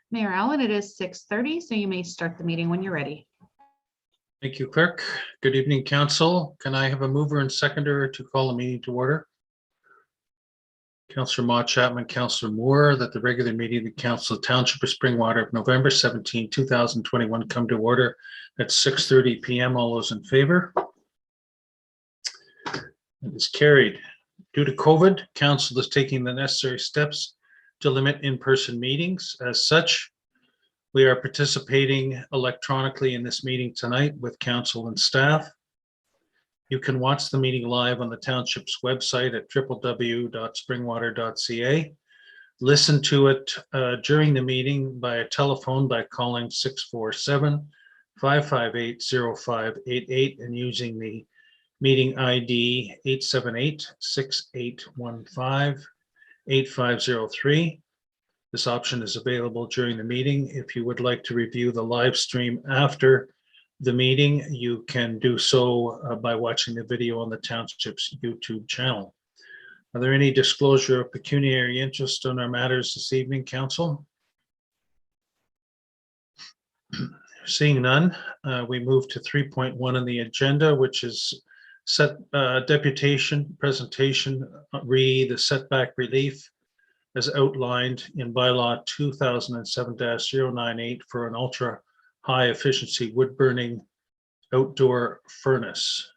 Mayor Allen, it is 6:30, so you may start the meeting when you're ready. Thank you, Clerk. Good evening, Council. Can I have a mover and seconder to call the meeting to order? Councillor Mott Chapman, Councillor Moore, that the regular meeting of the Council of Township of Springwater of November 17, 2021 come to order at 6:30 p.m. All those in favor? It is carried. Due to COVID, Council is taking the necessary steps to limit in-person meetings. As such, we are participating electronically in this meeting tonight with Council and staff. You can watch the meeting live on the Township's website at www.springwater.ca. Listen to it during the meeting by a telephone by calling 647-558-0588 and using the meeting ID 878-6815-8503. This option is available during the meeting. If you would like to review the live stream after the meeting, you can do so by watching the video on the Township's YouTube channel. Are there any disclosure of pecuniary interest on our matters this evening, Council? Seeing none, we move to 3.1 on the agenda, which is deputation presentation re the setback relief as outlined in bylaw 2007-098 for an ultra high efficiency wood burning outdoor furnace.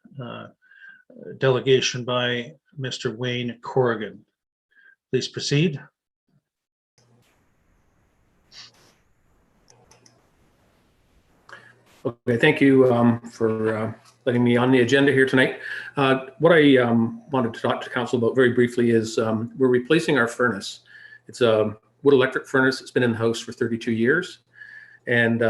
Delegation by Mr. Wayne Corrigan. Please proceed. Okay, thank you for letting me on the agenda here tonight. What I wanted to talk to Council about very briefly is we're replacing our furnace. It's a wood electric furnace. It's been in the house for 32 years. And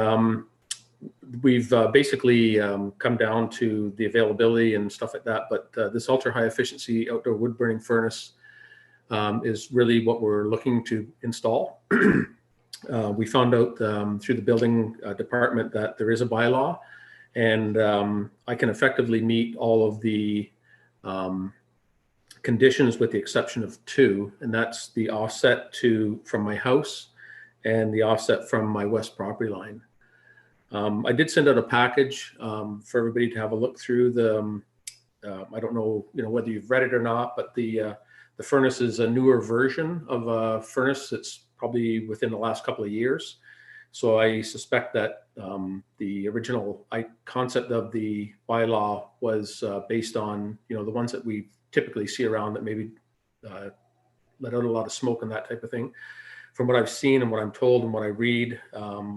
we've basically come down to the availability and stuff like that. But this ultra high efficiency outdoor wood burning furnace is really what we're looking to install. We found out through the building department that there is a bylaw, and I can effectively meet all of the conditions with the exception of two, and that's the offset from my house and the offset from my west property line. I did send out a package for everybody to have a look through. I don't know, whether you've read it or not, but the furnace is a newer version of a furnace that's probably within the last couple of years. So I suspect that the original concept of the bylaw was based on, the ones that we typically see around that maybe let out a lot of smoke and that type of thing. From what I've seen and what I'm told and what I read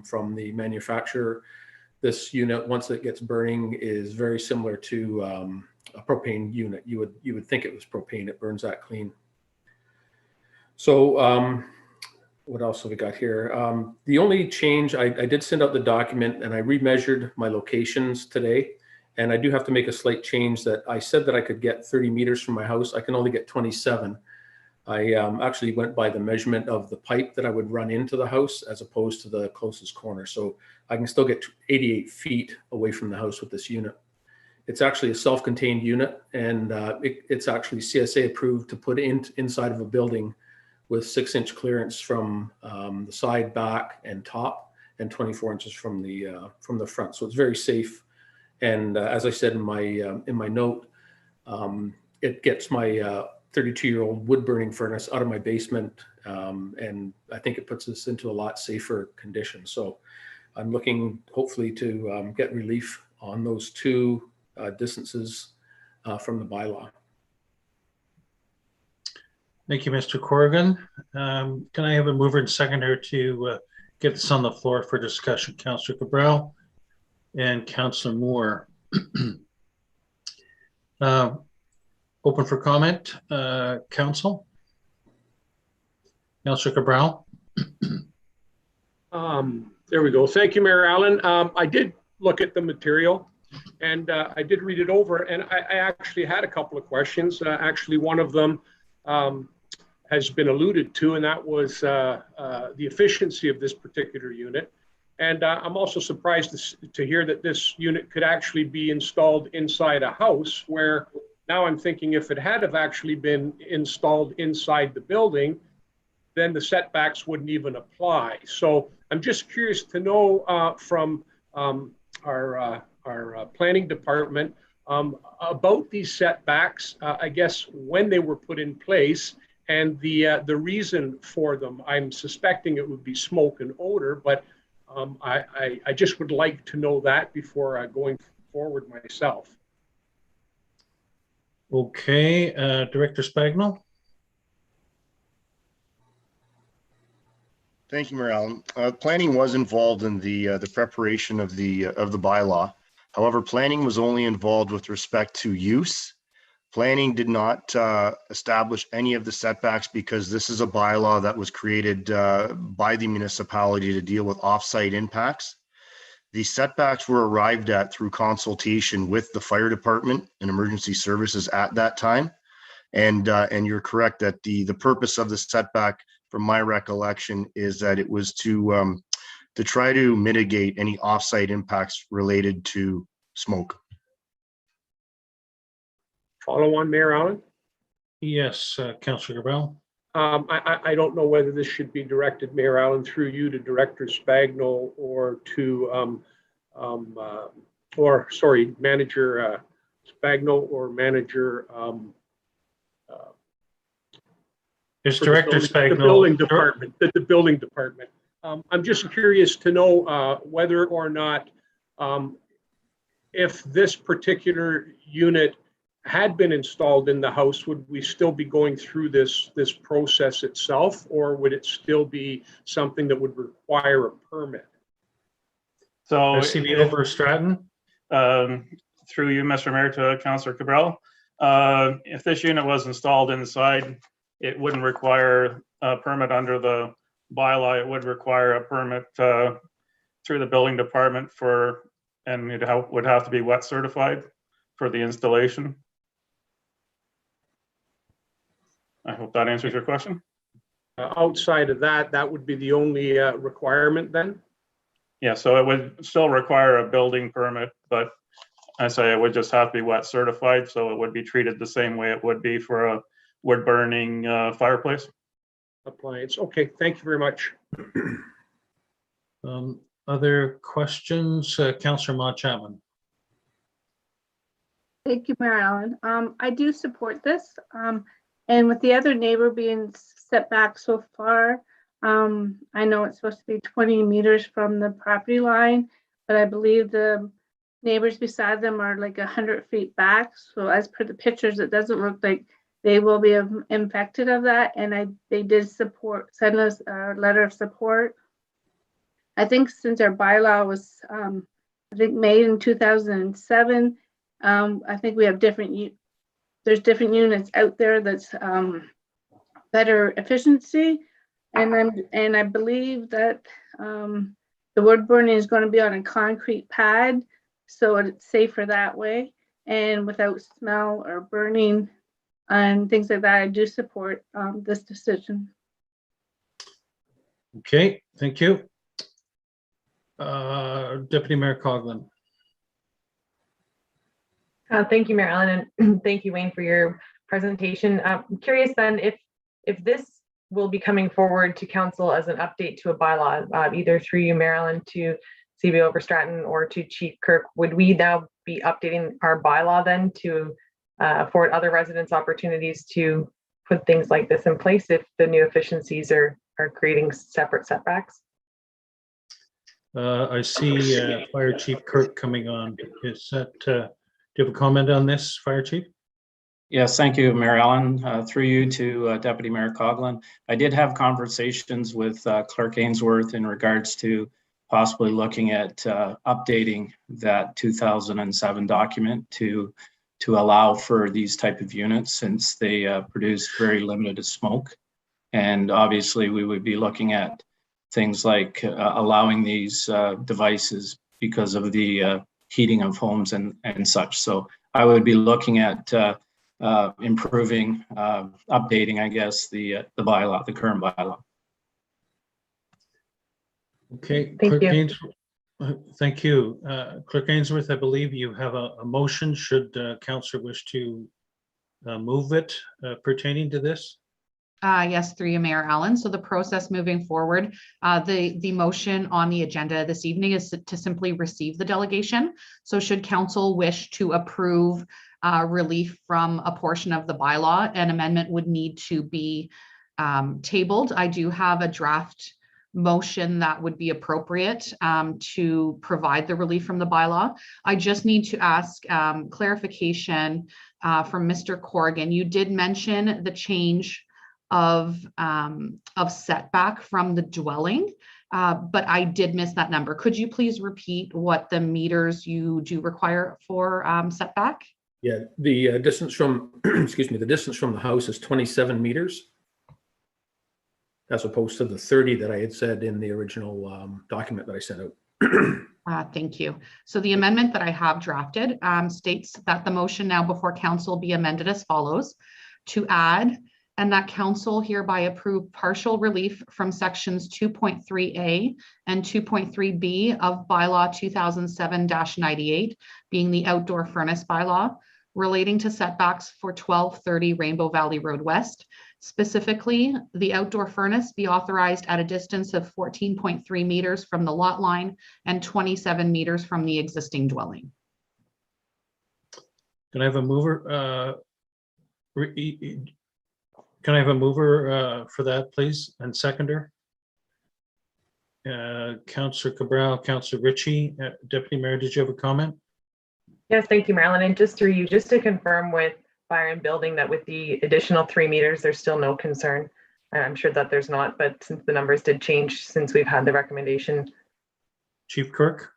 from the manufacturer, this unit, once it gets burning, is very similar to a propane unit. You would think it was propane. It burns that clean. So what else have we got here? The only change, I did send out the document and I remeasured my locations today. And I do have to make a slight change that I said that I could get 30 meters from my house. I can only get 27. I actually went by the measurement of the pipe that I would run into the house as opposed to the closest corner. So I can still get 88 feet away from the house with this unit. It's actually a self-contained unit, and it's actually CSA approved to put inside of a building with 6-inch clearance from the side, back, and top, and 24 inches from the front. So it's very safe. And as I said in my note, it gets my 32-year-old wood burning furnace out of my basement, and I think it puts us into a lot safer condition. So I'm looking hopefully to get relief on those two distances from the bylaw. Thank you, Mr. Corrigan. Can I have a mover and seconder to get this on the floor for discussion? Councillor Cabral and Councillor Moore. Open for comment, Council. Councillor Cabral. There we go. Thank you, Mayor Allen. I did look at the material and I did read it over, and I actually had a couple of questions. Actually, one of them has been alluded to, and that was the efficiency of this particular unit. And I'm also surprised to hear that this unit could actually be installed inside a house, where now I'm thinking if it had have actually been installed inside the building, then the setbacks wouldn't even apply. So I'm just curious to know from our planning department about these setbacks, I guess when they were put in place and the reason for them. I'm suspecting it would be smoke and odor, but I just would like to know that before going forward myself. Okay, Director Spagnell? Thank you, Mayor Allen. Planning was involved in the preparation of the bylaw. However, planning was only involved with respect to use. Planning did not establish any of the setbacks because this is a bylaw that was created by the municipality to deal with offsite impacts. The setbacks were arrived at through consultation with the fire department and emergency services at that time. And you're correct that the purpose of the setback, from my recollection, is that it was to try to mitigate any offsite impacts related to smoke. Follow on, Mayor Allen? Yes, Councillor Gravel. I don't know whether this should be directed, Mayor Allen, through you to Director Spagnell or to, Manager Spagnell or Manager. It's Director Spagnell. The building department. The building department. I'm just curious to know whether or not, if this particular unit had been installed in the house, would we still be going through this process itself, or would it still be something that would require a permit? So CB over Stratton. Through you, Mr. Mayor, to Councillor Cabral, if this unit was installed inside, it wouldn't require a permit under the bylaw. It would require a permit through the building department and it would have to be wet certified for the installation. I hope that answers your question. Outside of that, that would be the only requirement then? Yeah, so it would still require a building permit, but I say it would just have to be wet certified, so it would be treated the same way it would be for a wood burning fireplace. Appliance. Okay, thank you very much. Other questions? Councillor Ma Chapman. Thank you, Mayor Allen. I do support this. And with the other neighbor being set back so far, I know it's supposed to be 20 meters from the property line, but I believe the neighbors beside them are like 100 feet back. So as per the pictures, it doesn't look like they will be infected of that. And they did send us a letter of support. I think since our bylaw was, made in 2007, I think we have there's different units out there that's better efficiency. And I believe that the wood burning is going to be on a concrete pad, so it's safer that way and without smell or burning and things like that. I do support this decision. Okay, thank you. Deputy Mayor Coughlin. Thank you, Mayor Allen, and thank you, Wayne, for your presentation. I'm curious then if this will be coming forward to council as an update to a bylaw, either through you, Mayor Allen, to CB over Stratton or to Chief Kirk. Would we now be updating our bylaw then to afford other residents opportunities to put things like this in place if the new efficiencies are creating separate setbacks? I see Fire Chief Kirk coming on. Is that, do you have a comment on this, Fire Chief? Yes, thank you, Mayor Allen. Through you to Deputy Mayor Coughlin. I did have conversations with Clerk Ainsworth in regards to possibly looking at updating that 2007 document to allow for these type of units, since they produce very limited smoke. And obviously we would be looking at things like allowing these devices because of the heating of homes and such. So I would be looking at improving, updating, I guess, the bylaw, the current bylaw. Okay, Thank Clerk you. Ainsworth. Thank you. Clerk Ainsworth, I believe you have a motion should councillor wish to move it pertaining to this. Yes, through you, Mayor Allen. So the process moving forward, the motion on the agenda this evening is to simply receive the delegation. So should council wish to approve relief from a portion of the bylaw, an amendment would need to be tabled. I do have a draft motion that would be appropriate to provide the relief from the bylaw. I just need to ask clarification from Mr. Corrigan. You did mention the change of setback from the dwelling, but I did miss that number. Could you please repeat what the meters you do require for setback? Yeah, the distance from, excuse me, the distance from the house is 27 meters, as opposed to the 30 that I had said in the original document that I sent out. Thank you. So the amendment that I have drafted states that the motion now before council be amended as follows: to add, and that council hereby approve partial relief from sections 2.3A and 2.3B of bylaw 2007-98, being the outdoor furnace bylaw, relating to setbacks for 1230 Rainbow Valley Road West. Specifically, the outdoor furnace be authorized at a distance of 14.3 meters from the lot line and 27 meters from the existing dwelling. Can I have a mover? Can I have a mover for that, please, and seconder? Councillor Cabral, Councillor Ritchie, Deputy Mayor, did you have a comment? Yes, thank you, Marilyn. And just through you, just to confirm with fire and building that with the additional 3 meters, there's still no concern. I'm sure that there's not, but since the numbers did change since we've had the recommendation. Chief Kirk?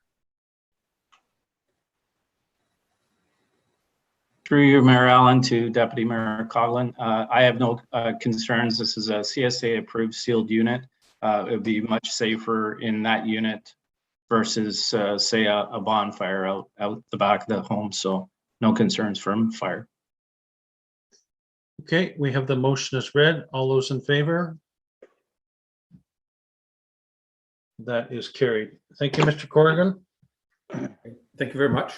Through you, Mayor Allen, to Deputy Mayor Coughlin. I have no concerns. This is a CSA approved sealed unit. It would be much safer in that unit versus say a bonfire out the back of the home. So no concerns from fire. Okay, we have the motion as read. All those in favor? That is carried. Thank you, Mr. Corrigan. Thank you very much.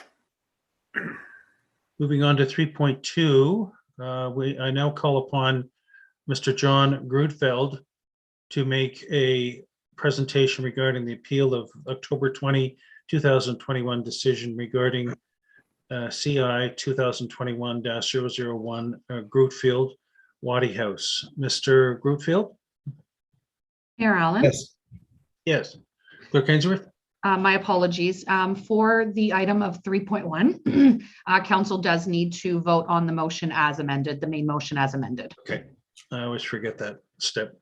Moving on to 3.2, I now call upon Mr. John Grudfeld to make a presentation regarding the appeal of October 20, 2021 decision regarding CI 2021-001 Grudfield Wadi House. Mr. Grudfield? Mayor Allen? Yes. Yes. Clerk Ainsworth? My apologies. For the item of 3.1, council does need to vote on the motion as amended, the main motion as amended. Okay, I always forget that step.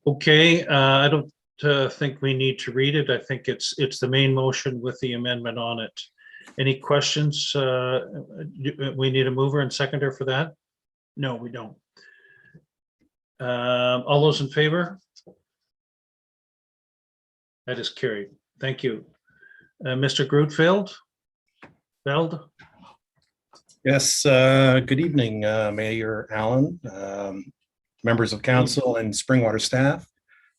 Okay, I don't think we need to read it. I think it's the main motion with the amendment on it. Any questions? We need a mover and seconder for that? No, we don't. All those in favor? That is carried. Thank you. Mr. Grudfeld? Yes, good evening, Mayor Allen, members of council and Springwater staff.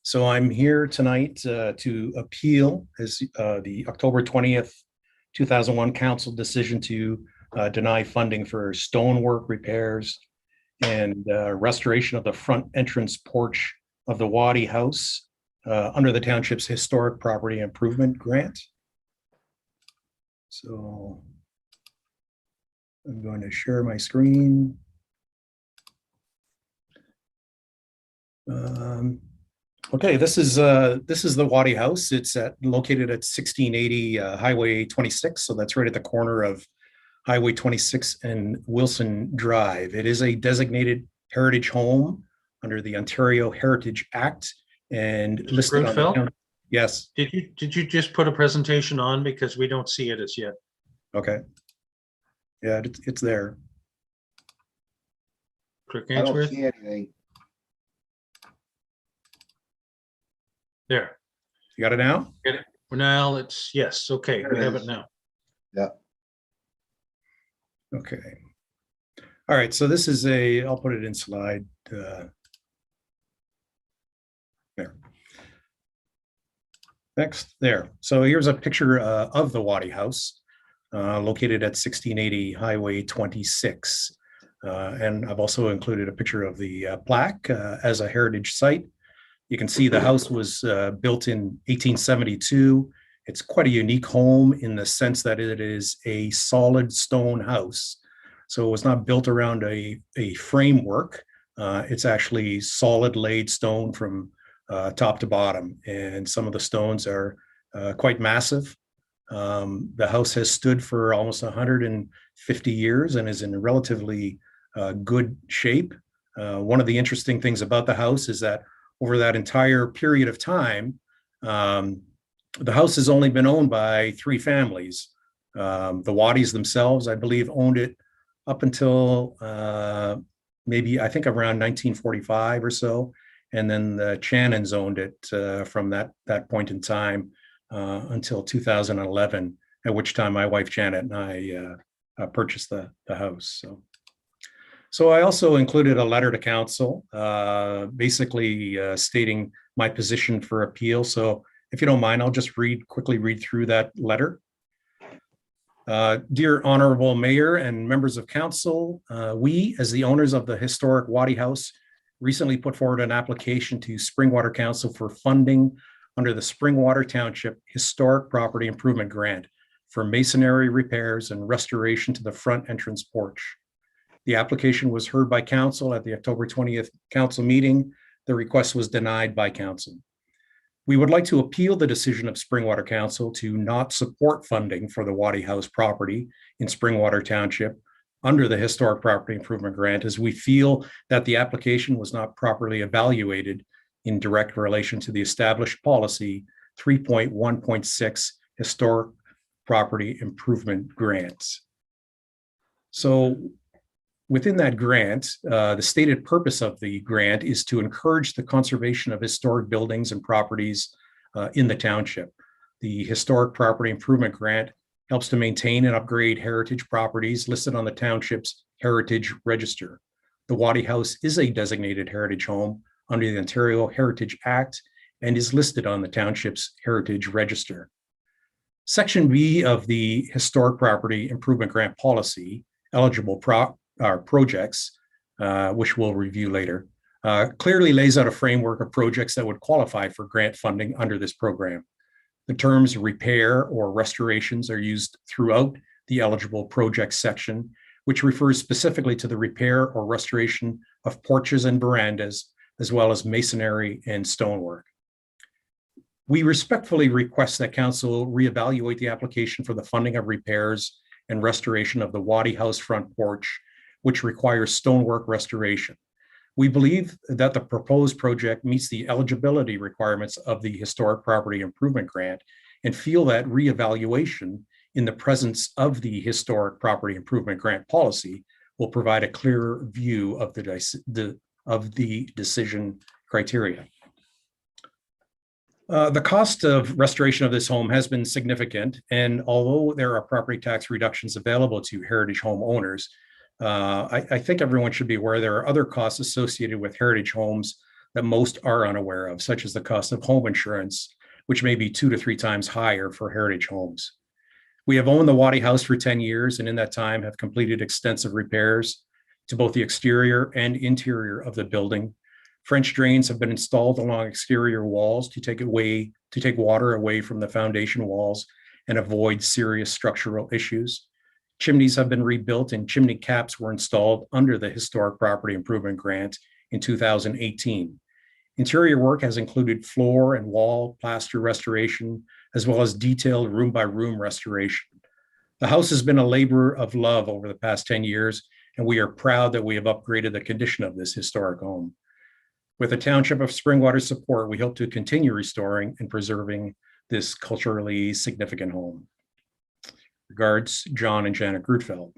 So I'm here tonight to appeal as the October 20th, 2001 council decision to deny funding for stonework repairs and restoration of the front entrance porch of the Wadi House under the township's historic property improvement grant. So I'm going to share my screen. Okay, this is the Wadi House. It's located at 1680 Highway 26, so that's right at the corner of Highway 26 and Wilson Drive. It is a designated heritage home under the Ontario Heritage Act and listed on the, yes. Did you just put a presentation on, because we don't see it as yet? Okay. Yeah, it's there. Clerk I don't Ainsworth? see anything. There. You got it now? Get it? Now it's, yes, okay, There we it have is. it now. Yeah. Okay. All right, so this is I'll put it in slide. There. Next, there. So here's a picture of the Wadi House, located at 1680 Highway 26. And I've also included a picture of the plaque as a heritage site. You can see the house was built in 1872. It's quite a unique home in the sense that it is a solid stone house. So it was not built around a framework. It's actually solid laid stone from top to bottom. And some of the stones are quite massive. The house has stood for almost 150 years and is in relatively good shape. One of the interesting things about the house is that over that entire period of time, the house has only been owned by 3 families. The Wadis themselves, I believe, owned it up until maybe, I think, around 1945 or so. And then the Channons owned it from that point in time until 2011, at which time my wife Janet and I purchased the house. So I also included a letter to council, basically stating my position for appeal. So if you don't mind, I'll just quickly read through that letter. Dear Honorable Mayor and members of council, we, as the owners of the historic Wadi House, recently put forward an application to Springwater Council for funding under the Springwater Township Historic Property Improvement Grant for masonry repairs and restoration to the front entrance porch. The application was heard by council at the October 20th council meeting. The request was denied by council. We would like to appeal the decision of Springwater Council to not support funding for the Wadi House property in Springwater Township under the Historic Property Improvement Grant, as we feel that the application was not properly evaluated in direct relation to the established policy 3.1.6 Historic Property Improvement Grants. So within that grant, the stated purpose of the grant is to encourage the conservation of historic buildings and properties in the township. The Historic Property Improvement Grant helps to maintain and upgrade heritage properties listed on the township's heritage register. The Wadi House is a designated heritage home under the Ontario Heritage Act and is listed on the township's heritage register. Section B of the Historic Property Improvement Grant Policy, eligible projects, which we'll review later, clearly lays out a framework of projects that would qualify for grant funding under this program. The terms repair or restorations are used throughout the eligible projects section, which refers specifically to the repair or restoration of porches and verandas, as well as masonry and stonework. We respectfully request that council reevaluate the application for the funding of repairs and restoration of the Wadi House front porch, which requires stonework restoration. We believe that the proposed project meets the eligibility requirements of the Historic Property Improvement Grant and feel that reevaluation in the presence of the Historic Property Improvement Grant policy will provide a clearer view of the decision criteria. The cost of restoration of this home has been significant, and although there are property tax reductions available to heritage home owners, I think everyone should be aware there are other costs associated with heritage homes that most are unaware of, such as the cost of home insurance, which may be 2 to 3 times higher for heritage homes. We have owned the Wadi House for 10 years, and in that time have completed extensive repairs to both the exterior and interior of the building. French drains have been installed along exterior walls to take water away from the foundation walls and avoid serious structural issues. Chimneys have been rebuilt and chimney caps were installed under the Historic Property Improvement Grant in 2018. Interior work has included floor and wall plaster restoration, as well as detailed room-by-room restoration. The house has been a labor of love over the past 10 years, and we are proud that we have upgraded the condition of this historic home. With the Township of Springwater's support, we hope to continue restoring and preserving this culturally significant home. Regards, John and Janet Grutfeld.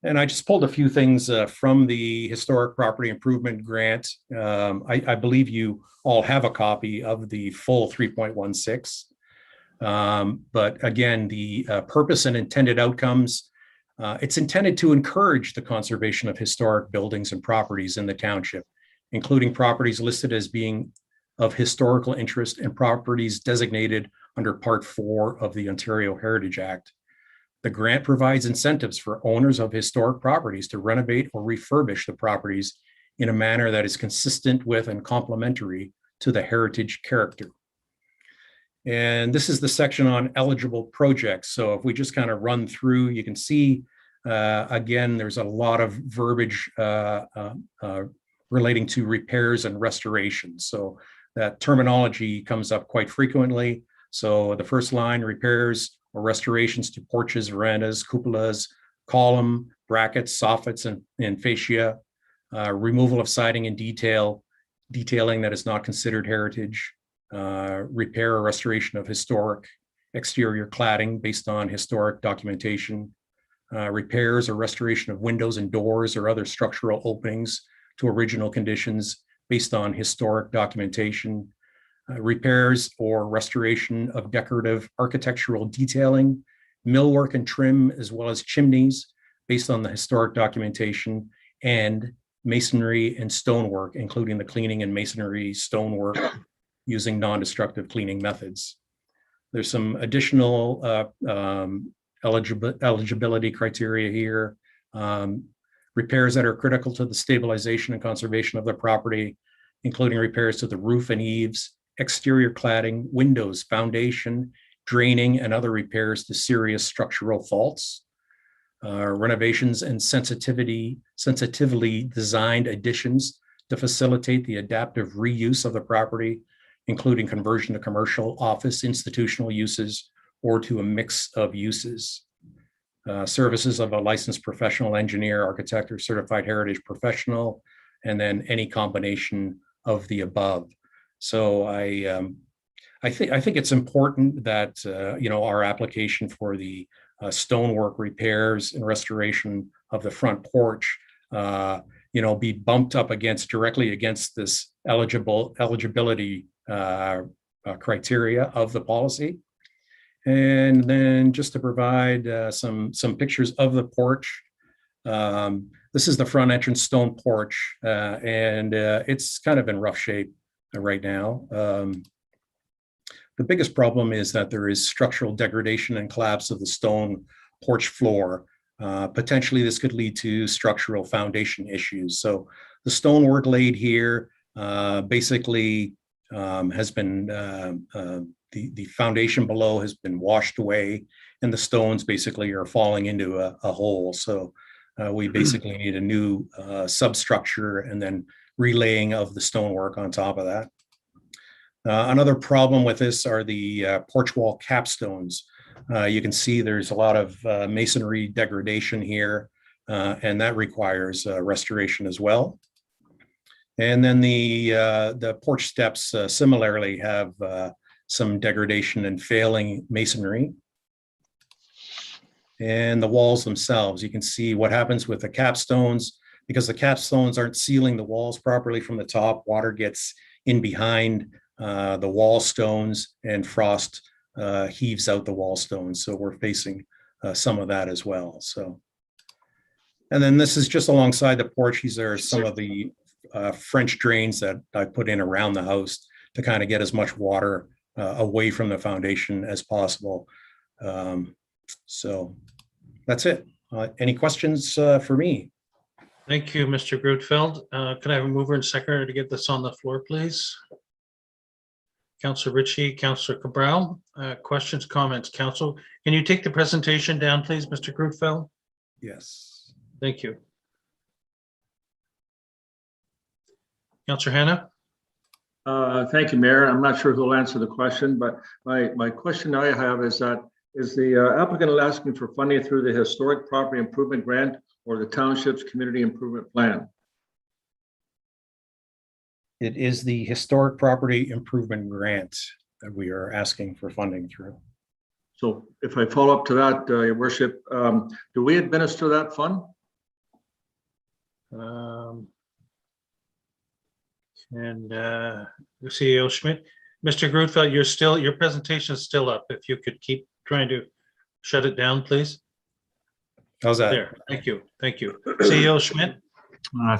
And I just pulled a few things from the Historic Property Improvement Grant. I believe you all have a copy of the full 3.16. But again, the purpose and intended outcomes, it's intended to encourage the conservation of historic buildings and properties in the township, including properties listed as being of historical interest and properties designated under Part 4 of the Ontario Heritage Act. The grant provides incentives for owners of historic properties to renovate or refurbish the properties in a manner that is consistent with and complementary to the heritage character. And this is the section on eligible projects. So if we just kind of run through, you can see, again, there's a lot of verbiage relating to repairs and restorations. So that terminology comes up quite frequently. So the first line, repairs or restorations to porches, verandas, cupolas, column, brackets, soffits, and fascia, removal of siding and detailing that is not considered heritage, repair or restoration of historic exterior cladding based on historic documentation, repairs or restoration of windows and doors or other structural openings to original conditions based on historic documentation, repairs or restoration of decorative architectural detailing, millwork and trim, as well as chimneys based on the historic documentation, and masonry and stonework, including the cleaning and masonry stonework using non-destructive cleaning methods. There's some additional eligibility criteria here. Repairs that are critical to the stabilization and conservation of the property, including repairs to the roof and eaves, exterior cladding, windows, foundation, draining, and other repairs to serious structural faults. Renovations and sensitively designed additions to facilitate the adaptive reuse of the property, including conversion to commercial, office, institutional uses, or to a mix of uses. Services of a licensed professional engineer, architect, or certified heritage professional, and then any combination of the above. So I think it's important that our application for the stonework repairs and restoration of the front porch be bumped up directly against this eligibility criteria of the policy. And then just to provide some pictures of the porch. This is the front entrance stone porch, and it's kind of in rough shape right now. The biggest problem is that there is structural degradation and collapse of the stone porch floor. Potentially, this could lead to structural foundation issues. So the stonework laid here basically has been, the foundation below has been washed away, and the stones basically are falling into a hole. So we basically need a new substructure and then relaying of the stonework on top of that. Another problem with this are the porch wall capstones. You can see there's a lot of masonry degradation here, and that requires restoration as well. And then the porch steps similarly have some degradation and failing masonry. And the walls themselves, you can see what happens with the capstones. Because the capstones aren't sealing the walls properly from the top, water gets in behind the wall stones, and frost heaves out the wall stones. So we're facing some of that as well. So, and then this is just alongside the porch. These are some of the French drains that I put in around the house to kind of get as much water away from the foundation as possible. So that's it. Any questions for me? Thank you, Mr. Grutfeld. Can I have a mover and seconder to get this on the floor, please? Councillor Ritchie, Councillor Cabral, questions, comments, Council. Can you take the presentation down, please, Mr. Grutfeld? Yes. Thank you. Councillor Hanna? Thank you, Mayor. I'm not sure who'll answer the question, but my question I have is that, is the applicant asking for funding through the Historic Property Improvement Grant or the Township's Community Improvement Plan? It is the Historic Property Improvement Grant that we are asking for funding through. So if I follow up to that, Your Worship, do we administer that fund? CEO Schmidt, Mr. Grutfeld, your presentation is still up. If you could keep trying to shut it down, please. How's that? There. Thank you. Thank you. CEO Schmidt.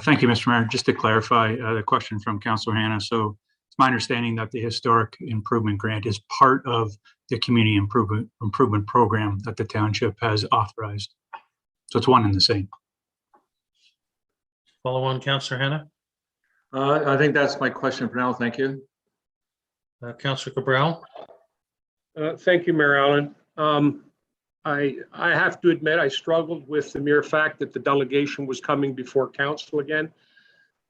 Thank you, Mr. Mayor. Just to clarify the question from Councillor Hanna. So my understanding that the historic improvement grant is part of the community improvement program that the township has authorized. So it's one and the same. Follow on, Councillor Hannah. I think that's my question for now. Thank you. Councillor Cabral. Thank you, Mayor Allen. I have to admit, I struggled with the mere fact that the delegation was coming before council again.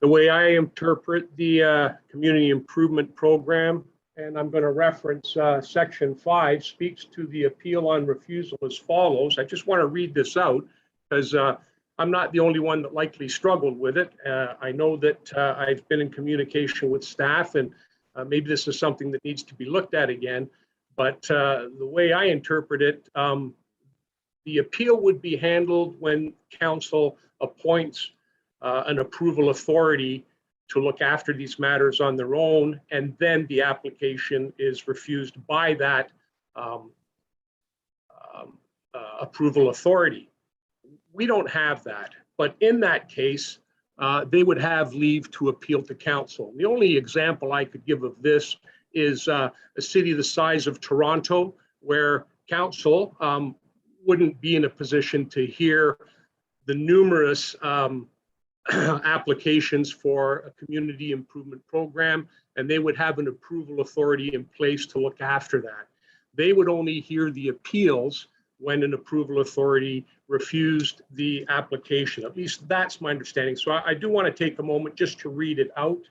The way I interpret the community improvement program, and I'm going to reference section 5, speaks to the appeal on refusal as follows. I just want to read this out because I'm not the only one that likely struggled with it. I know that I've been in communication with staff, and maybe this is something that needs to be looked at again. But the way I interpret it, the appeal would be handled when council appoints an approval authority to look after these matters on their own, and then the application is refused by that approval authority. We don't have that, but in that case, they would have leave to appeal to council. The only example I could give of this is a city the size of Toronto, where council wouldn't be in a position to hear the numerous applications for a community improvement program, and they would have an approval authority in place to look after that. They would only hear the appeals when an approval authority refused the application. At least that's my understanding. So I do want to take a moment just to read it out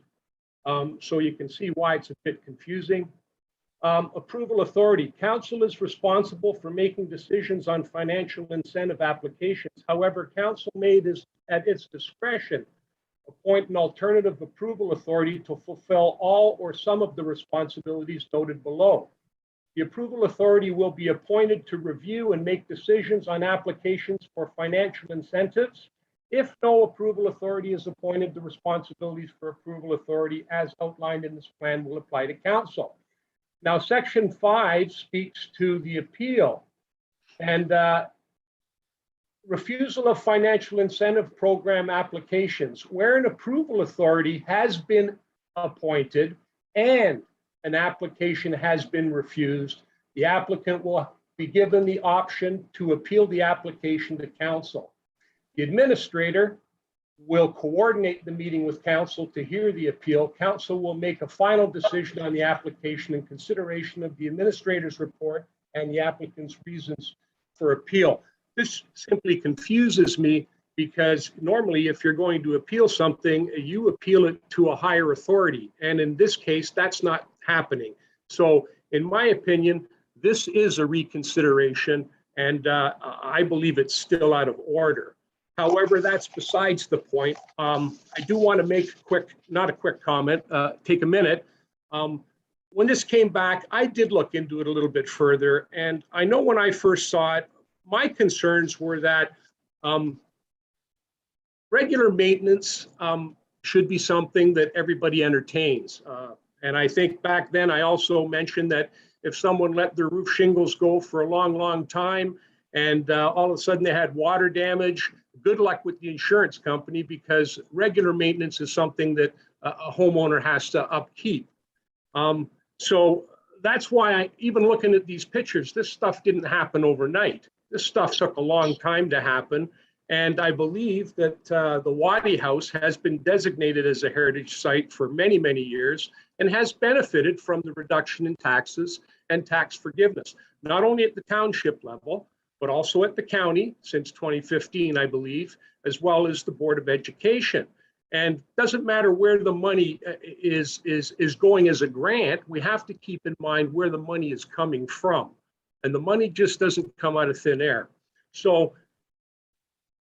so you can see why it's a bit confusing. Approval authority. Council is responsible for making decisions on financial incentive applications. However, council may, at its discretion, appoint an alternative approval authority to fulfill all or some of the responsibilities noted below. The approval authority will be appointed to review and make decisions on applications for financial incentives. If no approval authority is appointed, the responsibilities for approval authority as outlined in this plan will apply to council. Now, section 5 speaks to the appeal and refusal of financial incentive program applications. Where an approval authority has been appointed and an application has been refused, the applicant will be given the option to appeal the application to council. The administrator will coordinate the meeting with council to hear the appeal. Council will make a final decision on the application in consideration of the administrator's report and the applicant's reasons for appeal. This simply confuses me because normally if you're going to appeal something, you appeal it to a higher authority. And in this case, that's not happening. So in my opinion, this is a reconsideration, and I believe it's still out of order. However, that's besides the point. I do want to make not a quick comment, take a minute. When this came back, I did look into it a little bit further. And I know when I first saw it, my concerns were that regular maintenance should be something that everybody entertains. And I think back then I also mentioned that if someone let their roof shingles go for a long, long time, and all of a sudden they had water damage, good luck with the insurance company, because regular maintenance is something that a homeowner has to upkeep. So that's why even looking at these pictures, this stuff didn't happen overnight. This stuff took a long time to happen. And I believe that the Wadi House has been designated as a heritage site for many, many years and has benefited from the reduction in taxes and tax forgiveness, not only at the township level, but also at the county since 2015, I believe, as well as the Board of Education. And it doesn't matter where the money is going as a grant, we have to keep in mind where the money is coming from. And the money just doesn't come out of thin air. So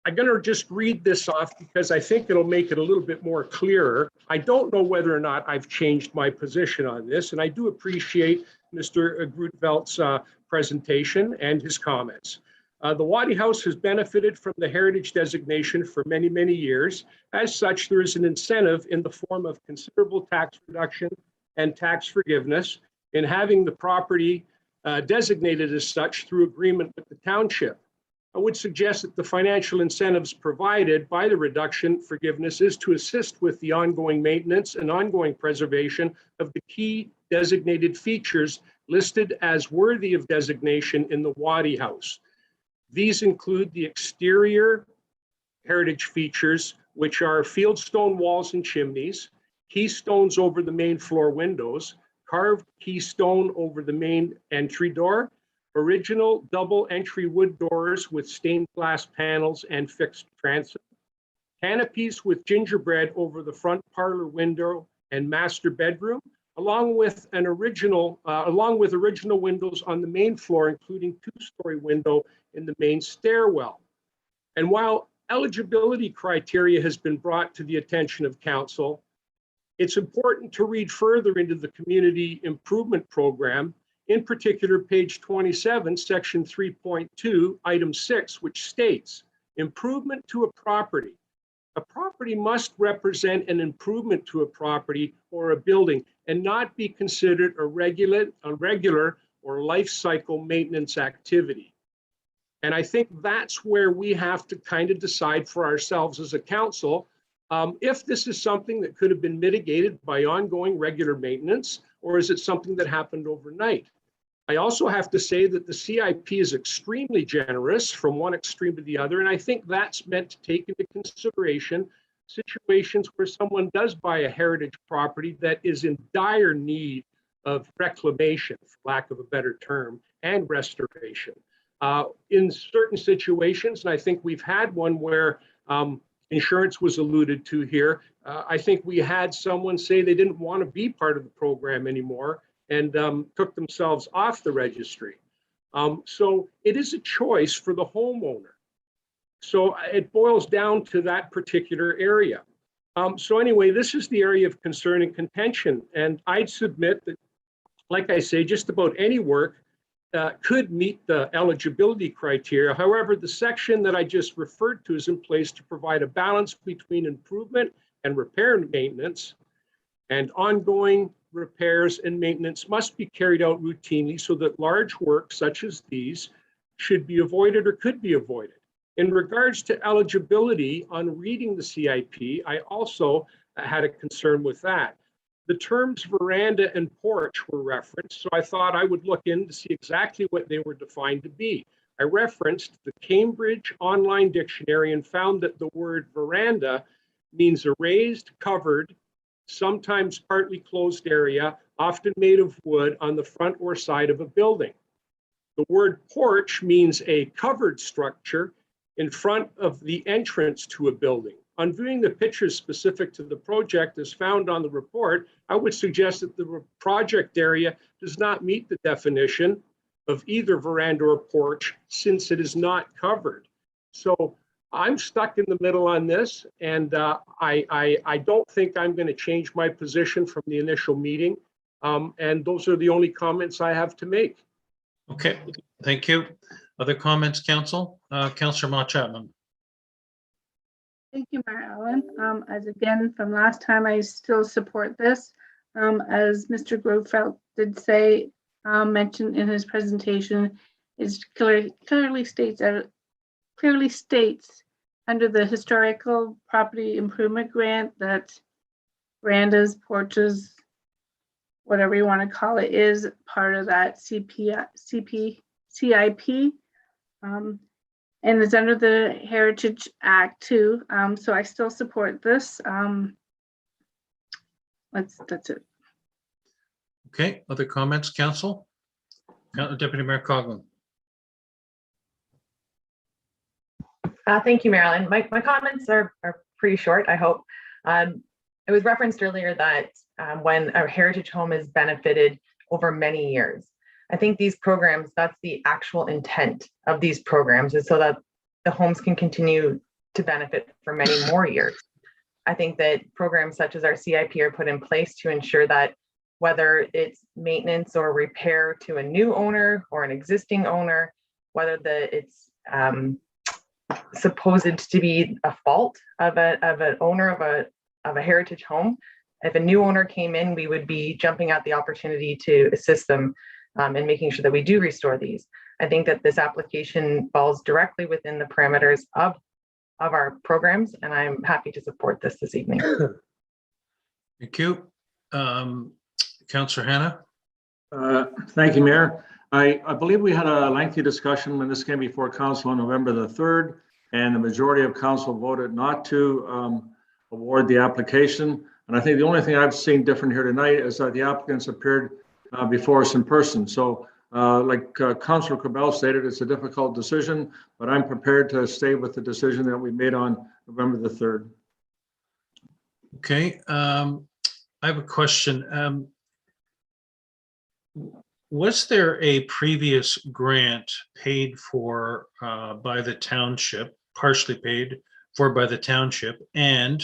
I'm going to just read this off because I think it'll make it a little bit more clearer. I don't know whether or not I've changed my position on this, and I do appreciate Mr. Grootveldt's presentation and his comments. The Wadi House has benefited from the heritage designation for many, many years. As such, there is an incentive in the form of considerable tax reduction and tax forgiveness in having the property designated as such through agreement with the township. I would suggest that the financial incentives provided by the reduction forgiveness is to assist with the ongoing maintenance and ongoing preservation of the key designated features listed as worthy of designation in the Wadi House. These include the exterior heritage features, which are fieldstone walls and chimneys, keystones over the main floor windows, carved keystone over the main entry door, original double entry wood doors with stained glass panels and fixed transom, canopies with gingerbread over the front parlor window and master bedroom, along with original windows on the main floor, including two-story window in the main stairwell. And while eligibility criteria has been brought to the attention of council, it's important to read further into the community improvement program, in particular page 27, section 3.2, item 6, which states, improvement to a property. A property must represent an improvement to a property or a building and not be considered a regular or life cycle maintenance activity. And I think that's where we have to kind of decide for ourselves as a council, if this is something that could have been mitigated by ongoing regular maintenance, or is it something that happened overnight? I also have to say that the CIP is extremely generous from one extreme to the other, and I think that's meant to take into consideration situations where someone does buy a heritage property that is in dire need of reclamation, for lack of a better term, and restoration. In certain situations, and I think we've had one where insurance was alluded to here, I think we had someone say they didn't want to be part of the program anymore and took themselves off the registry. So it is a choice for the homeowner. So it boils down to that particular area. So anyway, this is the area of concern and contention. And I'd submit that, like I say, just about any work could meet the eligibility criteria. However, the section that I just referred to is in place to provide a balance between improvement and repair and maintenance, and ongoing repairs and maintenance must be carried out routinely so that large work such as these should be avoided or could be avoided. In regards to eligibility, on reading the CIP, I also had a concern with that. The terms veranda and porch were referenced, so I thought I would look in to see exactly what they were defined to be. I referenced the Cambridge Online Dictionary and found that the word veranda means a raised, covered, sometimes partly closed area, often made of wood on the front or side of a building. The word porch means a covered structure in front of the entrance to a building. On viewing the pictures specific to the project as found on the report, I would suggest that the project area does not meet the definition of either veranda or porch since it is not covered. So I'm stuck in the middle on this, and I don't think I'm going to change my position from the initial meeting. And those are the only comments I have to make. Okay, thank you. Other comments, council? Councillor Mott Chapman. Thank you, Mayor Allen. As again, from last time, I still support this. As Mr. Grofeld did say, mentioned in his presentation, it clearly states under the historical property improvement grant that verandas, porches, whatever you want to call it, is part of that CIP. And it's under the Heritage Act too. So I still support this. That's it. Okay, other comments, council? Deputy Mayor Coughlin. Thank you, Marilyn. My comments are pretty short, I hope. It was referenced earlier that when a heritage home is benefited over many years, I think these programs, that's the actual intent of these programs, is so that the homes can continue to benefit for many more years. I think that programs such as our CIP are put in place to ensure that whether it's maintenance or repair to a new owner or an existing owner, whether it's supposed to be a fault of an owner of a heritage home, if a new owner came in, we would be jumping at the opportunity to assist them and making sure that we do restore these. I think that this application falls directly within the parameters of our programs, and I'm happy to support this evening. Thank you. Councillor Hannah? Thank you, Mayor. I believe we had a lengthy discussion when this came before council on November the 3rd, and the majority of council voted not to award the application. And I think the only thing I've seen different here tonight is that the applicants appeared before us in person. So like Councillor Cabell stated, it's a difficult decision, but I'm prepared to stay with the decision that we made on November the 3rd. Okay, I have a question. Was there a previous grant paid for by the township, partially paid for by the township? And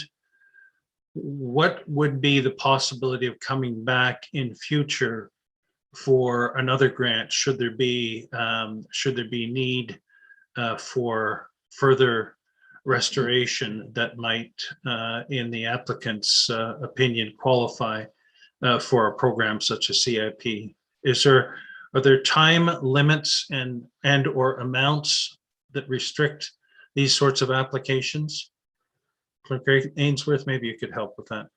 what would be the possibility of coming back in future for another grant should there be need for further restoration that might, in the applicant's opinion, qualify for a program such as CIP? Are there time limits and or amounts that restrict these sorts of applications? Clerk Ainsworth, maybe you could help with that.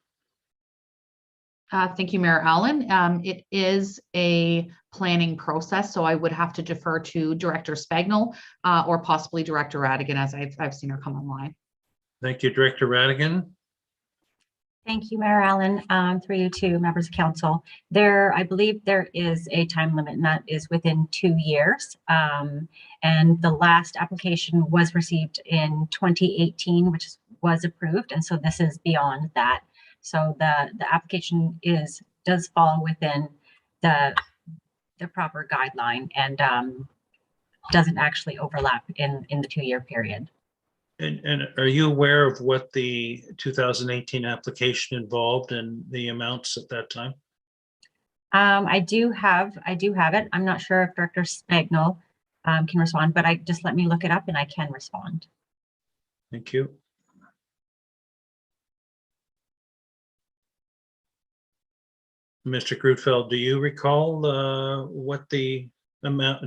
Thank you, Mayor Allen. It is a planning process, so I would have to defer to Director Spagnell or possibly Director Radigan, as I've seen her come online. Thank you, Director Radigan. Thank you, Mayor Allen. Through you to members of council. I believe there is a time limit, and that is within 2 years. And the last application was received in 2018, which was approved, and so this is beyond that. So the application does fall within the proper guideline and doesn't actually overlap in the 2-year period. And are you aware of what the 2018 application involved and the amounts at that time? I do have it. I'm not sure if Director Spagnell can respond, but just let me look it up and I can respond. Thank you. Mr. Grutfeld, do you recall what the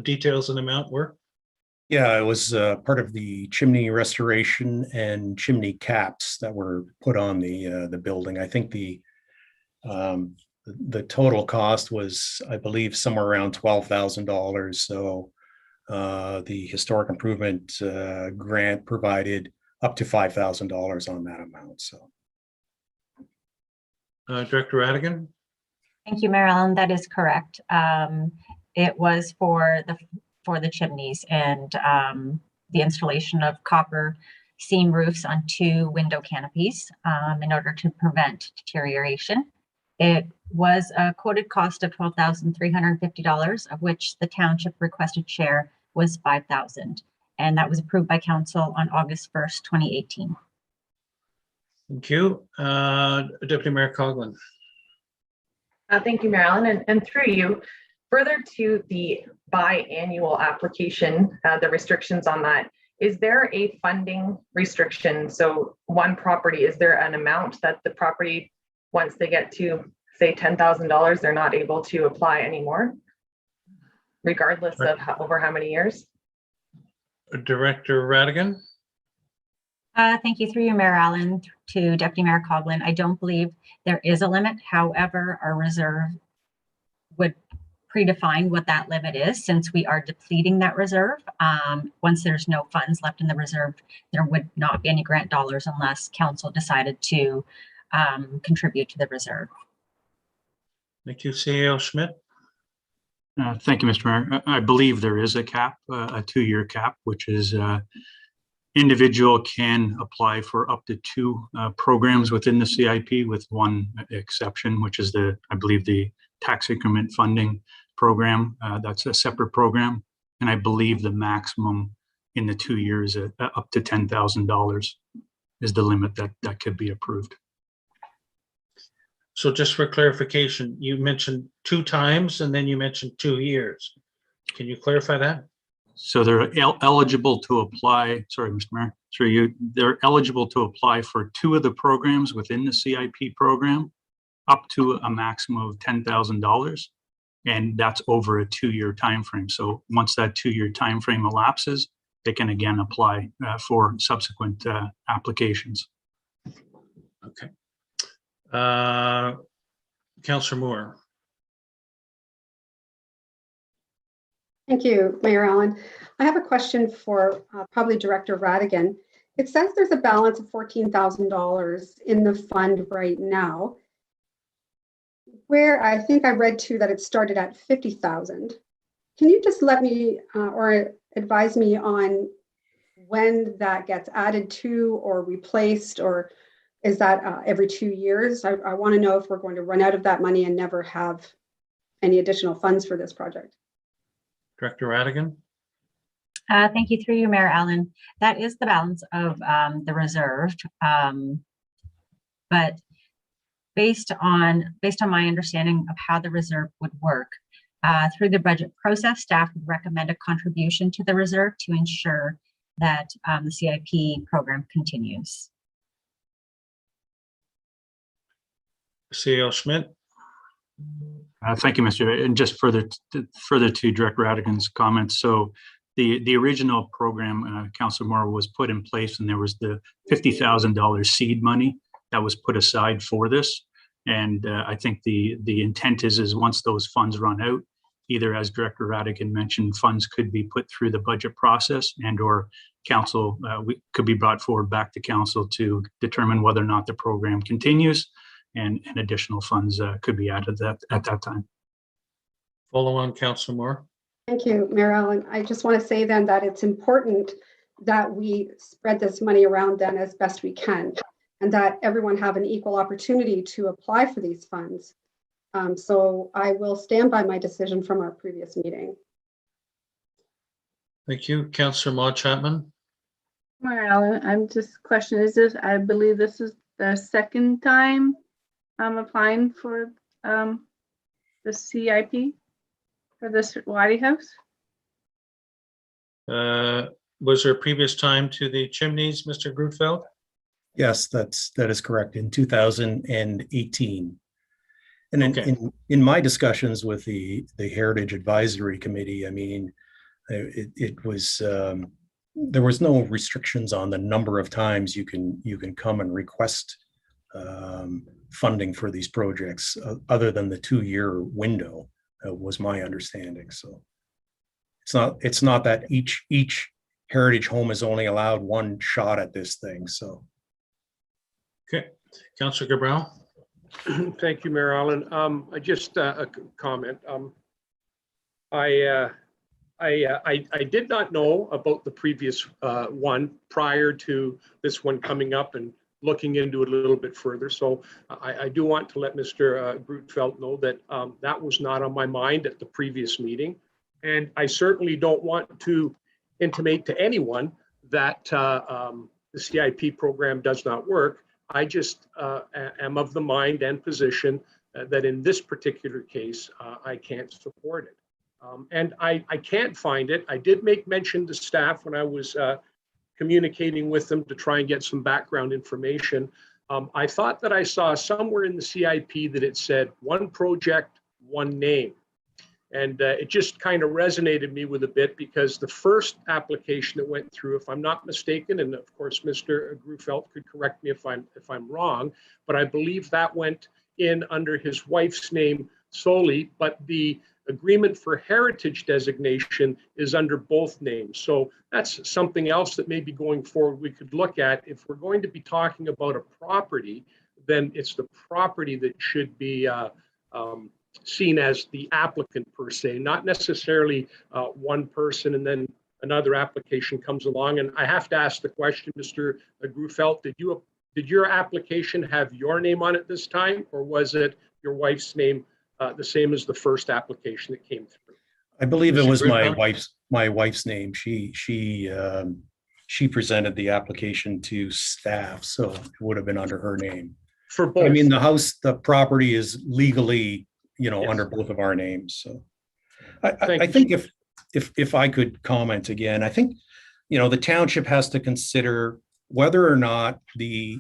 details and amount were? Yeah, it was part of the chimney restoration and chimney caps that were put on the building. I think the total cost was, I believe, somewhere around $12,000. So the historic improvement grant provided up to $5,000 on that amount. So, Director Radigan. Thank you, Mayor Allen. That is correct. It was for the chimneys and the installation of copper seam roofs on 2 window canopies in order to prevent deterioration. It was a quoted cost of $12,350, of which the township requested share was $5,000, and that was approved by council on August 1st, 2018. Thank you. Deputy Mayor Coughlin. Thank you, Mayor Allen, and through you, further to the biannual application, the restrictions on that, is there a funding restriction? So one property, is there an amount that the property, once they get to say $10,000, they're not able to apply anymore, regardless of over how many years? Director Radigan. Thank you. Through you, Mayor Allen, to Deputy Mayor Coughlin. I don't believe there is a limit. However, our reserve would predefine what that limit is, since we are depleting that reserve. Once there's no funds left in the reserve, there would not be any grant dollars unless council decided to contribute to the reserve. Thank you, CEO Schmidt. Thank you, Mr. Mayor. I believe there is a cap, a 2-year cap, which is individual can apply for up to 2 programs within the CIP, with one exception, which is I believe the tax increment funding program. That's a separate program. And I believe the maximum in the 2 years up to $10,000 is the limit that could be approved. So just for clarification, you mentioned 2 times and then you mentioned 2 years. Can you clarify that? So they're eligible to apply, sorry, Mr. Mayor, through you, they're eligible to apply for 2 of the programs within the CIP program, up to a maximum of $10,000. and that's over a 2-year time frame. So once that 2-year time frame elapses, they can again apply for subsequent applications. Okay. Councillor Moore. Thank you, Mayor Allen. I have a question for probably Director Radigan. It says there's a balance of $14,000 in the fund right now, where I think I read too that it started at 50,000. Can you just let me or advise me on when that gets added to or replaced, or is that every 2 years? I want to know if we're going to run out of that money and never have any additional funds for this project. Director Radigan. Thank you, through you, Mayor Allen. That is the balance of the reserve, but based on my understanding of how the reserve would work, through the budget process, staff would recommend a contribution to the reserve to ensure that the CIP program continues. CEO Schmidt. Thank you, Mr. And just further to Director Radigan's comments. So the original program, Councillor Moore, was put in place, and there was the $50,000 seed money that was put aside for this. And I think the intent is once those funds run out, either, as Director Radigan mentioned, funds could be put through the budget process, and or council could be brought forward back to council to determine whether or not the program continues, and additional funds could be added at that time. Follow on, Councillor Moore. Thank you, Mayor Allen. I just want to say then that it's important that we spread this money around then as best we can, and that everyone have an equal opportunity to apply for these funds. So I will stand by my decision from our previous meeting. Thank you. Councillor Maud Chapman. Mayor Allen, I'm just questioning, I believe this is the second time I'm applying for the CIP for this Wadi House. Was there a previous time to the chimneys, Mr. Grutfeld? Yes, that is correct. In 2018. And Okay. in my discussions with the Heritage Advisory Committee, I mean, it was there was no restrictions on the number of times you can come and request funding for these projects, other than the 2-year window, was my understanding. So it's not that each heritage home is only allowed one shot at this thing. So. Okay, Councillor Cabral. Thank you, Mayor Allen. I just a comment. I did not know about the previous one prior to this one coming up and looking into it a little bit further. So I do want to let Mr. Grutfeld know that that was not on my mind at the previous meeting. And I certainly don't want to intimate to anyone that the CIP program does not work. I just am of the mind and position that in this particular case, I can't support it. And I can't find it. I did make mention to staff when I was communicating with them to try and get some background information. I thought that I saw somewhere in the CIP that it said one project, one name. And it just kind of resonated me with a bit, because the first application that went through, if I'm not mistaken, and of course, Mr. Grutfeld could correct me if I'm wrong, but I believe that went in under his wife's name solely, but the agreement for heritage designation is under both names. So that's something else that maybe going forward we could look at. If we're going to be talking about a property, then it's the property that should be seen as the applicant per se, not necessarily one person and then another application comes along. And I have to ask the question, Mr. Grutfeld, did your application have your name on it this time, or was it your wife's name, the same as the first application that came through? I believe it was my wife's name. She presented the application to staff, so it would have been under her name. For both. I mean, the property is legally, Yes. under both of our names. So I think if I could comment again, I think, the township has to consider whether or not the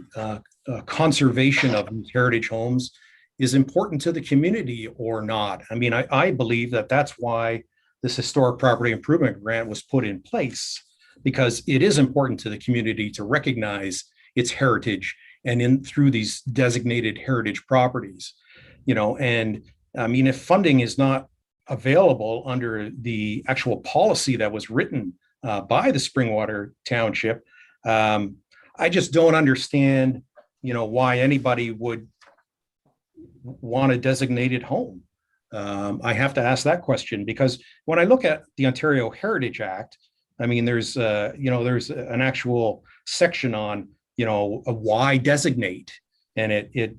conservation of these heritage homes is important to the community or not. I mean, I believe that that's why this historic property improvement grant was put in place, because it is important to the community to recognize its heritage and through these designated heritage properties, and I mean, if funding is not available under the actual policy that was written by the Springwater Township, I just don't understand, why anybody would want a designated home. I have to ask that question, because when I look at the Ontario Heritage Act, I mean, there's an actual section on, why designate, and it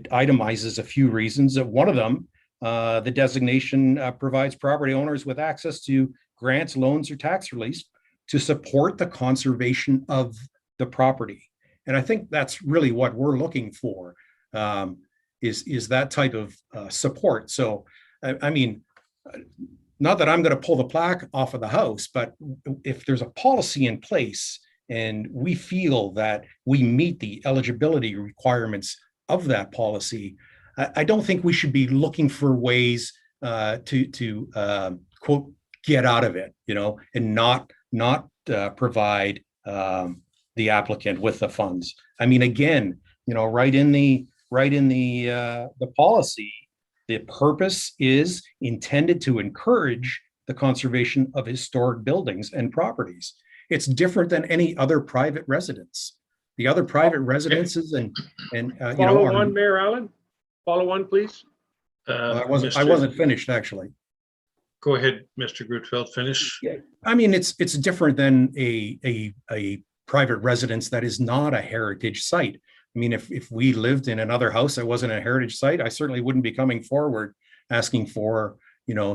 itemizes a few reasons. One of them, the designation provides property owners with access to grants, loans, or tax relief to support the conservation of the property. And I think that's really what we're looking for, is that type of support. So, I mean, not that I'm going to pull the plaque off of the house, but if there's a policy in place and we feel that we meet the eligibility requirements of that policy, I don't think we should be looking for ways to quote, get out of it, and not provide the applicant with the funds. I mean, again, right in the policy, the purpose is intended to encourage the conservation of historic buildings and properties. It's different than any other private residence. The other private residences and follow on, Mayor Allen. Follow on, please. I wasn't finished, actually. Go ahead, Mr. Grutfeld, finish. Yeah, I mean, it's different than a private residence that is not a heritage site. I mean, if we lived in another house that wasn't a heritage site, I certainly wouldn't be coming forward asking for,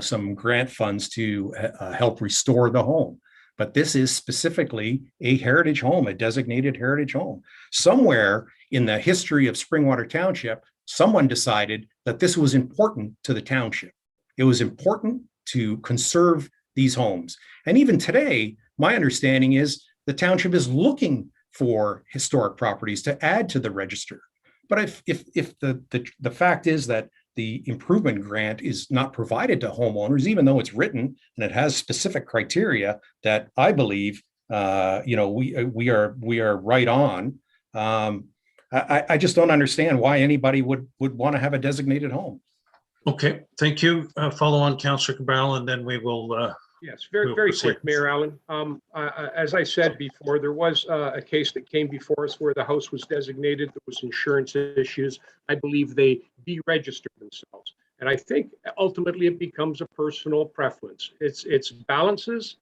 some grant funds to help restore the home. But this is specifically a heritage home, a designated heritage home. Somewhere in the history of Springwater Township, someone decided that this was important to the township. It was important to conserve these homes. And even today, my understanding is the township is looking for historic properties to add to the register. But if the fact is that the improvement grant is not provided to homeowners, even though it's written and it has specific criteria that I believe we are right on, I just don't understand why anybody would want to have a designated home. Okay, thank you. Follow on, Councillor Cabral, and then we will. Yes, very quick, Mayor Allen. As I said before, there was a case that came before us where the house was designated. There was insurance issues. I believe they deregistered themselves. And I think ultimately it becomes a personal preference. It's balances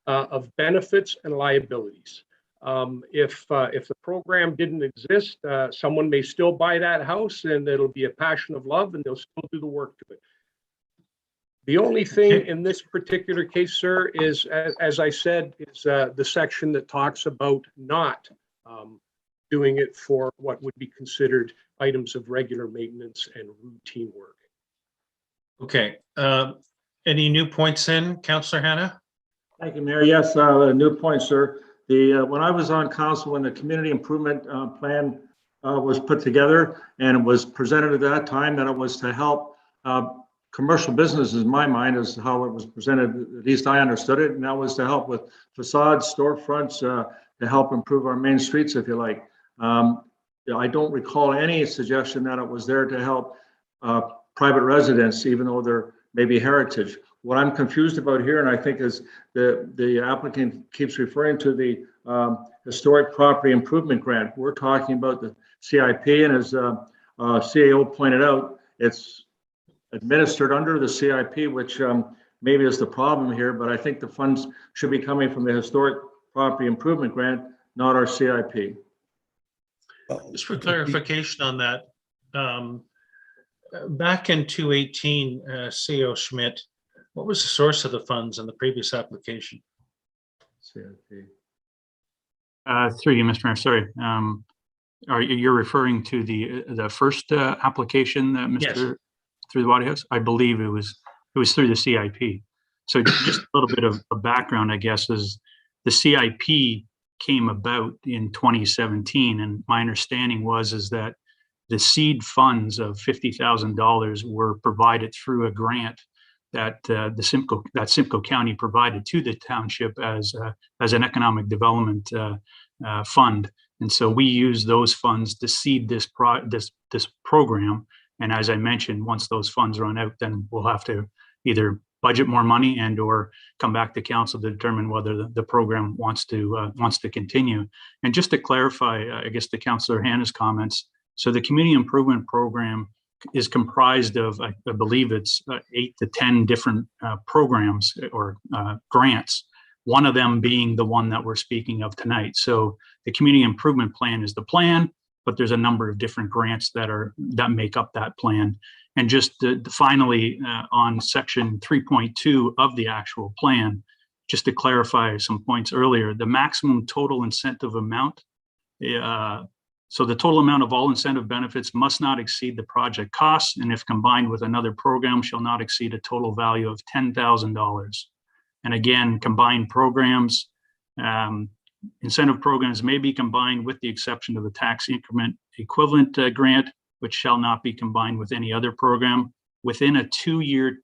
of benefits and liabilities. If the program didn't exist, someone may still buy that house and it'll be a passion of love and they'll still do the work to it. The only thing in this particular case, sir, is, as I said, is the section that talks about not doing it for what would be considered items of regular maintenance and routine work. Okay. Any new points in, Councillor Hanna? Thank you, Mayor. Yes, a new point, sir. When I was on council, when the community improvement plan was put together and it was presented at that time, that it was to help commercial businesses, in my mind, is how it was presented. At least I understood it, and that was to help with facades, storefronts, to help improve our main streets, if you like. I don't recall any suggestion that it was there to help private residents, even though they're maybe heritage. What I'm confused about here, and I think is the applicant keeps referring to the historic property improvement grant. We're talking about the CIP, and as CAO pointed out, it's administered under the CIP, which maybe is the problem here, but I think the funds should be coming from the historic property improvement grant, not our CIP. Just for clarification on that, back in 2018, CAO Schmidt, what was the source of the funds in the previous application? CIP. Through you, Mr. Mayor, sorry. Are you're referring to the first application that Mr. Yes. Through the Wadi House? I believe it was through the CIP. So just a little bit of a background, I guess, is the CIP came about in 2017, and my understanding is that the seed funds of $50,000 were provided through a grant that Simcoe County provided to the township as an economic development fund. And so we use those funds to seed this program. And as I mentioned, once those funds run out, then we'll have to either budget more money and or come back to council to determine whether the program wants to continue. And just to clarify, I guess, to Councillor Hannah's comments, so the community improvement program is comprised of, I believe it's 8 to 10 different programs or grants, one of them being the one that we're speaking of tonight. So the community improvement plan is the plan, but there's a number of different grants that make up that plan. And just finally, on section 3.2 of the actual plan, just to clarify some points earlier, the maximum total incentive amount, so the total amount of all incentive benefits must not exceed the project costs, and if combined with another program, shall not exceed a total value of $10,000. And again, combined programs, incentive programs may be combined with the exception of the tax increment equivalent grant, which shall not be combined with any other program. Within a 2-year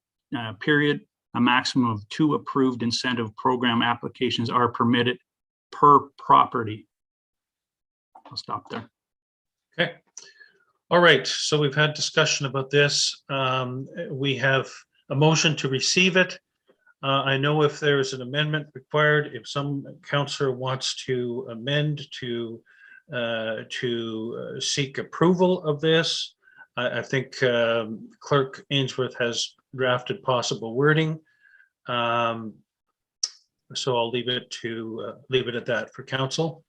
period, a maximum of 2 approved incentive program applications are permitted per property. I'll stop there. Okay. All right. So we've had discussion about this. We have a motion to receive it. I know if there is an amendment required, if some councillor wants to amend to seek approval of this, I think Clerk Ainsworth has drafted possible wording. So I'll leave it at that for council.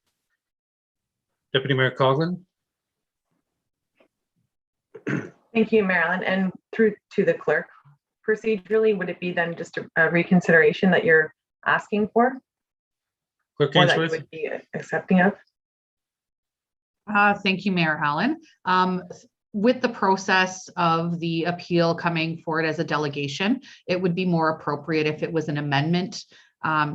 Deputy Mayor Coughlin. Thank you, Marilyn. And through to the clerk, procedurally, would it be then just a reconsideration that you're asking for? Clerk Or that you Ainsworth. would be accepting of? Thank you, Mayor Allen. With the process of the appeal coming forward as a delegation, it would be more appropriate if it was an amendment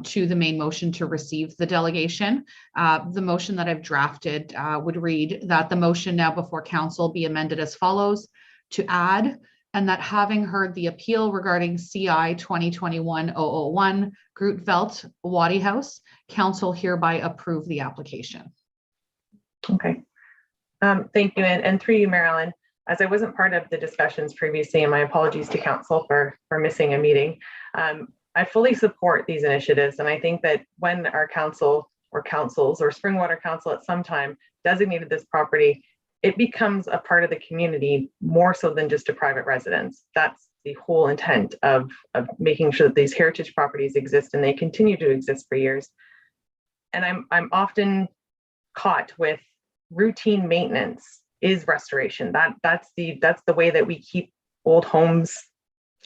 to the main motion to receive the delegation. The motion that I've drafted would read that the motion now before council be amended as follows: to add, and that having heard the appeal regarding CI 2021-001 Grootveld Wadi House, council hereby approve the application. Okay. Thank you. And through you, Marilyn, as I wasn't part of the discussions previously, and my apologies to council for missing a meeting, I fully support these initiatives. And I think that when our council or councils or Springwater Council at some time designated this property, it becomes a part of the community more so than just a private residence. That's the whole intent of making sure that these heritage properties exist, and they continue to exist for years. And I'm often caught with routine maintenance is restoration. That's the way that we keep old homes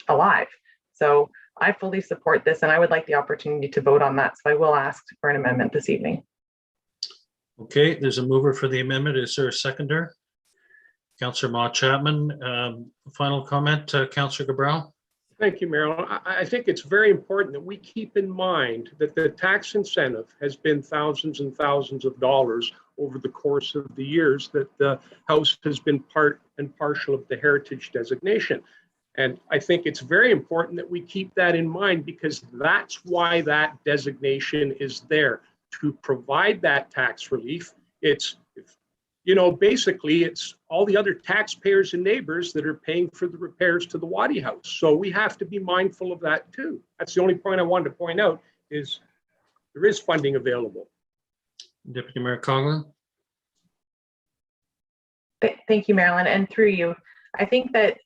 alive. So I fully support this, and I would like the opportunity to vote on that. So I will ask for an amendment this evening. Okay, there's a mover for the amendment. Is there a seconder? Councillor Ma Chapman. Final comment, Councillor Cabral. Thank you, Marilyn. I think it's very important that we keep in mind that the tax incentive has been thousands and thousands of dollars over the course of the years that the house has been part and partial of the heritage designation. And I think it's very important that we keep that in mind, because that's why that designation is there, to provide that tax relief. It's, basically it's all the other taxpayers and neighbors that are paying for the repairs to the Wadi House. So we have to be mindful of that too. That's the only point I wanted to point out, is there is funding available. Deputy Mayor Coughlin. Thank you, Marilyn. And through you, I think that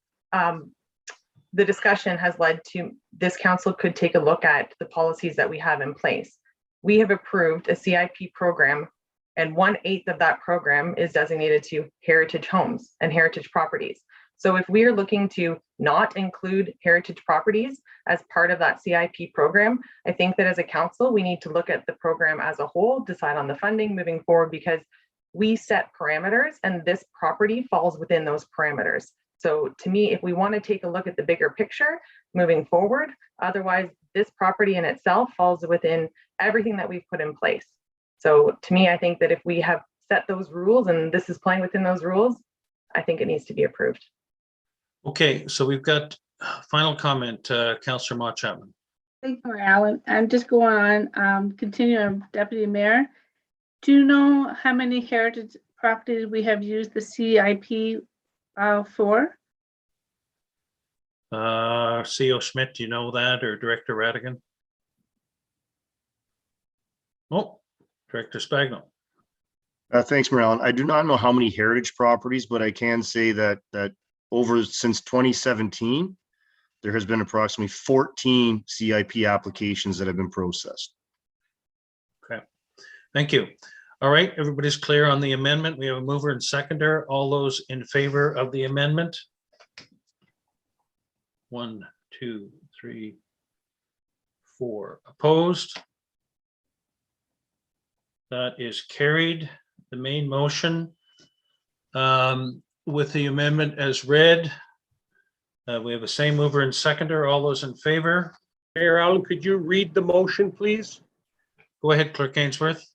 the discussion has led to this council could take a look at the policies that we have in place. We have approved a CIP program, and 1/8 of that program is designated to heritage homes and heritage properties. So if we are looking to not include heritage properties as part of that CIP program, I think that as a council, we need to look at the program as a whole, decide on the funding moving forward, because we set parameters and this property falls within those parameters. So to me, if we want to take a look at the bigger picture moving forward, otherwise this property in itself falls within everything that we've put in place. So to me, I think that if we have set those rules and this is playing within those rules, I think it needs to be approved. Okay, so we've got final comment, Councillor Mott Chapman. Thank you, Alan. I'm just going on, continue, Deputy Mayor. Do you know how many heritage properties we have used the CIP for? CEO Schmidt, do you know that, or Director Radigan? Oh, Director Spagno. Thanks, Mayor Allen. I do not know how many heritage properties, but I can say that over since 2017, there has been approximately 14 CIP applications that have been processed. Okay, thank you. All right, everybody's clear on the amendment. We have a mover and seconder. All those in favor of the amendment? 1, 2, 3, 4. Opposed? That is carried. The main motion with the amendment as read. We have the same mover and seconder. All those in favor? Mayor Allen, could you read the motion, please? Go ahead, Clerk Ainsworth.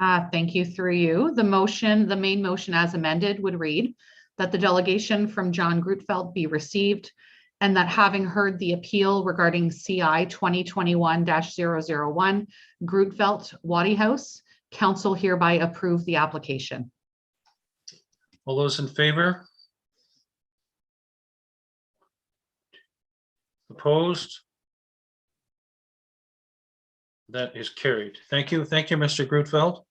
Thank you. Through you. The motion, the main motion as amended would read that the delegation from John Grutfeld be received, and that having heard the appeal regarding CI 2021-001 Grutfeld Wadi House, council hereby approve the application. All those in favor? Opposed? That is carried. Thank you. Thank you, Mr. Grutfeld.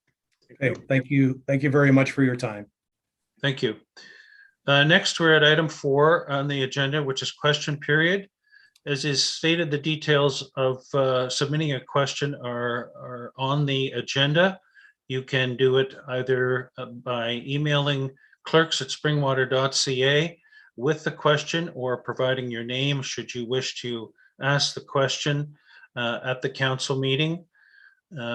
Okay, thank you. Thank you very much for your time. Thank you. Next, we're at item 4 on the agenda, which is question period. As is stated, the details of submitting a question are on the agenda. You can do it either by emailing clerks@springwater.ca with the question, or providing your name should you wish to ask the question at the council meeting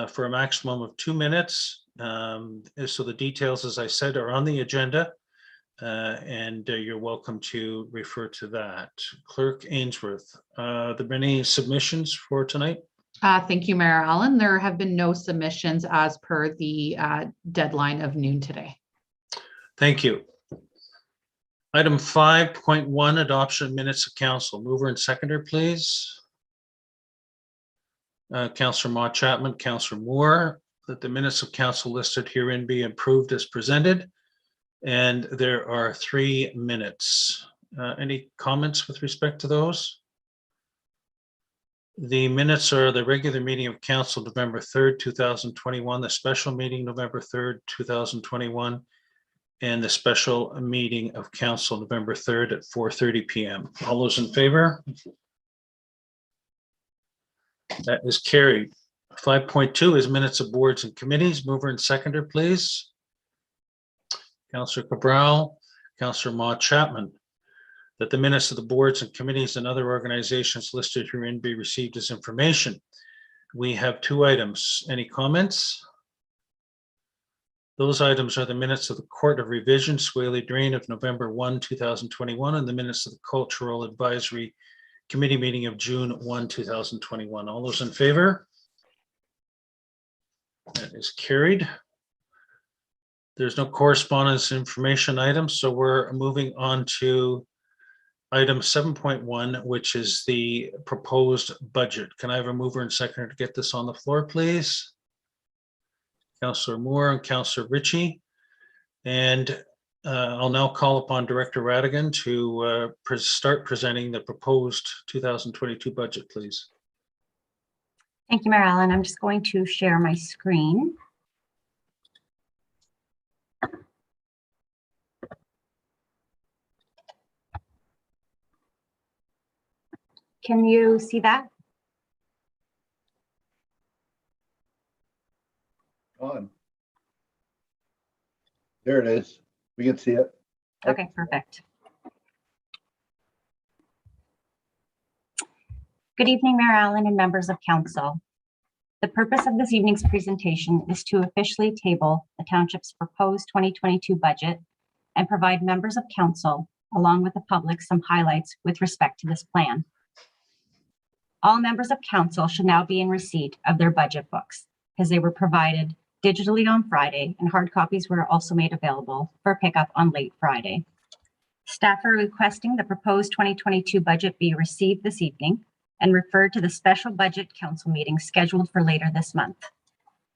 for a maximum of 2 minutes. So the details, as I said, are on the agenda. And you're welcome to refer to that. Clerk Ainsworth, are there any submissions for tonight? Thank you, Mayor Allen. There have been no submissions as per the deadline of noon today. Thank you. Item 5.1, adoption of minutes of council. Mover and seconder, please. Councillor Mott Chapman, Councillor Moore, that the minutes of council listed herein be approved as presented. And there are 3 minutes. Any comments with respect to those? The minutes are the regular meeting of council November 3rd, 2021, the special meeting November 3rd, 2021, and the special meeting of council November 3rd at 4:30 p.m. All those in favor? That is carried. 5.2 is minutes of boards and committees. Mover and seconder, please. Councillor Cabral, Councillor Mott Chapman, that the minutes of the boards and committees and other organizations listed herein be received as information. We have 2 items. Any comments? Those items are the minutes of the Court of Revision, Swaley Drain of November 1, 2021, and the minutes of the Cultural Advisory Committee meeting of June 1, 2021. All those in favor? That is carried. There's no correspondence information items, so we're moving on to item 7.1, which is the proposed budget. Can I have a mover and seconder to get this on the floor, please? Councillor Moore and Councillor Ritchie. And I'll now call upon Director Radigan to start presenting the proposed 2022 budget, please. Thank you, Mayor Allen. I'm just going to share my screen. Can you see that? On. There it is. We can see it. Okay, perfect. Good evening, Mayor Allen and members of council. The purpose of this evening's presentation is to officially table the township's proposed 2022 budget and provide members of council, along with the public, some highlights with respect to this plan. All members of council should now be in receipt of their budget books, because they were provided digitally on Friday, and hard copies were also made available for pickup on late Friday. Staff are requesting the proposed 2022 budget be received this evening and referred to the special budget council meeting scheduled for later this month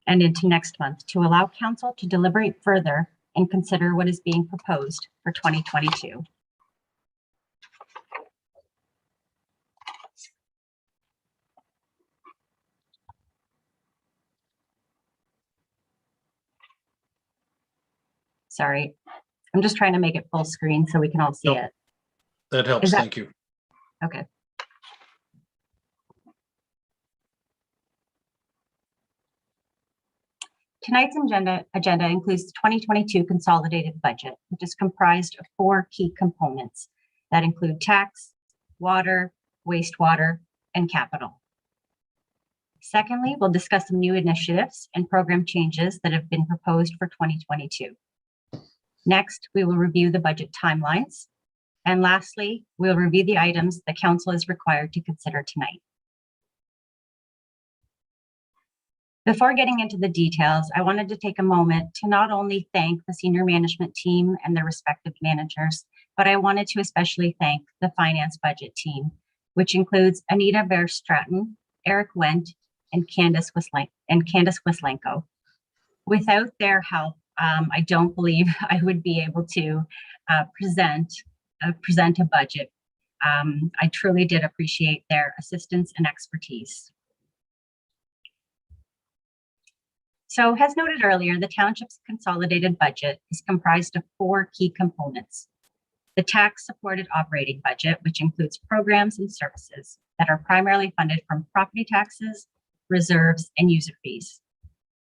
and into next month to allow council to deliberate further and consider what is being proposed for 2022. Sorry, I'm just trying to make it full screen so we can all see Nope. it. That helps. Thank you. Okay. Tonight's agenda includes the 2022 Consolidated Budget, which is comprised of 4 key components that include tax, water, wastewater, and capital. Secondly, we'll discuss some new initiatives and program changes that have been proposed for 2022. Next, we will review the budget timelines. And lastly, we'll review the items the council is required to consider tonight. Before getting into the details, I wanted to take a moment to not only thank the senior management team and their respective managers, but I wanted to especially thank the finance budget team, which includes Anita Bear-Stratton, Eric Wendt, and Candace Wislenko. Without their help, I don't believe I would be able to present a budget. I truly did appreciate their assistance and expertise. So as noted earlier, the township's consolidated budget is comprised of 4 key components. The tax-supported operating budget, which includes programs and services that are primarily funded from property taxes, reserves, and user fees.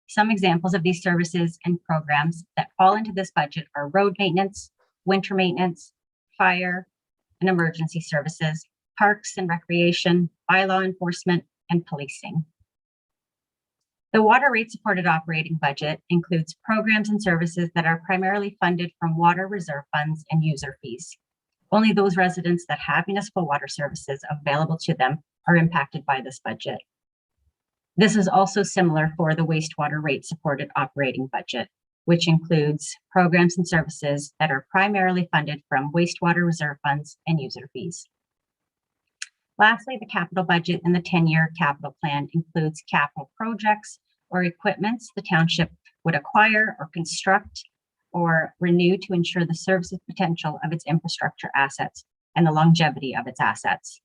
Some examples of these services and programs that fall into this budget are road maintenance, winter maintenance, fire and emergency services, parks and recreation, bylaw enforcement, and policing. The water rate supported operating budget includes programs and services that are primarily funded from water reserve funds and user fees. Only those residents that have municipal water services available to them are impacted by this budget. This is also similar for the wastewater rate supported operating budget, which includes programs and services that are primarily funded from wastewater reserve funds and user fees. Lastly, the capital budget in the 10-year capital plan includes capital projects or equipments the township would acquire or construct or renew to ensure the services potential of its infrastructure assets and the longevity of its assets.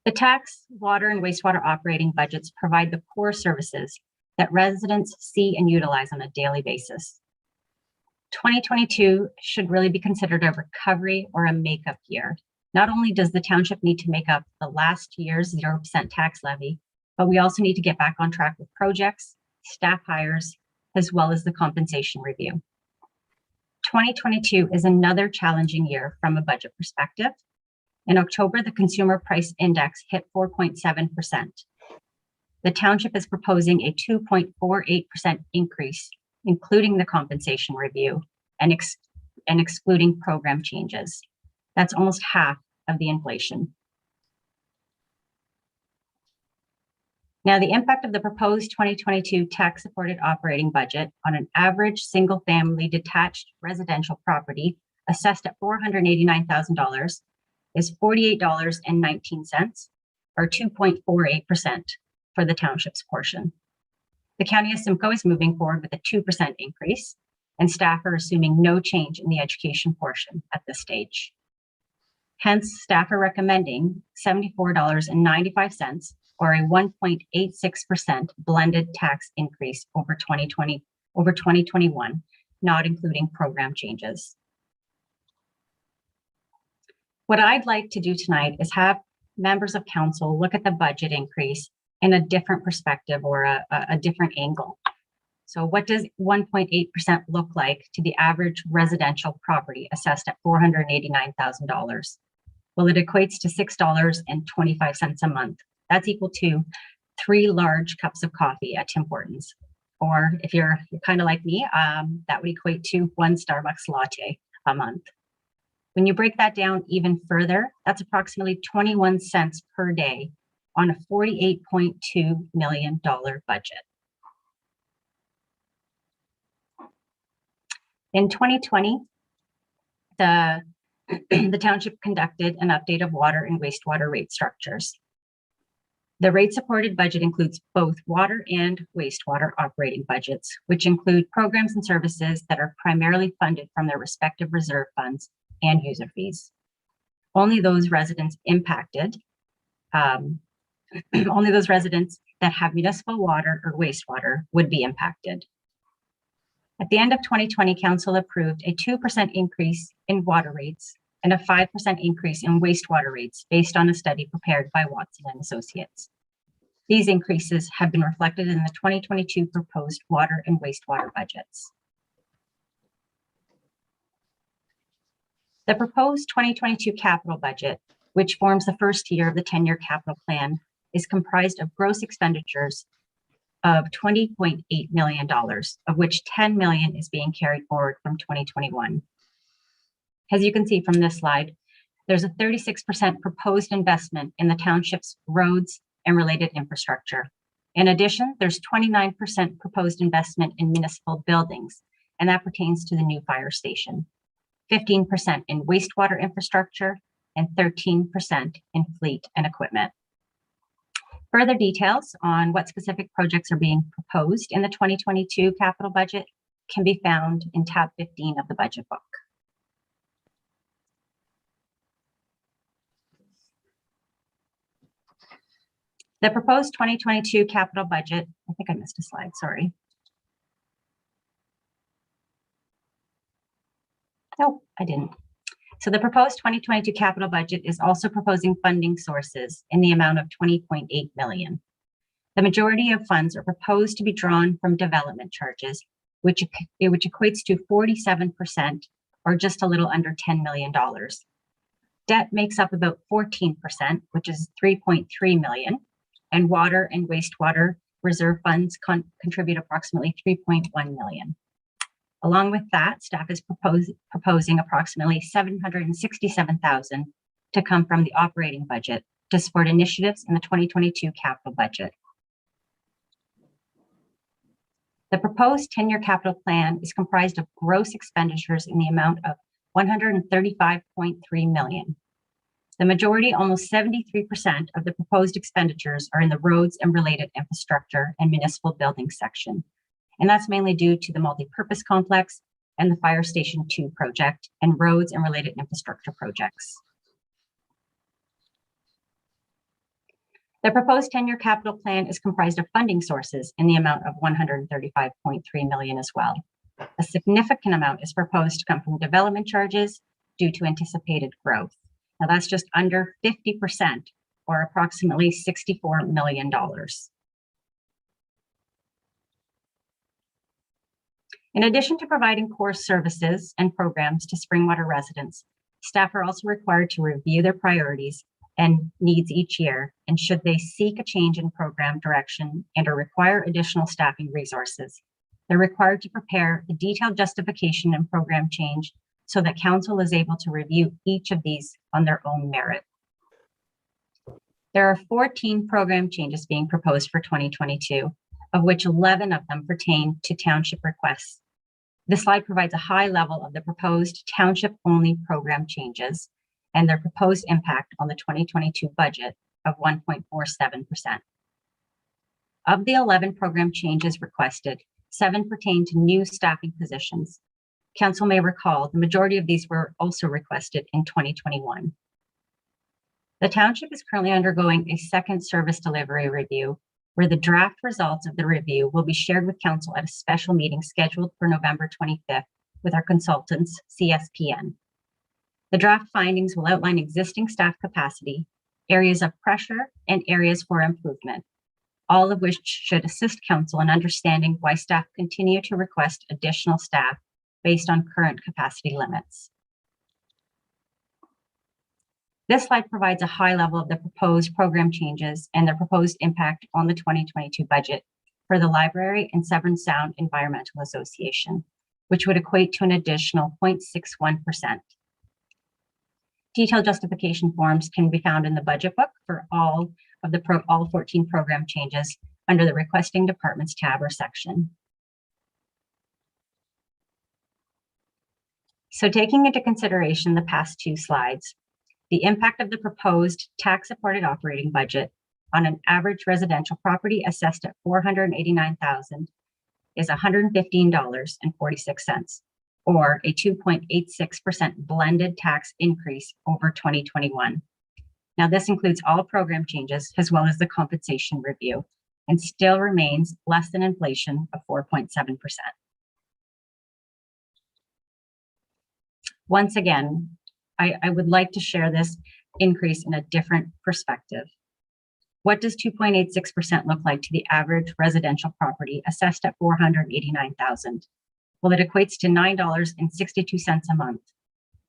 The tax, water, and wastewater operating budgets provide the core services that residents see and utilize on a daily basis. 2022 should really be considered a recovery or a makeup year. Not only does the township need to make up the last year's 0% tax levy, but we also need to get back on track with projects, staff hires, as well as the compensation review. 2022 is another challenging year from a budget perspective. In October, the Consumer Price Index hit 4.7%. The township is proposing a 2.48% increase, including the compensation review and excluding program changes. That's almost half of the inflation. Now, the impact of the proposed 2022 tax-supported operating budget on an average single-family detached residential property assessed at $489,000 is $48.19, or 2.48% for the township's portion. The County of Simcoe is moving forward with a 2% increase, and staff are assuming no change in the education portion at this stage. Hence, staff are recommending $74.95, or a 1.86% blended tax increase over 2021, not including program changes. What I'd like to do tonight is have members of council look at the budget increase in a different perspective or a different angle. So what does 1.8% look like to the average residential property assessed at $489,000? Well, it equates to $6.25 a month. That's equal to 3 large cups of coffee at Tim Hortons. Or if you're kind of like me, that would equate to 1 Starbucks latte a month. When you break that down even further, that's approximately 21 cents per day on a $48.2 million budget. In 2020, the township conducted an update of water and wastewater rate structures. The rate supported budget includes both water and wastewater operating budgets, which include programs and services that are primarily funded from their respective reserve funds and user fees. Only those residents impacted, only those residents that have municipal water or wastewater would be impacted. At the end of 2020, Council approved a 2% increase in water rates and a 5% increase in wastewater rates based on a study prepared by Watson and Associates. These increases have been reflected in the 2022 proposed water and wastewater budgets. The proposed 2022 capital budget, which forms the first year of the 10-year capital plan, is comprised of gross expenditures of $20.8 million, of which $10 million is being carried forward from 2021. As you can see from this slide, there's a 36% proposed investment in the township's roads and related infrastructure. In addition, there's 29% proposed investment in municipal buildings, and that pertains to the new fire station, 15% in wastewater infrastructure, and 13% in fleet and equipment. Further details on what specific projects are being proposed in the 2022 capital budget can be found in tab 15 of the budget book. The proposed 2022 capital budget, I think I missed a slide, sorry. No, I didn't. So the proposed 2022 capital budget is also proposing funding sources in the amount of $20.8 million. The majority of funds are proposed to be drawn from development charges, which equates to 47%, or just a little under $10 million. Debt makes up about 14%, which is $3.3 million, and water and wastewater reserve funds contribute approximately $3.1 million. Along with that, staff is proposing approximately $767,000 to come from the operating budget to support initiatives in the 2022 capital budget. The proposed 10-year capital plan is comprised of gross expenditures in the amount of $135.3 million. The majority, almost 73% of the proposed expenditures are in the roads and related infrastructure and municipal building section. And that's mainly due to the multi-purpose complex and the Fire Station 2 project and roads and related infrastructure projects. The proposed 10-year capital plan is comprised of funding sources in the amount of $135.3 million as well. A significant amount is proposed to come from development charges due to anticipated growth. Now that's just under 50%, or approximately $64 million. In addition to providing core services and programs to Springwater residents, staff are also required to review their priorities and needs each year, and should they seek a change in program direction and or require additional staffing resources, they're required to prepare a detailed justification and program change so that council is able to review each of these on their own merit. There are 14 program changes being proposed for 2022, of which 11 of them pertain to township requests. This slide provides a high level of the proposed township-only program changes and their proposed impact on the 2022 budget of 1.47%. Of the 11 program changes requested, 7 pertain to new staffing positions. Council may recall the majority of these were also requested in 2021. The township is currently undergoing a second service delivery review, where the draft results of the review will be shared with council at a special meeting scheduled for November 25th with our consultants, CSPN. The draft findings will outline existing staff capacity, areas of pressure, and areas for improvement, all of which should assist council in understanding why staff continue to request additional staff based on current capacity limits. This slide provides a high level of the proposed program changes and their proposed impact on the 2022 budget for the Library and Severn Sound Environmental Association, which would equate to an additional 0.61%. Detailed justification forms can be found in the budget book for all 14 program changes under the Requesting Departments tab or section. So taking into consideration the past two slides, the impact of the proposed tax-supported operating budget on an average residential property assessed at $489,000 is $115.46, or a 2.86% blended tax increase over 2021. Now, this includes all program changes as well as the compensation review, and still remains less than inflation of 4.7%. Once again, I would like to share this increase in a different perspective. What does 2.86% look like to the average residential property assessed at $489,000? Well, it equates to $9.62 a month.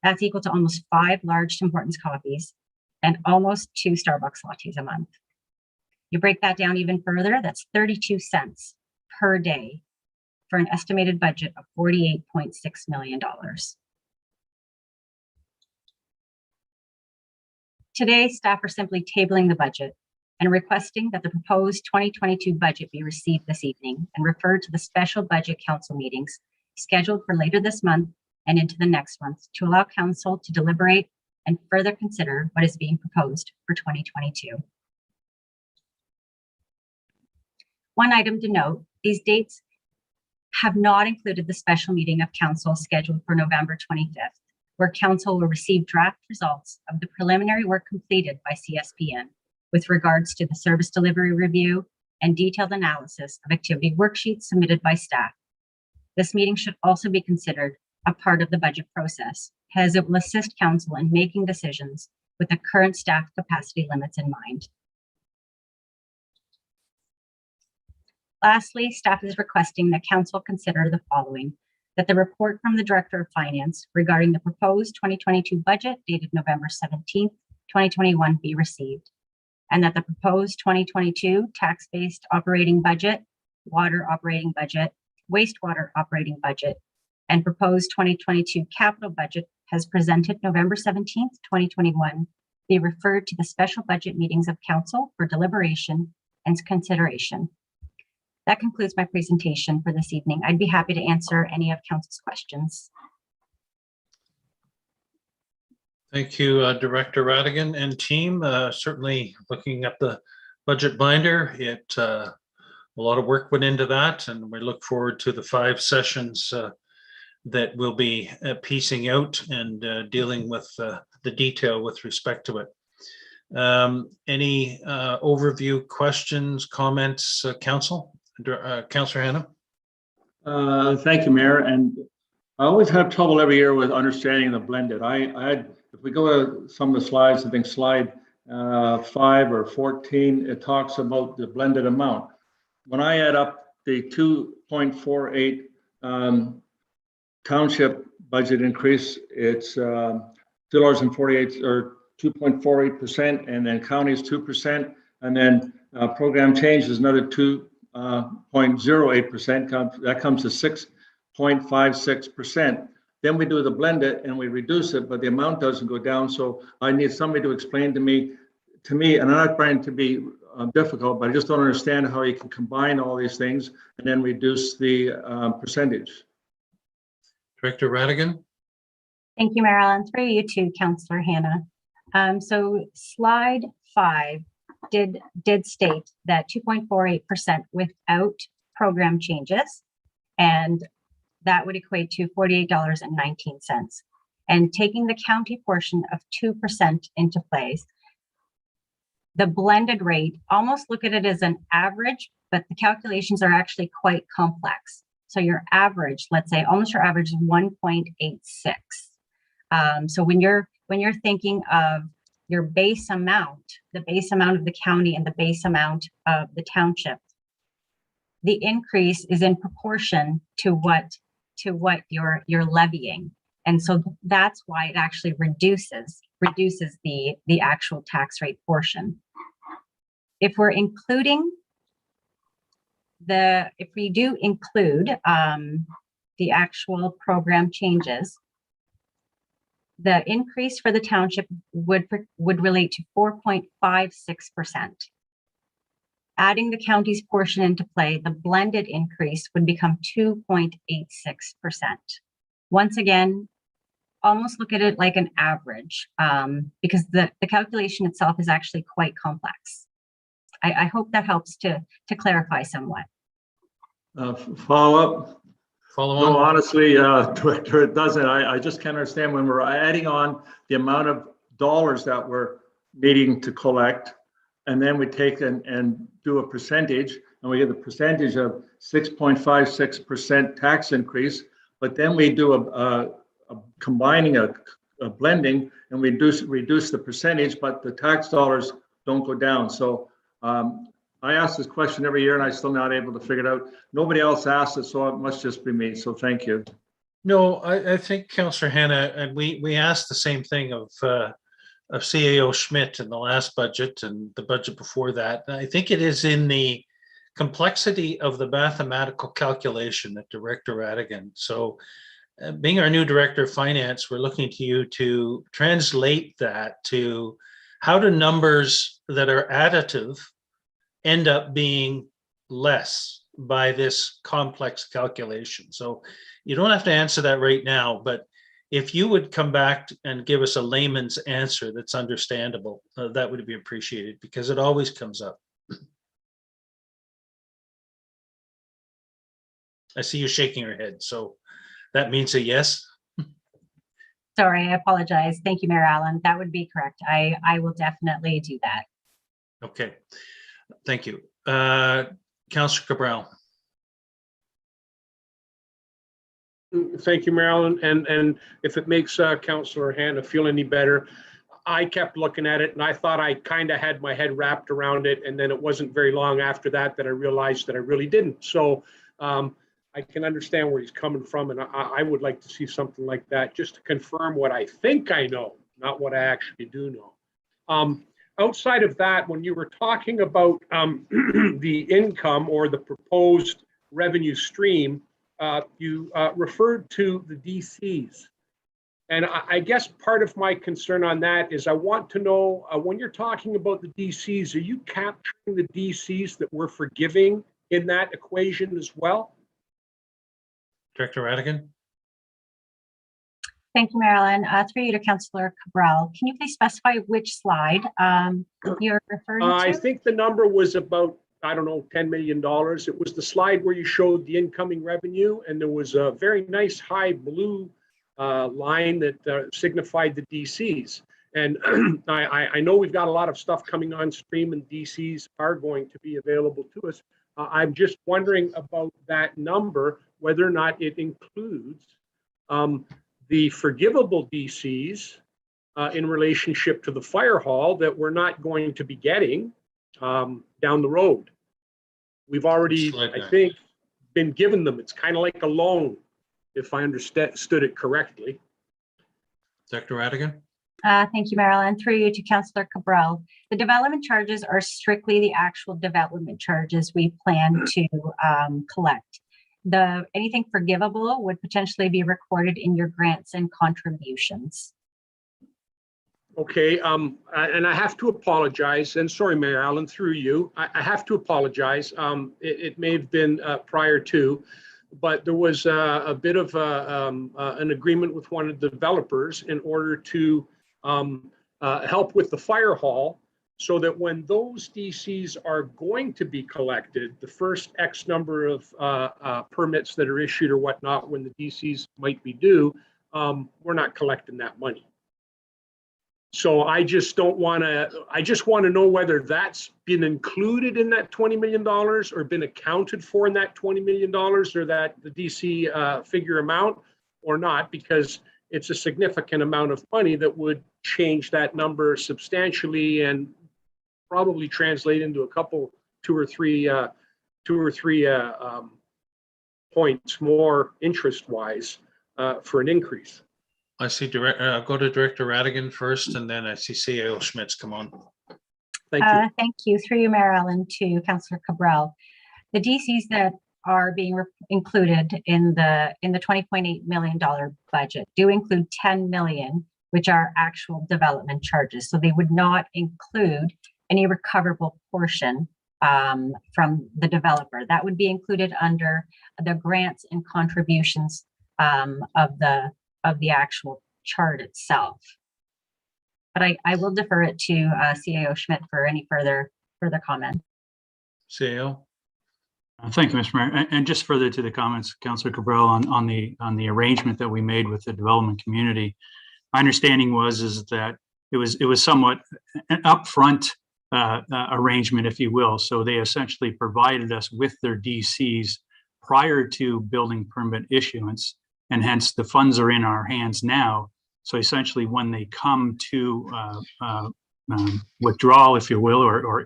That's equal to almost 5 large Tim Hortons coffees and almost 2 Starbucks lattes a month. You break that down even further, that's 32 cents per day for an estimated budget of $48.6 million. Today, staff are simply tabling the budget and requesting that the proposed 2022 budget be received this evening and referred to the special budget council meetings scheduled for later this month and into the next month to allow council to deliberate and further consider what is being proposed for 2022. One item to note, these dates have not included the special meeting of council scheduled for November 25th, where council will receive draft results of the preliminary work completed by CSPN with regards to the service delivery review and detailed analysis of activity worksheets submitted by staff. This meeting should also be considered a part of the budget process, as it will assist council in making decisions with the current staff capacity limits in mind. Lastly, staff is requesting that council consider the following: that the report from the Director of Finance regarding the proposed 2022 budget dated November 17th, 2021 be received, and that the proposed 2022 tax-based operating budget, water operating budget, wastewater operating budget, and proposed 2022 capital budget as presented November 17th, 2021 be referred to the special budget meetings of council for deliberation and consideration. That concludes my presentation for this evening. I'd be happy to answer any of council's questions. Thank you, Director Radigan and team. Certainly looking at the budget binder, a lot of work went into that, and we look forward to the 5 sessions that will be piecing out and dealing with the detail with respect to it. Any overview questions, comments, council? Councillor Hannah? Thank you, Mayor. And I always have trouble every year with understanding the blended. If we go to some of the slides, I think slide 5 or 14, it talks about the blended amount. When I add up the 2.48 township budget increase, it's $2.48 or 2.48%, and then counties 2%, and then program change is another 2.08%. That comes to 6.56%. Then we do the blended and we reduce it, but the amount doesn't go down. So I need somebody to explain to me, and I'm not trying to be difficult, but I just don't understand how you can combine all these things and then reduce the percentage. Director Radigan? Thank you, Mayor Allen. Through you too, Councillor Hannah. So slide 5 did state that 2.48% without program changes, and that would equate to $48.19. And taking the county portion of 2% into place, the blended rate, almost look at it as an average, but the calculations are actually quite complex. So your average, let's say almost your average is 1.86. So when you're thinking of your base amount, the base amount of the county and the base amount of the township, the increase is in proportion to what you're levying. And so that's why it actually reduces the actual tax rate portion. If we're including if we do include the actual program changes, the increase for the township would relate to 4.56%. Adding the county's portion into play, the blended increase would become 2.86%. Once again, almost look at it like an average, because the calculation itself is actually quite complex. I hope that helps to clarify somewhat. Follow up. Follow No, on. honestly, Director, it doesn't. I just can't understand when we're adding on the amount of dollars that we're needing to collect, and then we take and do a percentage, and we get a percentage of 6.56% tax increase, but then we do a combining a blending, and we reduce the percentage, but the tax dollars don't go down. So I ask this question every year, and I'm still not able to figure it out. Nobody else asked it, so it must just be me. So thank you. No, I think Councillor Hanna, and we asked the same thing of CAO Schmidt in the last budget and the budget before that. And I think it is in the complexity of the mathematical calculation that Director Radigan. So being our new Director of Finance, we're looking to you to translate that to how do numbers that are additive end up being less by this complex calculation. So you don't have to answer that right now, but if you would come back and give us a layman's answer that's understandable, that would be appreciated, because it always comes up. I see you shaking your head, so that means a yes. Sorry, I apologize. Thank you, Mayor Allen. That would be correct. I will definitely do that. Okay, thank you. Councillor Cabral. Thank you, Marilyn. And if it makes Councillor Hanna feel any better, I kept looking at it and I thought I kind of had my head wrapped around it. And then it wasn't very long after that that I realized that I really didn't. So I can understand where he's coming from. And I would like to see something like that just to confirm what I think I know, not what I actually do know. Outside of that, when you were talking about the income or the proposed revenue stream, you referred to the DCs. And I guess part of my concern on that is I want to know, when you're talking about the DCs, are you capturing the DCs that we're forgiving in that equation as well? Director Radigan. Thank you, Marilyn. Through you to Councillor Cabral. Can you please specify which slide you're referring to? I think the number was about, I don't know, $10 million. It was the slide where you showed the incoming revenue, and there was a very nice high blue line that signified the DCs. And I know we've got a lot of stuff coming on stream, and DCs are going to be available to us. I'm just wondering about that number, whether or not it includes the forgivable DCs in relationship to the fire hall that we're not going to be getting down the road. We've already, I think, been given them. It's kind of like a loan, if I understood it correctly. Director Radigan. Thank you, Marilyn. Through you to Councillor Cabral. The development charges are strictly the actual development charges we plan to collect. Anything forgivable would potentially be recorded in your grants and contributions. Okay, and I have to apologize, and sorry, Mayor Allen, through you, I have to apologize. It may have been prior to, but there was a bit of an agreement with one of the developers in order to help with the fire hall, so that when those DCs are going to be collected, the first X number of permits that are issued or whatnot, when the DCs might be due, we're not collecting that money. So I just want to know whether that's been included in that $20 million or been accounted for in that $20 million, or that the DC figure amount or not, because it's a significant amount of money that would change that number substantially and probably translate into a couple, two or three points more interest-wise for an increase. I see go to Director Radigan first, and then I see CAO Schmitz come on. Thank you. Thank you. Through you, Mayor Allen, to Councillor Cabral. The DCs that are being included in the $20.8 million budget do include $10 million, which are actual development charges. So they would not include any recoverable portion from the developer. That would be included under the grants and contributions of the actual chart itself. But I will defer it to CAO Schmidt for any further comment. CAO? Thank you, Mr. Mayor. And just further to the comments, Councillor Cabral, on the arrangement that we made with the development community, my understanding is that it was somewhat an upfront arrangement, if you will. So they essentially provided us with their DCs prior to building permit issuance, and hence the funds are in our hands now. So essentially, when they come to withdrawal, if you will, or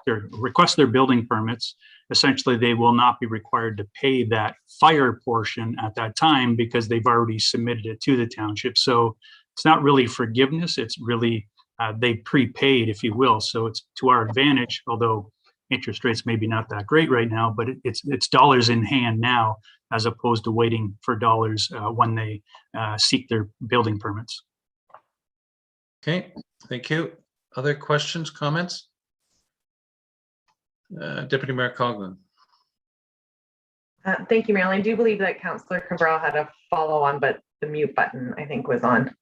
request their building permits, essentially they will not be required to pay that fire portion at that time because they've already submitted it to the township. So it's not really forgiveness, it's really they prepaid, if you will. So it's to our advantage, although interest rates maybe not that great right now, but it's dollars in hand now, as opposed to waiting for dollars when they seek their building permits. Okay, thank you. Other questions, comments? Deputy Mayor Coughlin. Thank you, Marilyn. I do believe that Councillor Cabral had a follow on, but the mute button, I think, was on.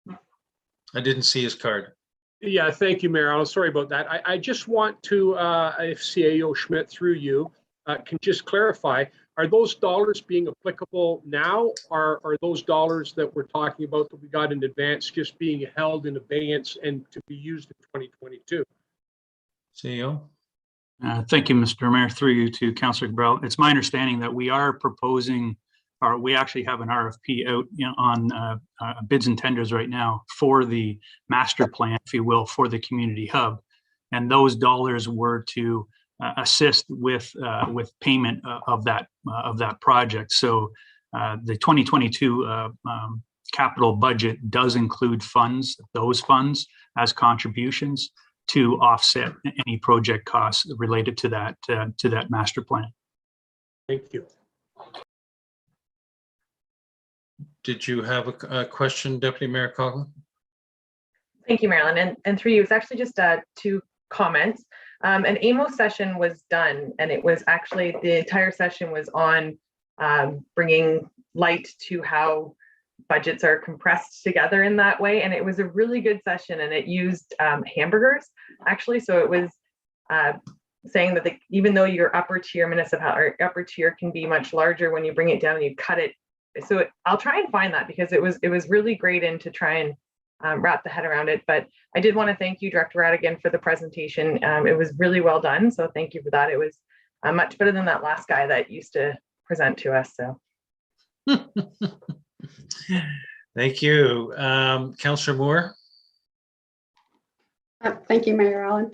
I didn't see his card. Yeah, thank you, Mayor. I'm sorry about that. I just want to, if CAO Schmidt through you, can just clarify, are those dollars being applicable now? Or are those dollars that we're talking about that we got in advance just being held in abeyance and to be used in 2022? CEO? Thank you, Mr. Mayor. Through you to Councillor Cabral. It's my understanding that we are proposing, or we actually have an RFP out on bids and tenders right now for the master plan, if you will, for the community hub. And those dollars were to assist with payment of that project. So the 2022 capital budget does include those funds as contributions to offset any project costs related to that master plan. Thank you. Did you have a question, Deputy Mayor Coughlin? Thank you, Marilyn. And through you, it's actually just 2 comments. An AMO session was done, and it was actually, the entire session was on bringing light to how budgets are compressed together in that way. And it was a really good session, and it used hamburgers, actually. So it was saying that even though your upper tier municipality or upper tier can be much larger, when you bring it down and you cut it. So I'll try and find that, because it was really great and to try and wrap the head around it. But I did want to thank you, Director Radigan, for the presentation. It was really well done. So thank you for that. It was much better than that last guy that used to present to us. So. Thank you. Councillor Moore. Thank you, Mayor Allen.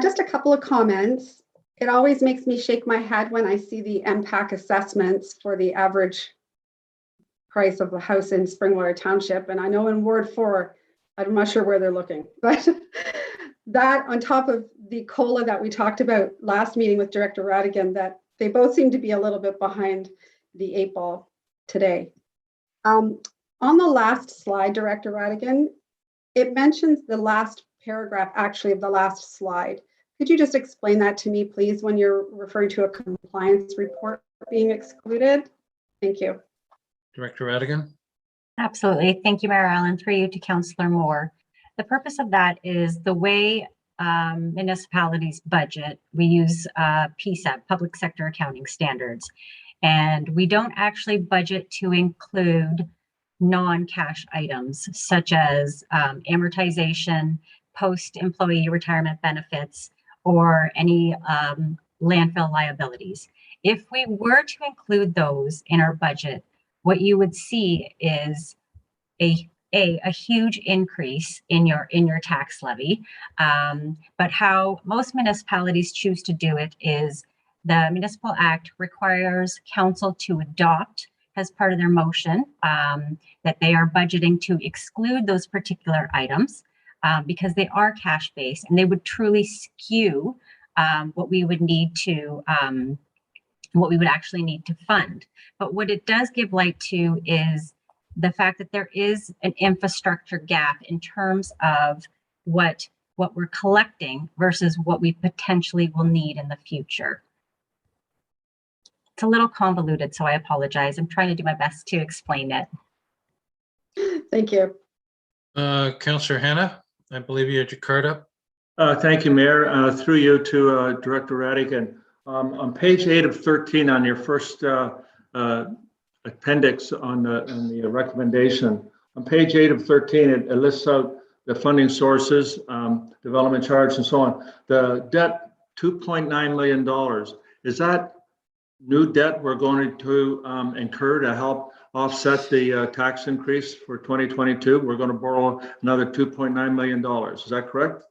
Just a couple of comments. It always makes me shake my head when I see the MPAC assessments for the average price of a house in Springwater Township. And I know in Ward 4, I'm not sure where they're looking, but that on top of the COLA that we talked about last meeting with Director Radigan, that they both seem to be a little bit behind the 8 ball today. On the last slide, Director Radigan, it mentions the last paragraph actually of the last slide. Could you just explain that to me, please, when you're referring to a compliance report being excluded? Thank you. Director Radigan. Absolutely. Thank you, Mayor Allen. Through you to Councillor Moore. The purpose of that is the way municipalities budget, we use PSEP, Public Sector Accounting Standards, and we don't actually budget to include non-cash items such as amortization, post-employee retirement benefits, or any landfill liabilities. If we were to include those in our budget, what you would see is a huge increase in your tax levy. But how most municipalities choose to do it is the Municipal Act requires council to adopt as part of their motion that they are budgeting to exclude those particular items because they are cash-based and they would truly skew what we would need to what we would actually need to fund. But what it does give light to is the fact that there is an infrastructure gap in terms of what we're collecting versus what we potentially will need in the future. It's a little convoluted, so I apologize. I'm trying to do my best to explain it. Thank you. Councillor Hannah, I believe you had your card up. Thank you, Mayor. Through you to Director Radigan. On page 8 of 13 on your first appendix on the recommendation, on page 8 of 13, it lists out the funding sources, development charge, and so on. The debt, $2.9 million. Is that new debt we're going to incur to help offset the tax increase for 2022? We're going to borrow another $2.9 million. Is that correct?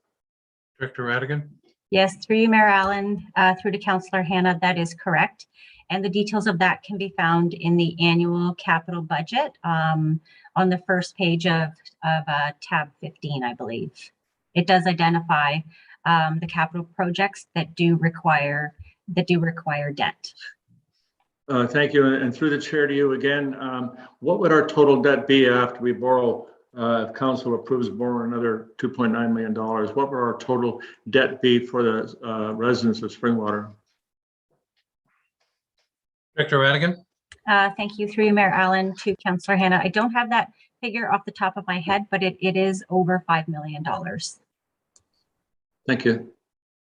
Director Radigan? Yes, through you, Mayor Allen, through to Councillor Hannah, that is correct. And the details of that can be found in the annual capital budget on the first page of tab 15, I believe. It does identify the capital projects that do require debt. Thank you. And through the chair to you again, what would our total debt be after we borrow, if council approves borrowing another $2.9 million? What would our total debt be for the residents of Springwater? Director Radigan? Thank you, through you, Mayor Allen, to Councillor Hannah. I don't have that figure off the top of my head, but it is over $5 million. Thank you.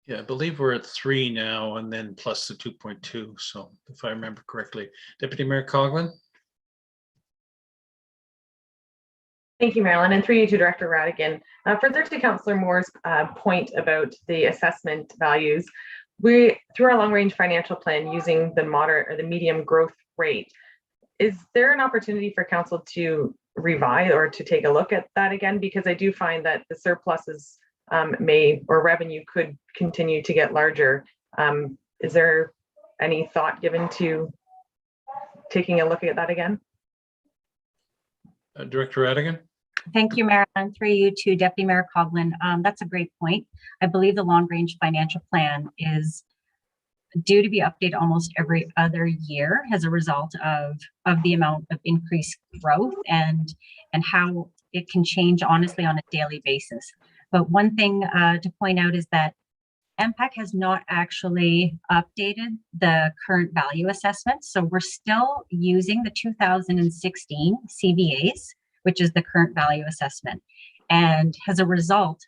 Yeah, I believe we're at 3 now, and then plus the 2.2. So if I remember correctly, Deputy Mayor Coughlin. Thank you, Marilyn, and through you to Director Radigan. Further to Councillor Moore's point about the assessment values, we, through our long-range financial plan, using the moderate or the medium growth rate, is there an opportunity for council to revise or to take a look at that again? Because I do find that the surpluses or revenue could continue to get larger. Is there any thought given to taking a look at that again? Director Radigan? Thank you, Marilyn. Through you to Deputy Mayor Coughlin. That's a great point. I believe the long-range financial plan is due to be updated almost every other year as a result of the amount of increased growth and how it can change honestly on a daily basis. But one thing to point out is that MPAC has not actually updated the current value assessment. So we're still using the 2016 CVAs, which is the current value assessment. And as a result,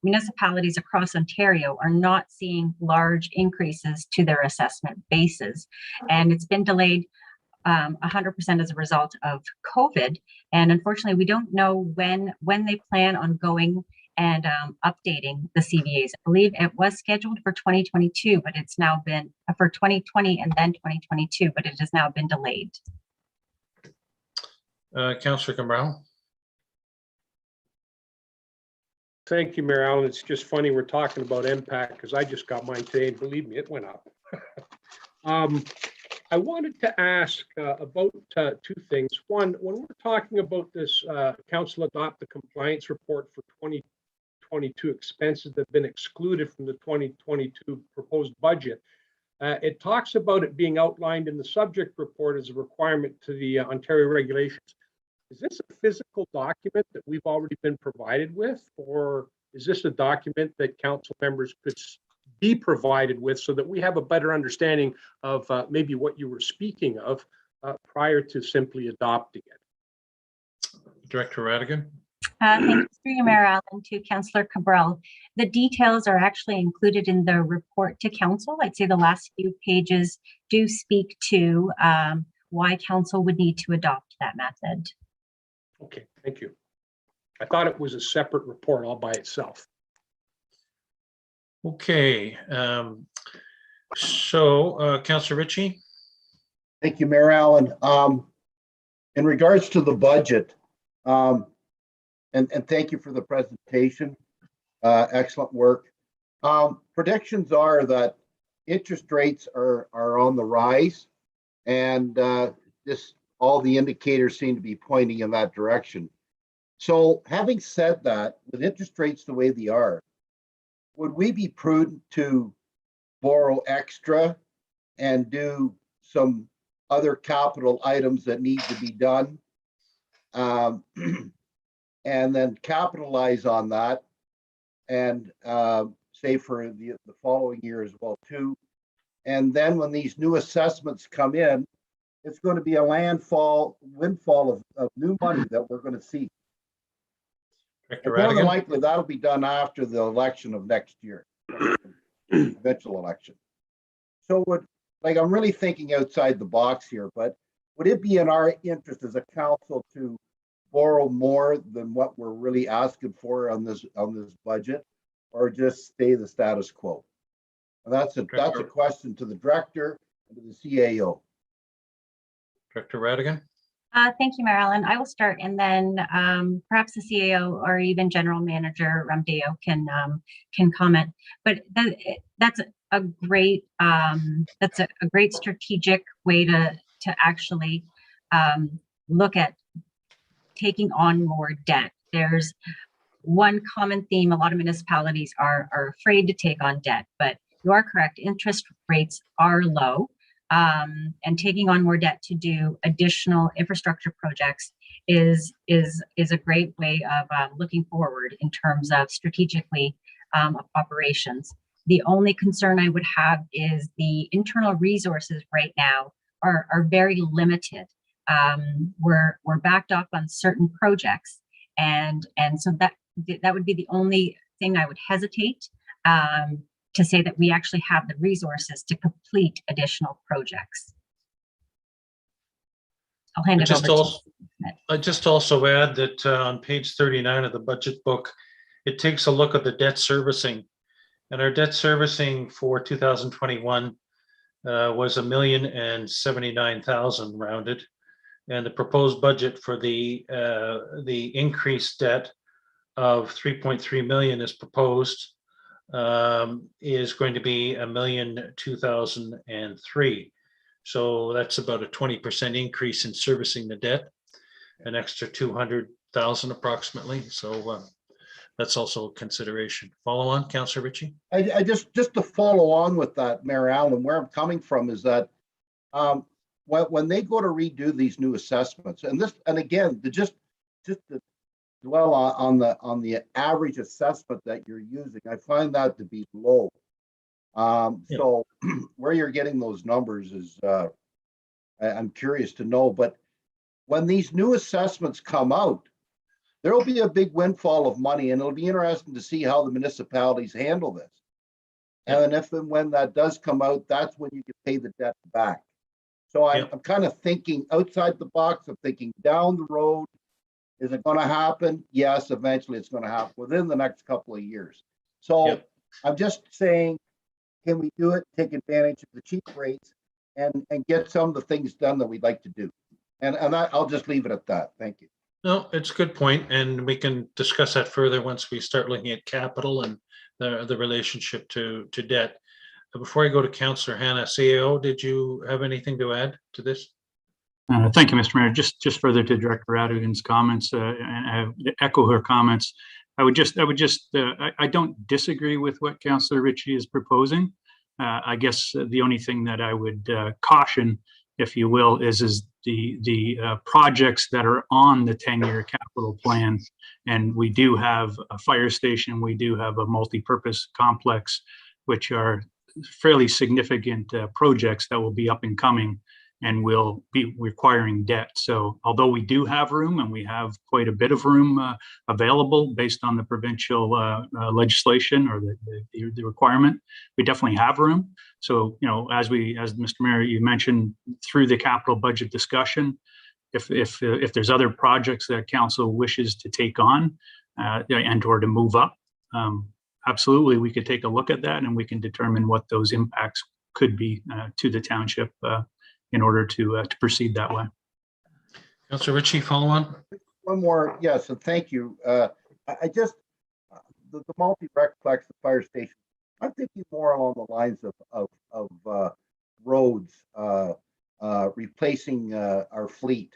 municipalities across Ontario are not seeing large increases to their assessment bases. And it's been delayed 100% as a result of COVID. And unfortunately, we don't know when they plan on going and updating the CVAs. I believe it was scheduled for 2022, but it's now been for 2020 and then 2022, but it has now been delayed. Councillor Cabral? Thank you, Mayor Allen. It's just funny we're talking about MPAC because I just got mine today and believe me, it went up. I wanted to ask about two things. One, when we're talking about this council adopt the compliance report for 2022 expenses that have been excluded from the 2022 proposed budget, it talks about it being outlined in the subject report as a requirement to the Ontario regulations. Is this a physical document that we've already been provided with, or is this a document that council members could be provided with so that we have a better understanding of maybe what you were speaking of prior to simply adopting it? Director Radigan? Thank you, through you, Mayor Allen, to Councillor Cabral. The details are actually included in the report to council. I'd say the last few pages do speak to why council would need to adopt that method. Okay, thank you. I thought it was a separate report all by itself. Okay, so Councillor Ritchie? Thank you, Mayor Allen. In regards to the budget, and thank you for the presentation. Excellent work. Predictions are that interest rates are on the rise, and all the indicators seem to be pointing in that direction. So having said that, with interest rates the way they are, would we be prudent to borrow extra and do some other capital items that need to be done, and then capitalize on that and say for the following year as well too? And then when these new assessments come in, it's going to be a windfall of new money that we're going to see. Director More than Radigan? likely, that'll be done after the election of next year, eventual election. So I'm really thinking outside the box here, but would it be in our interest as a council to borrow more than what we're really asking for on this budget, or just stay the status quo? And that's a question to the director and to the CAO. Director Radigan? Thank you, Mayor Allen. I will start, and then perhaps the CAO or even General Manager Ramdeo can comment. But that's a great strategic way to actually look at taking on more debt. There's one common theme: a lot of municipalities are afraid to take on debt, but you are correct. Interest rates are low. And taking on more debt to do additional infrastructure projects is a great way of looking forward in terms of strategically operations. The only concern I would have is the internal resources right now are very limited. We're backed up on certain projects, and so that would be the only thing I would hesitate to say that we actually have the resources to complete additional projects. I'll hand it over to you. I just also add that on page 39 of the budget book, it takes a look at the debt servicing. And our debt servicing for 2021 was $1,079,000 rounded. And the proposed budget for the increased debt of 3.3 million is proposed. Is going to be $1,002,003. So that's about a 20% increase in servicing the debt, an extra 200,000 approximately. So that's also a consideration. Follow on, Councillor Ritchie. I just to follow on with that, Mayor Allen, where I'm coming from is that when they go to redo these new assessments, and again, just to dwell on the average assessment that you're using, I find that to be low. So where you're getting those numbers is I'm curious to know. But when these new assessments come out, there will be a big windfall of money, and it'll be interesting to see how the municipalities handle this. And if and when that does come out, that's when you can pay the debt back. So I'm kind of thinking outside the box. I'm thinking down the road. Is it going to happen? Yes, eventually it's going to happen within the next couple of years. So I'm just saying, can we do it, take advantage of the cheap rates and get some of the things done that we'd like to do? And I'll just leave it at that. Thank you. No, it's a good point, and we can discuss that further once we start looking at capital and the relationship to debt. But before I go to Councillor Hannah, CAO, did you have anything to add to this? Thank you, Mr. Mayor. Just further to Director Radigan's comments and echo her comments. I don't disagree with what Councillor Ritchie is proposing. I guess the only thing that I would caution, if you will, is the projects that are on the 10-year capital plan. And we do have a fire station, we do have a multi-purpose complex, which are fairly significant projects that will be up and coming and will be requiring debt. So although we do have room, and we have quite a bit of room available based on the provincial legislation or the requirement, we definitely have room. So, you know, as Mr. Mayor, you mentioned through the capital budget discussion, if there's other projects that council wishes to take on and or to move up, absolutely, we could take a look at that and we can determine what those impacts could be to the township in order to proceed that way. Councillor Ritchie, follow on. One more, yes, and thank you. I just the multi-recplex, the fire station. I'm thinking more along the lines of roads, replacing our fleet,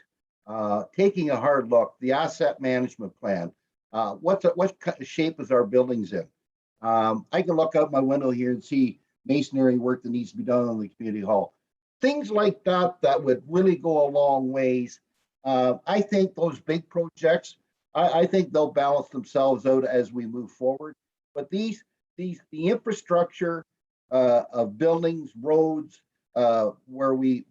taking a hard look, the asset management plan. What shape is our buildings in? I can look out my window here and see masonry work that needs to be done on the community hall. Things like that would really go a long ways. I think those big projects, I think they'll balance themselves out as we move forward. But the infrastructure of buildings, roads, where we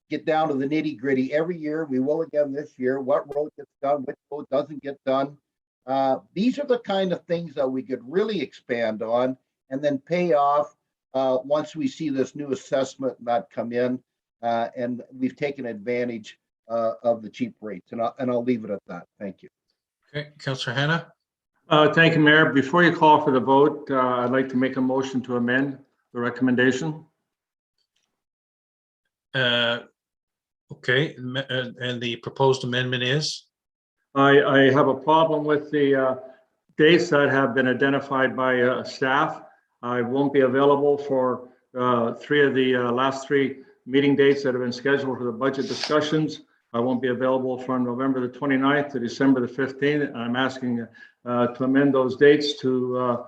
get down to the nitty gritty every year, we will again this year. What road gets done, which road doesn't get done. These are the kind of things that we could really expand on and then pay off once we see this new assessment not come in and we've taken advantage of the cheap rates. And I'll leave it at that. Thank you. Okay, Councillor Hannah. Thank you, Mayor. Before you call for the vote, I'd like to make a motion to amend the recommendation. Okay, and the proposed amendment is? I have a problem with the dates that have been identified by staff. I won't be available for three of the last three meeting dates that have been scheduled for the budget discussions. I won't be available from November the 29th to December the 15th. I'm asking to amend those dates to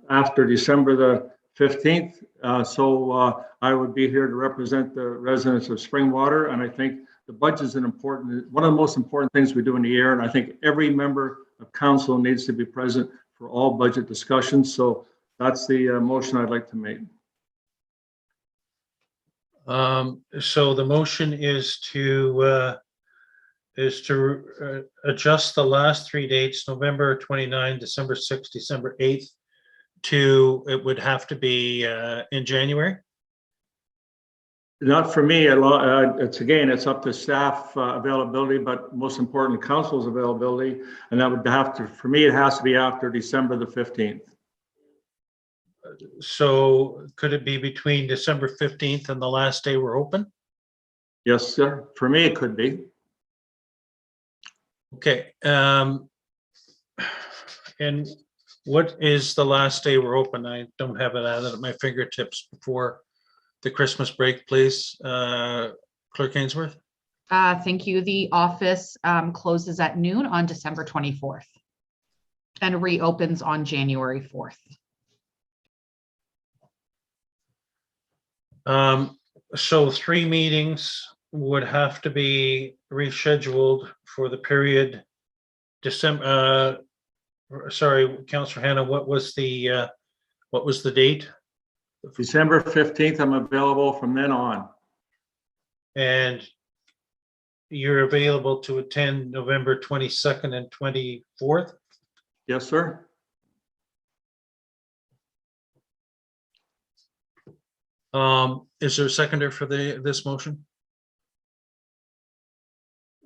after December the 15th. So I would be here to represent the residents of Springwater, and I think the budget is one of the most important things we do in the year, and I think every member of council needs to be present for all budget discussions. So that's the motion I'd like to make. So the motion is to adjust the last three dates, November 29, December 6, December 8th, to, it would have to be in January? Not for me. It's up to staff availability, but most important, council's availability. And that would have to, for me, it has to be after December the 15th. So could it be between December 15th and the last day we're open? Yes, sir. For me, it could be. Okay. And what is the last day we're open? I don't have it at my fingertips before the Christmas break, please. Clerk Ainsworth. Thank you. The office closes at noon on December 24th and reopens on January 4th. So 3 meetings would have to be rescheduled for the period December. Sorry, Councillor Hannah, what was the date? December 15th, I'm available from then on. And you're available to attend November 22nd and 24th? Yes, sir. Is there a seconder for this motion?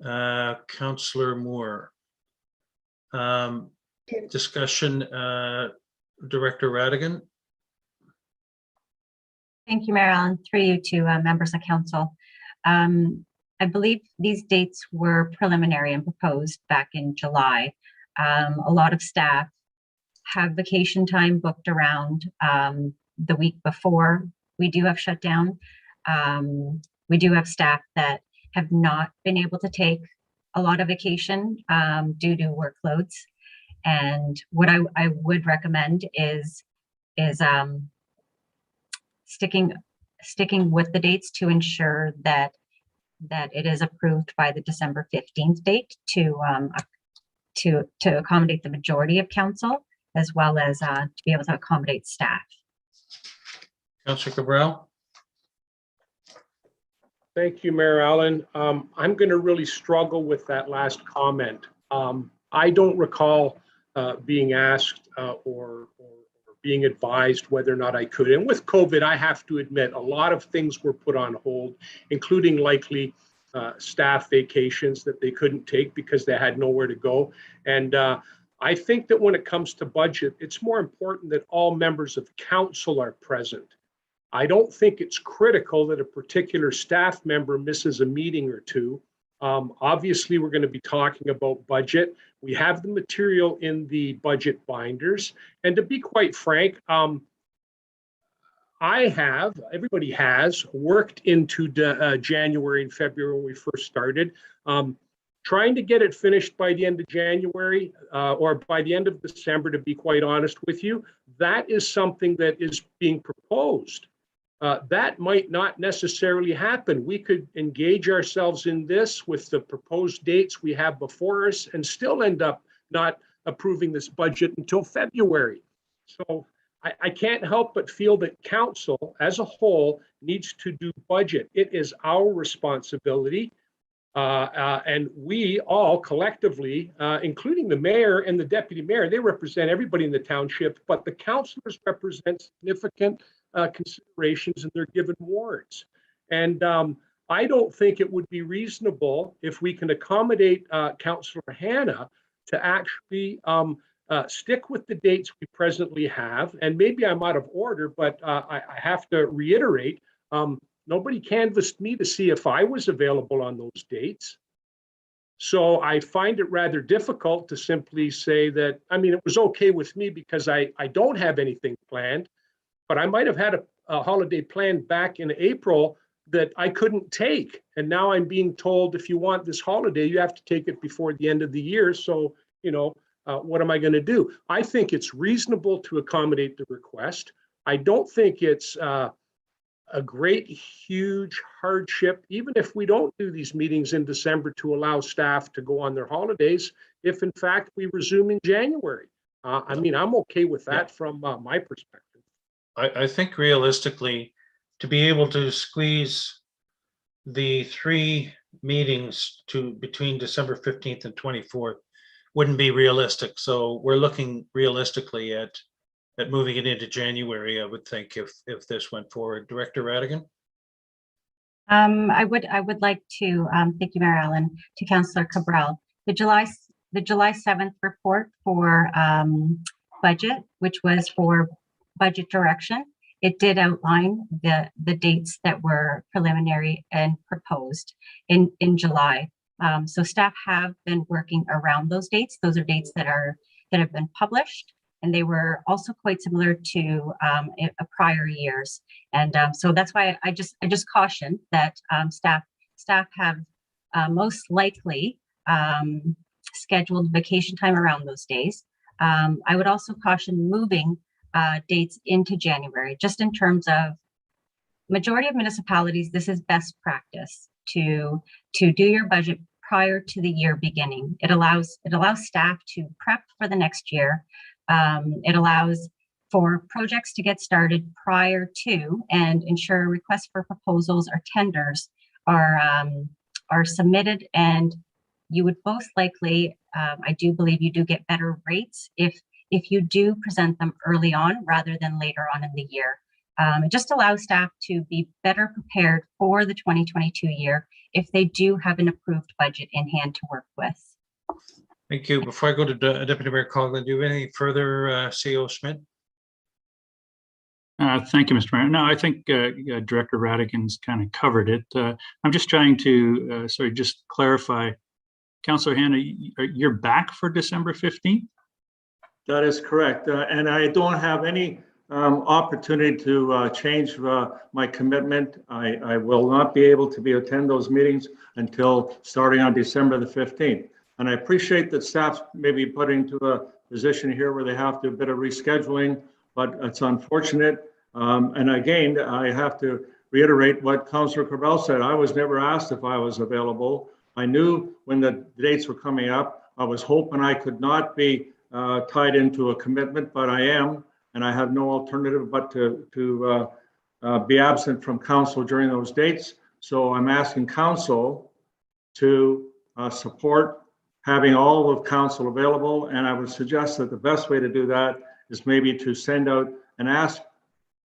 Councillor Moore. Discussion, Director Radigan. Thank you, Mayor Allen. Through you to members of council. I believe these dates were preliminary and proposed back in July. A lot of staff have vacation time booked around the week before we do have shutdown. We do have staff that have not been able to take a lot of vacation due to workloads. And what I would recommend is sticking with the dates to ensure that it is approved by the December 15th date to accommodate the majority of council, as well as to be able to accommodate staff. Councillor Cabral. Thank you, Mayor Allen. I'm going to really struggle with that last comment. I don't recall being asked or being advised whether or not I could. And with COVID, I have to admit, a lot of things were put on hold, including likely staff vacations that they couldn't take because they had nowhere to go. And I think that when it comes to budget, it's more important that all members of council are present. I don't think it's critical that a particular staff member misses a meeting or two. Obviously, we're going to be talking about budget. We have the material in the budget binders. And to be quite frank, everybody has worked into January and February when we first started. Trying to get it finished by the end of January or by the end of December, to be quite honest with you, that is something that is being proposed. That might not necessarily happen. We could engage ourselves in this with the proposed dates we have before us and still end up not approving this budget until February. So I can't help but feel that council as a whole needs to do budget. It is our responsibility. And we all collectively, including the mayor and the deputy mayor, they represent everybody in the township, but the councillors represent significant considerations in their given wards. And I don't think it would be reasonable if we can accommodate Councillor Hannah to actually stick with the dates we presently have. And maybe I'm out of order, but I have to reiterate, nobody canvassed me to see if I was available on those dates. So I find it rather difficult to simply say that, I mean, it was okay with me because I don't have anything planned, but I might have had a holiday planned back in April that I couldn't take. And now I'm being told, if you want this holiday, you have to take it before the end of the year. So, you know, what am I going to do? I think it's reasonable to accommodate the request. I don't think it's a great, huge hardship, even if we don't do these meetings in December to allow staff to go on their holidays, if in fact we resume in January. I mean, I'm okay with that from my perspective. I think realistically, to be able to squeeze the 3 meetings to between December 15th and 24th wouldn't be realistic. So we're looking realistically at moving it into January, I would think, if this went forward. Director Radigan? I would like to thank you, Mayor Allen, to Councillor Cabral. The July 7th report for budget, which was for budget direction, it did outline the dates that were preliminary and proposed in July. So staff have been working around those dates. Those are dates that have been published, and they were also quite similar to prior years. And so that's why I just caution that staff have most likely scheduled vacation time around those days. I would also caution moving dates into January, just in terms of majority of municipalities. This is best practice to do your budget prior to the year beginning. It allows staff to prep for the next year. It allows for projects to get started prior to, and ensure requests for proposals or tenders are submitted, and you would most likely, I do believe you do get better rates if you do present them early on rather than later on in the year. It just allows staff to be better prepared for the 2022 year if they do have an approved budget in hand to work with. Thank you. Before I go to Deputy Mayor Coughlin, do you have any further, CEO Schmidt? Thank you, Mr. Mayor. No, I think Director Radigan's kind of covered it. I'm just trying to just clarify. Councillor Hannah, you're back for December 15th? That is correct. And I don't have any opportunity to change my commitment. I will not be able to attend those meetings until starting on December the 15th. And I appreciate that staff may be put into a position here where they have to do a bit of rescheduling, but it's unfortunate. And again, I have to reiterate what Councillor Cabral said. I was never asked if I was available. I knew when the dates were coming up. I was hoping I could not be tied into a commitment, but I am, and I have no alternative but to be absent from council during those dates. So I'm asking council to support having all of council available, and I would suggest that the best way to do that is maybe to send out and ask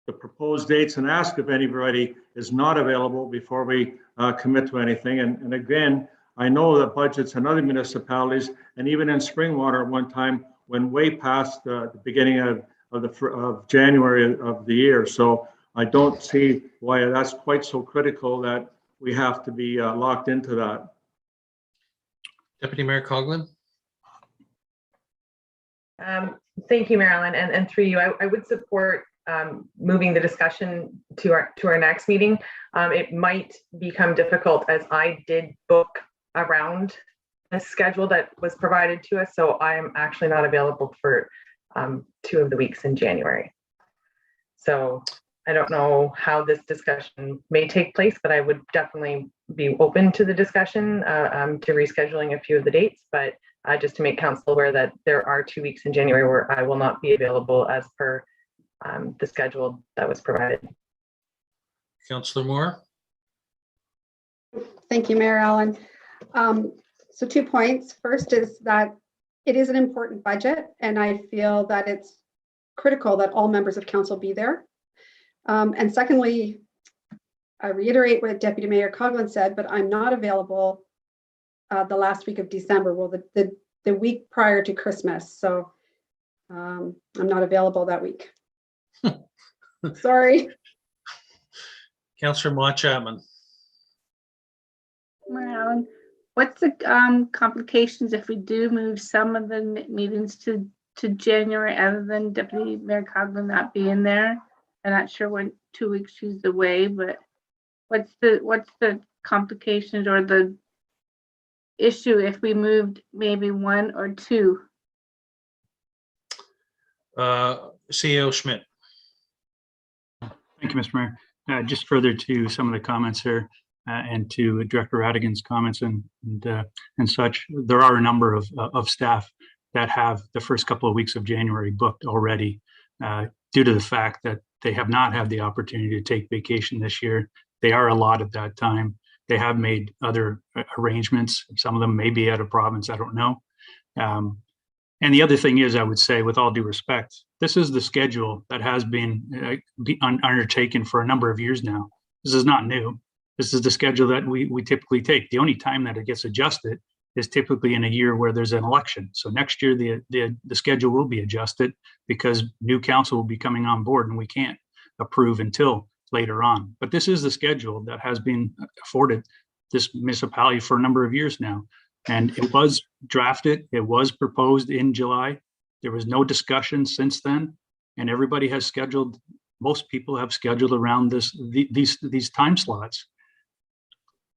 the proposed dates and ask if anybody is not available before we commit to anything. And again, I know that budgets in other municipalities, and even in Springwater at one time, went way past the beginning of January of the year. So I don't see why that's quite so critical that we have to be locked into that. Deputy Mayor Coughlin. Thank you, Marilyn, and through you, I would support moving the discussion to our next meeting. It might become difficult as I did book around the schedule that was provided to us, so I'm actually not available for 2 of the weeks in January. So I don't know how this discussion may take place, but I would definitely be open to the discussion to rescheduling a few of the dates, but just to make council aware that there are 2 weeks in January where I will not be available as per the schedule that was provided. Councillor Moore. Thank you, Mayor Allen. So 2 points. First is that it is an important budget, and I feel that it's critical that all members of council be there. And secondly, I reiterate what Deputy Mayor Coughlin said, but I'm not available the last week of December, well, the week prior to Christmas. So I'm not available that week. Sorry. Councillor Mott Chapman. Around. What's the complications if we do move some of the meetings to January, other than Deputy Mayor Coughlin not being there? I'm not sure when 2 weeks she's away, but what's the complications or the issue if we moved maybe 1 or 2? CEO Schmidt. Thank you, Mr. Mayor. Just further to some of the comments here and to Director Radigan's comments and such, there are a number of staff that have the first couple of weeks of January booked already due to the fact that they have not had the opportunity to take vacation this year. They are allotted that time. They have made other arrangements. Some of them may be out of province, I don't know. And the other thing is, I would say, with all due respect, this is the schedule that has been undertaken for a number of years now. This is not new. This is the schedule that we typically take. The only time that it gets adjusted is typically in a year where there's an election. So next year, the schedule will be adjusted because new council will be coming on board and we can't approve until later on. But this is the schedule that has been afforded this municipality for a number of years now. And it was drafted, it was proposed in July. There was no discussion since then. And everybody has scheduled, most people have scheduled around these time slots.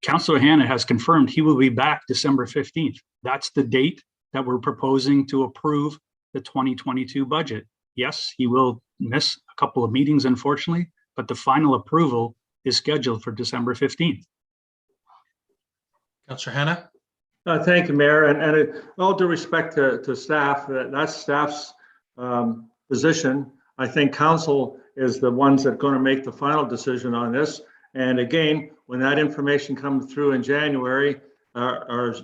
Councillor Hanna has confirmed he will be back December 15th. That's the date that we're proposing to approve the 2022 budget. Yes, he will miss a couple of meetings, unfortunately, but the final approval is scheduled for December 15th. Councillor Hanna. Thank you, Mayor. And all due respect to staff, that's staff's position. I think council is the ones that are going to make the final decision on this. And again, when that information comes through in January, or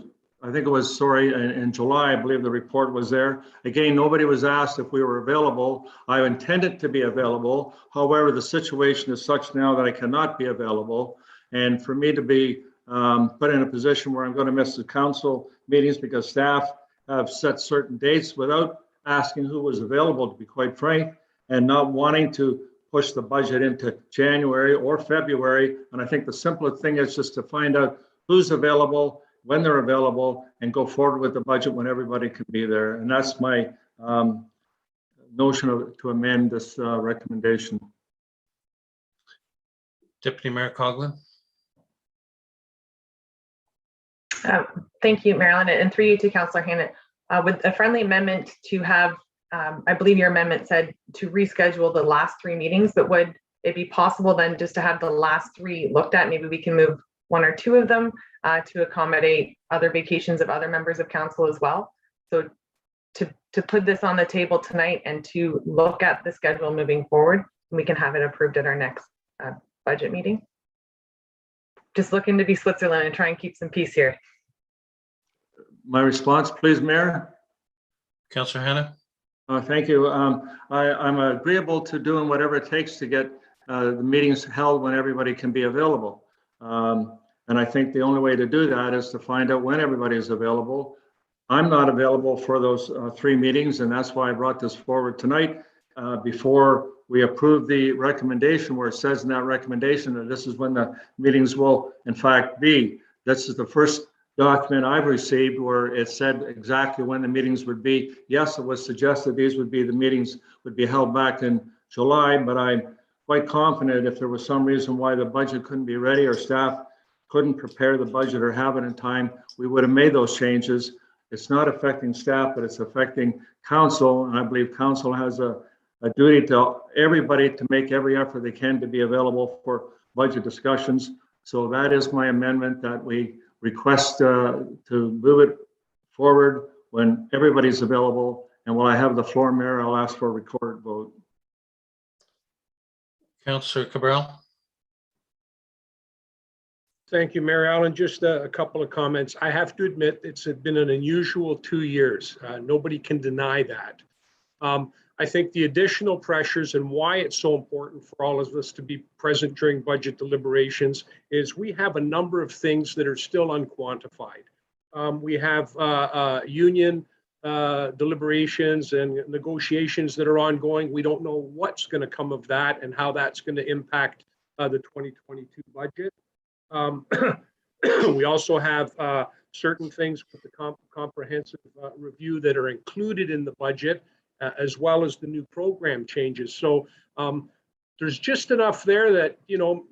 I think it was, in July, I believe the report was there. Again, nobody was asked if we were available. I intended to be available. However, the situation is such now that I cannot be available. And for me to be put in a position where I'm going to miss the council meetings because staff have set certain dates without asking who was available, to be quite frank, and not wanting to push the budget into January or February. And I think the simplest thing is just to find out who's available, when they're available, and go forward with the budget when everybody can be there. And that's my notion to amend this recommendation. Deputy Mayor Coughlin. Thank you, Marilyn, and through you to Councillor Hanna. With a friendly amendment to have, I believe your amendment said to reschedule the last 3 meetings, but would it be possible then just to have the last 3 looked at? Maybe we can move 1 or 2 of them to accommodate other vacations of other members of council as well. So to put this on the table tonight and to look at the schedule moving forward, we can have it approved at our next budget meeting. Just looking to be Switzerland and try and keep some peace here. My response, please, Mayor. Councillor Hanna. Thank you. I'm agreeable to doing whatever it takes to get the meetings held when everybody can be available. And I think the only way to do that is to find out when everybody is available. I'm not available for those 3 meetings, and that's why I brought this forward tonight before we approve the recommendation, where it says in that recommendation that this is when the meetings will in fact be. This is the first document I've received where it said exactly when the meetings would be. Yes, it was suggested these would be the meetings would be held back in July, but I'm quite confident if there was some reason why the budget couldn't be ready or staff couldn't prepare the budget or have it in time, we would have made those changes. It's not affecting staff, but it's affecting council, and I believe council has a duty to everybody to make every effort they can to be available for budget discussions. So that is my amendment, that we request to move it forward when everybody's available. And while I have the floor, Mayor, I'll ask for a recorded vote. Councillor Cabral. Thank you, Mary Ellen. Just a couple of comments. I have to admit, it's been an unusual 2 years. Nobody can deny that. I think the additional pressures and why it's so important for all of us to be present during budget deliberations is we have a number of things that are still unquantified. We have union deliberations and negotiations that are ongoing. We don't know what's going to come of that and how that's going to impact the 2022 budget. We also have certain things with the comprehensive review that are included in the budget, as well as the new program changes. So there's just enough there that, you know,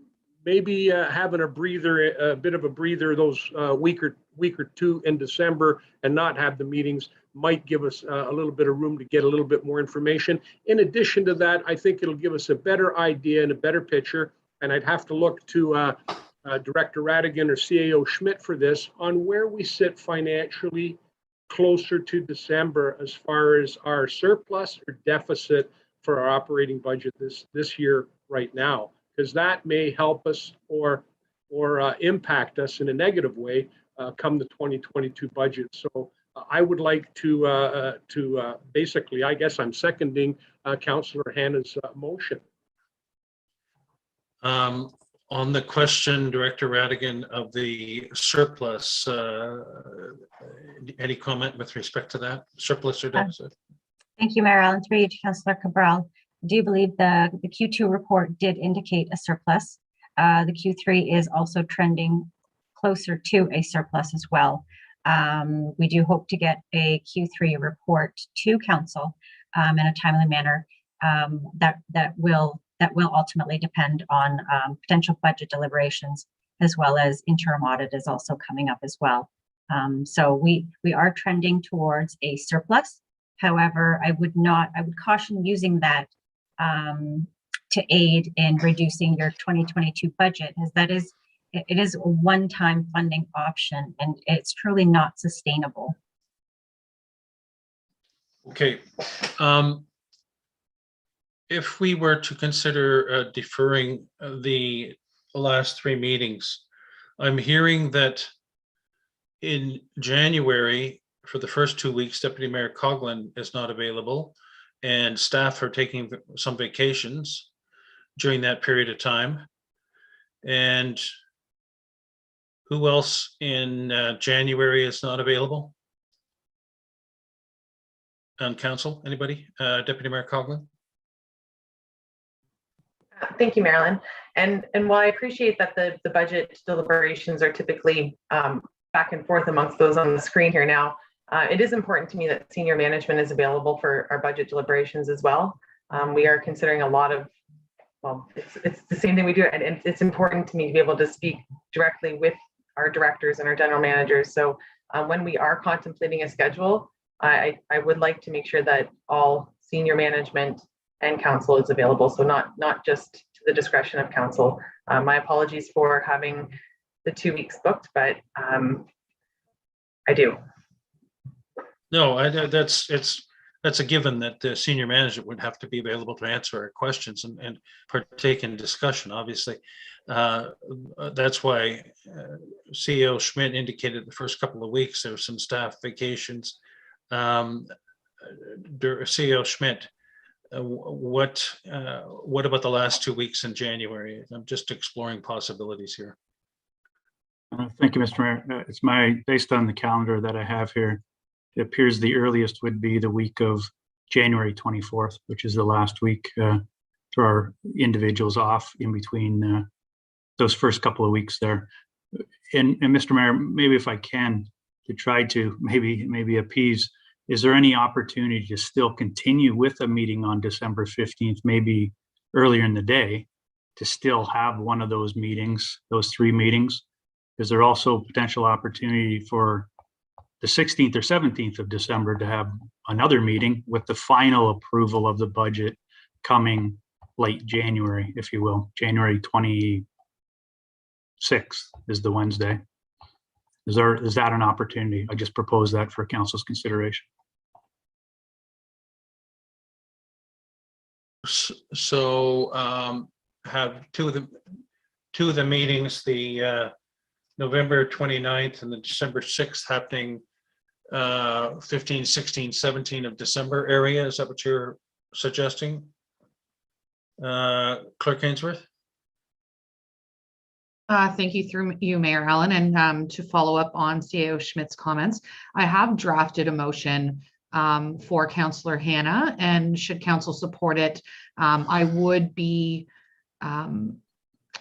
maybe having a breather, a bit of a breather, those week or two in December and not have the meetings might give us a little bit of room to get a little bit more information. In addition to that, I think it'll give us a better idea and a better picture. And I'd have to look to Director Radigan or CAO Schmidt for this on where we sit financially closer to December as far as our surplus or deficit for our operating budget this year right now, because that may help us or impact us in a negative way come the 2022 budget. So I would like to basically, I guess I'm seconding Councillor Hannah's motion. On the question, Director Radigan, of the surplus, any comment with respect to that, surplus or deficit? Thank you, Mayor Allen. Through you to Councillor Cabral. I do believe the Q2 report did indicate a surplus. The Q3 is also trending closer to a surplus as well. We do hope to get a Q3 report to Council in a timely manner that will ultimately depend on potential budget deliberations, as well as interim audit is also coming up as well. So we are trending towards a surplus. However, I would caution using that to aid in reducing your 2022 budget, as it is a one-time funding option and it's truly not sustainable. Okay. If we were to consider deferring the last three meetings, I'm hearing that in January, for the first 2 weeks, Deputy Mayor Coughlin is not available and staff are taking some vacations during that period of time. And who else in January is not available? On council, anybody? Deputy Mayor Coughlin? Thank you, Marilyn. And while I appreciate that the budget deliberations are typically back and forth amongst those on the screen here now, it is important to me that senior management is available for our budget deliberations as well. We are considering a lot of, well, it's the same thing we do, and it's important to me to be able to speak directly with our directors and our general managers. So when we are contemplating a schedule, I would like to make sure that all senior management and council is available. So not just to the discretion of council. My apologies for having the 2 weeks booked, but I do. No, that's a given that the senior management would have to be available to answer our questions and partake in discussion, obviously. That's why CEO Schmidt indicated the first couple of weeks there were some staff vacations. CEO Schmidt, what about the last 2 weeks in January? I'm just exploring possibilities here. Thank you, Mr. Mayor. It's based on the calendar that I have here. It appears the earliest would be the week of January 24th, which is the last week for our individuals off in between those first couple of weeks there. And Mr. Mayor, maybe if I can, to try to maybe appease, is there any opportunity to still continue with a meeting on December 15th, maybe earlier in the day, to still have one of those meetings, those three meetings? Is there also potential opportunity for the 16th or 17th of December to have another meeting with the final approval of the budget coming late January, if you will? January 26th is the Wednesday. Is that an opportunity? I just propose that for council's consideration. So have two of the meetings, the November 29th and the December 6th happening 15, 16, 17 of December area. Is that what you're suggesting? Clerk Ainsworth? Thank you through you, Mayor Allen. And to follow up on CAO Schmidt's comments, I have drafted a motion for Councillor Hannah, and should council support it, I would be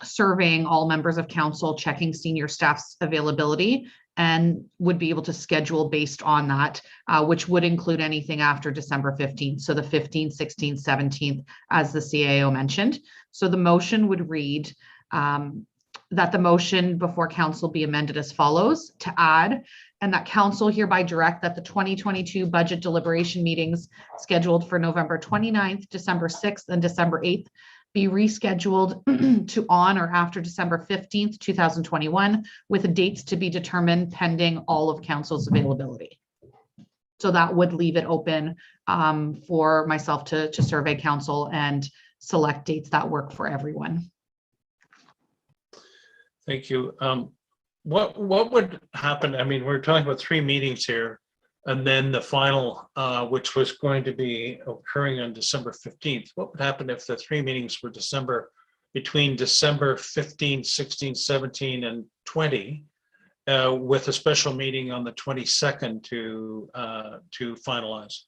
surveying all members of council, checking senior staff's availability, and would be able to schedule based on that, which would include anything after December 15th. So the 15th, 16th, 17th, as the CAO mentioned. So the motion would read that the motion before council be amended as follows: to add, and that council hereby direct that the 2022 budget deliberation meetings scheduled for November 29th, December 6th, and December 8th be rescheduled to on or after December 15th, 2021, with dates to be determined pending all of council's availability. So that would leave it open for myself to survey council and select dates that work for everyone. Thank you. What would happen? I mean, we're talking about 3 meetings here, and then the final, which was going to be occurring on December 15th. What would happen if the 3 meetings were between December 15, 16, 17, and 20, with a special meeting on the 22nd to finalize?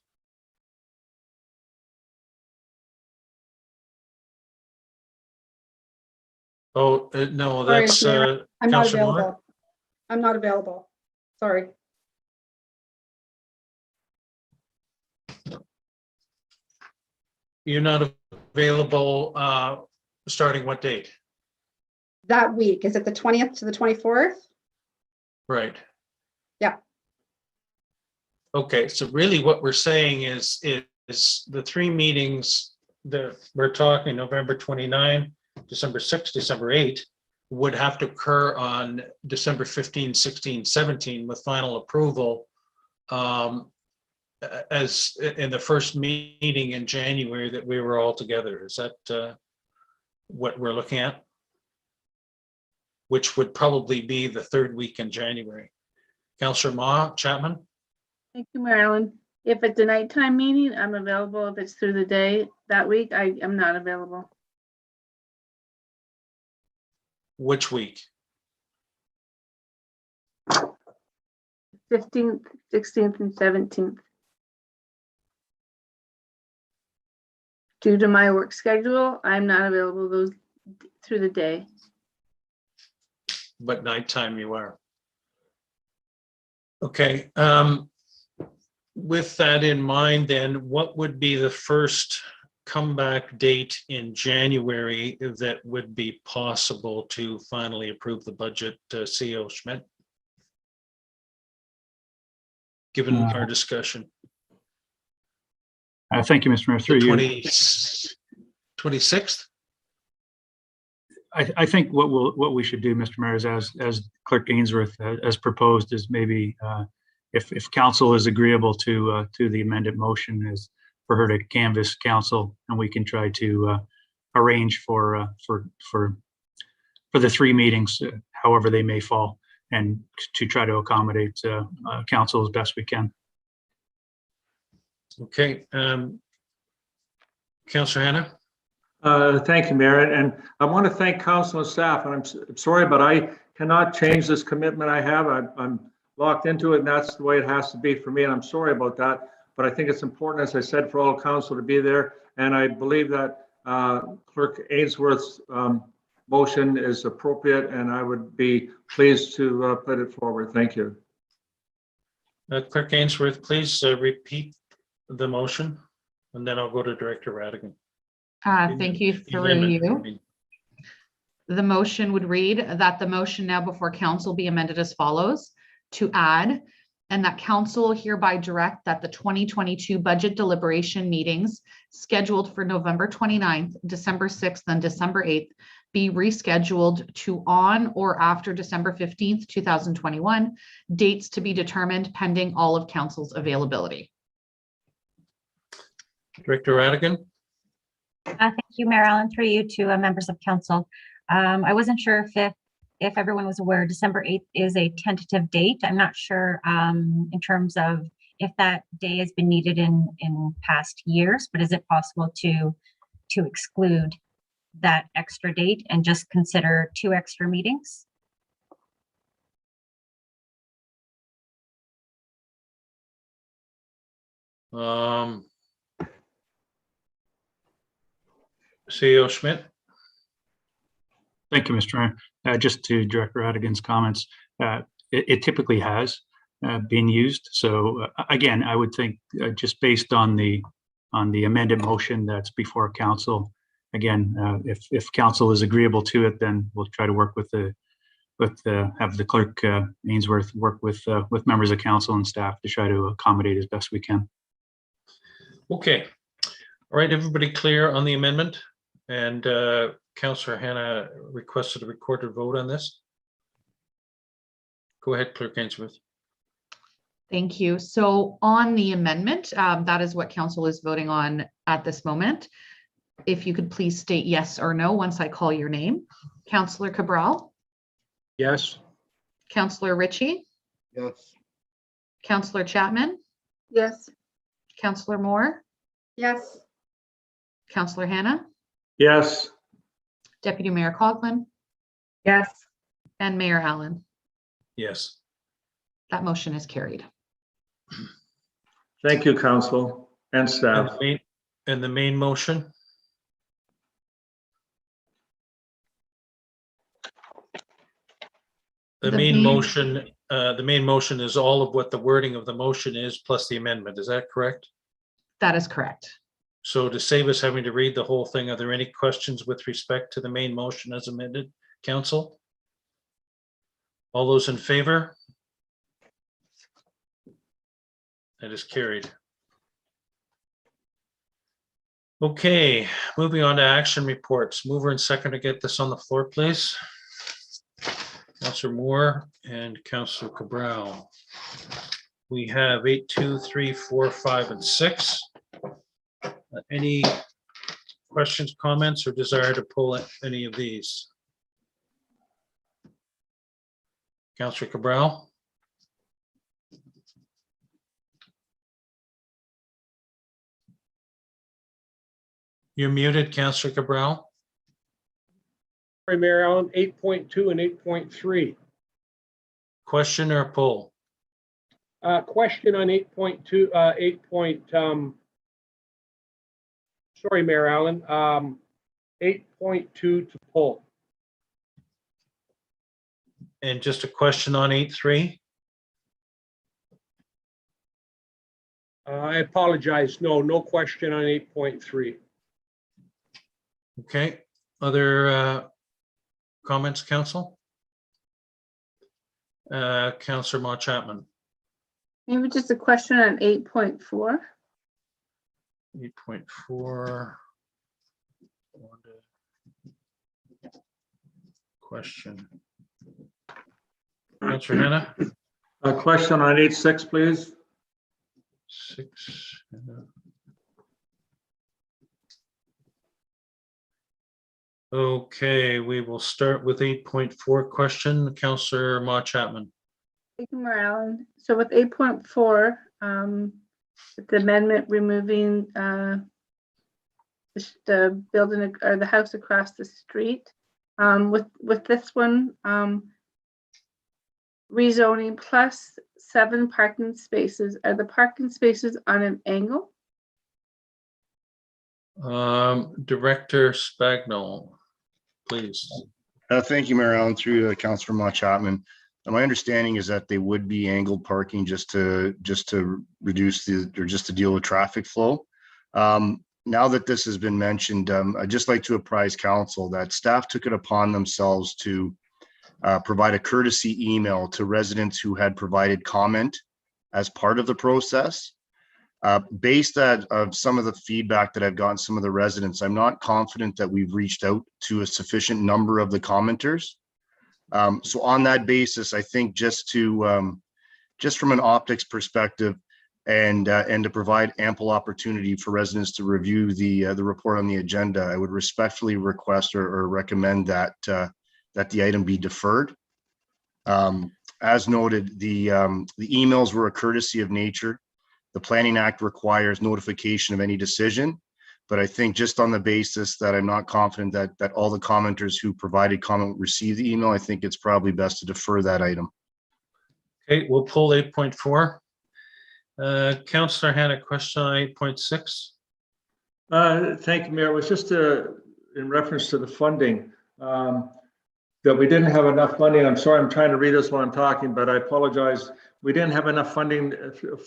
Oh, no, Sorry, that's Mayor, I'm not Councillor Moore. available. I'm not available. Sorry. You're not available starting what date? That week, is it the 20th to the 24th? Right. Yeah. Okay, so really what we're saying is the 3 meetings that we're talking, November 29, December 6, December 8, would have to occur on December 15, 16, 17 with final approval as in the first meeting in January that we were all together. Is that what we're looking at? Which would probably be the 3rd week in January. Councillor Chapman? Thank you, Marilyn. If it's a nighttime meeting, I'm available. If it's through the day that week, I am not available. Which week? 15th, 16th, and 17th. Due to my work schedule, I'm not available those through the day. But nighttime you are. Okay. With that in mind, then, what would be the first comeback date in January that would be possible to finally approve the budget, CEO Schmidt? Given our discussion. Thank you, Mr. Mayor. Through you. 26th? I think what we should do, Mr. Mayor, is as Clerk Ainsworth has proposed, is maybe if council is agreeable to the amended motion, is for her to canvass council, and we can try to arrange for the 3 meetings, however they may fall, and to try to accommodate council as best we can. Okay. Councillor Hannah? Thank you, Mayor. And I want to thank council and staff. And I'm sorry, but I cannot change this commitment I have. I'm locked into it, and that's the way it has to be for me. And I'm sorry about that. But I think it's important, as I said, for all council to be there. And I believe that Clerk Ainsworth's motion is appropriate, and I would be pleased to put it forward. Thank you. Clerk Ainsworth, please repeat the motion, and then I'll go to Director Radigan. Thank you through you. The motion would read that the motion now before council be amended as follows: to add, and that council hereby direct that the 2022 budget deliberation meetings scheduled for November 29th, December 6th, and December 8th be rescheduled to on or after December 15th, 2021, dates to be determined pending all of council's availability. Director Radigan? Thank you, Mayor Allen, through you to members of council. I wasn't sure if if everyone was aware, December 8th is a tentative date. I'm not sure in terms of if that day has been needed in past years, but is it possible to exclude that extra date and just consider 2 extra meetings? CEO Schmidt. Thank you, Mr. Mayor. Just to Director Radigan's comments, it typically has been used. So again, I would think just based on the amended motion that's before council, again, if council is agreeable to it, then we'll try to work have the clerk Ainsworth work with members of council and staff to try to accommodate as best we can. Okay. All right, everybody clear on the amendment? And Councillor Hannah requested a recorded vote on this. Go ahead, Clerk Ainsworth. Thank you. So on the amendment, that is what council is voting on at this moment. If you could please state yes or no once I call your name. Councillor Cabral? Yes. Councillor Ritchie? Yes. Councillor Chapman? Yes. Councillor Moore? Yes. Councillor Hannah? Yes. Deputy Mayor Coughlin? Yes. And Mayor Allen? Yes. That motion is carried. Thank you, council and staff. And the main motion? The main motion is all of what the wording of the motion is plus the amendment. Is that correct? That is correct. So to save us having to read the whole thing, are there any questions with respect to the main motion as amended, council? All those in favor? That is carried. Okay, moving on to action reports. Mover and second to get this on the floor, please. Councillor Moore and Councillor Cabral. We have 8, 2, 3, 4, 5, and 6. Any questions, comments, or desire to pull any of these? Councillor Cabral. You're muted, Councillor Cabral. Sorry, Mayor Allen, 8.2 and 8.3. Question or pull? Question on 8.2, sorry, Mayor Allen, 8.2 to pull. And just a question on 8.3? I apologize. No question on 8.3. Okay, other comments, council? Councillor Ma Chapman. Maybe just a question on 8.4. 8.4. Question. Councillor Hannah. A question on 8.6, please. 6. Okay, we will start with 8.4 question. Councillor Ma Chapman. Thank you, Mayor Allen. So with 8.4, with the amendment removing the building or the house across the street, with this one, rezoning plus 7 parking spaces. Are the parking spaces on an angle? Director Spagnol, please. Thank you, Mayor Allen, through Councillor Ma Chapman. My understanding is that they would be angled parking just to reduce just to deal with traffic flow. Now that this has been mentioned, I'd just like to apprise council that staff took it upon themselves to provide a courtesy email to residents who had provided comment as part of the process. Based on some of the feedback that I've gotten some of the residents, I'm not confident that we've reached out to a sufficient number of the commenters. So on that basis, I think just from an optics perspective and to provide ample opportunity for residents to review the report on the agenda, I would respectfully request or recommend that that the item be deferred. As noted, the emails were a courtesy of nature. The Planning Act requires notification of any decision, but I think just on the basis that I'm not confident that all the commenters who provided comment received the email, I think it's probably best to defer that item. Okay, we'll pull 8.4. Councillor had a question on 8.6. Thank you, Mayor. It was just in reference to the funding, that we didn't have enough funding. I'm sorry, I'm trying to read this while I'm talking, but I apologize. We didn't have enough funding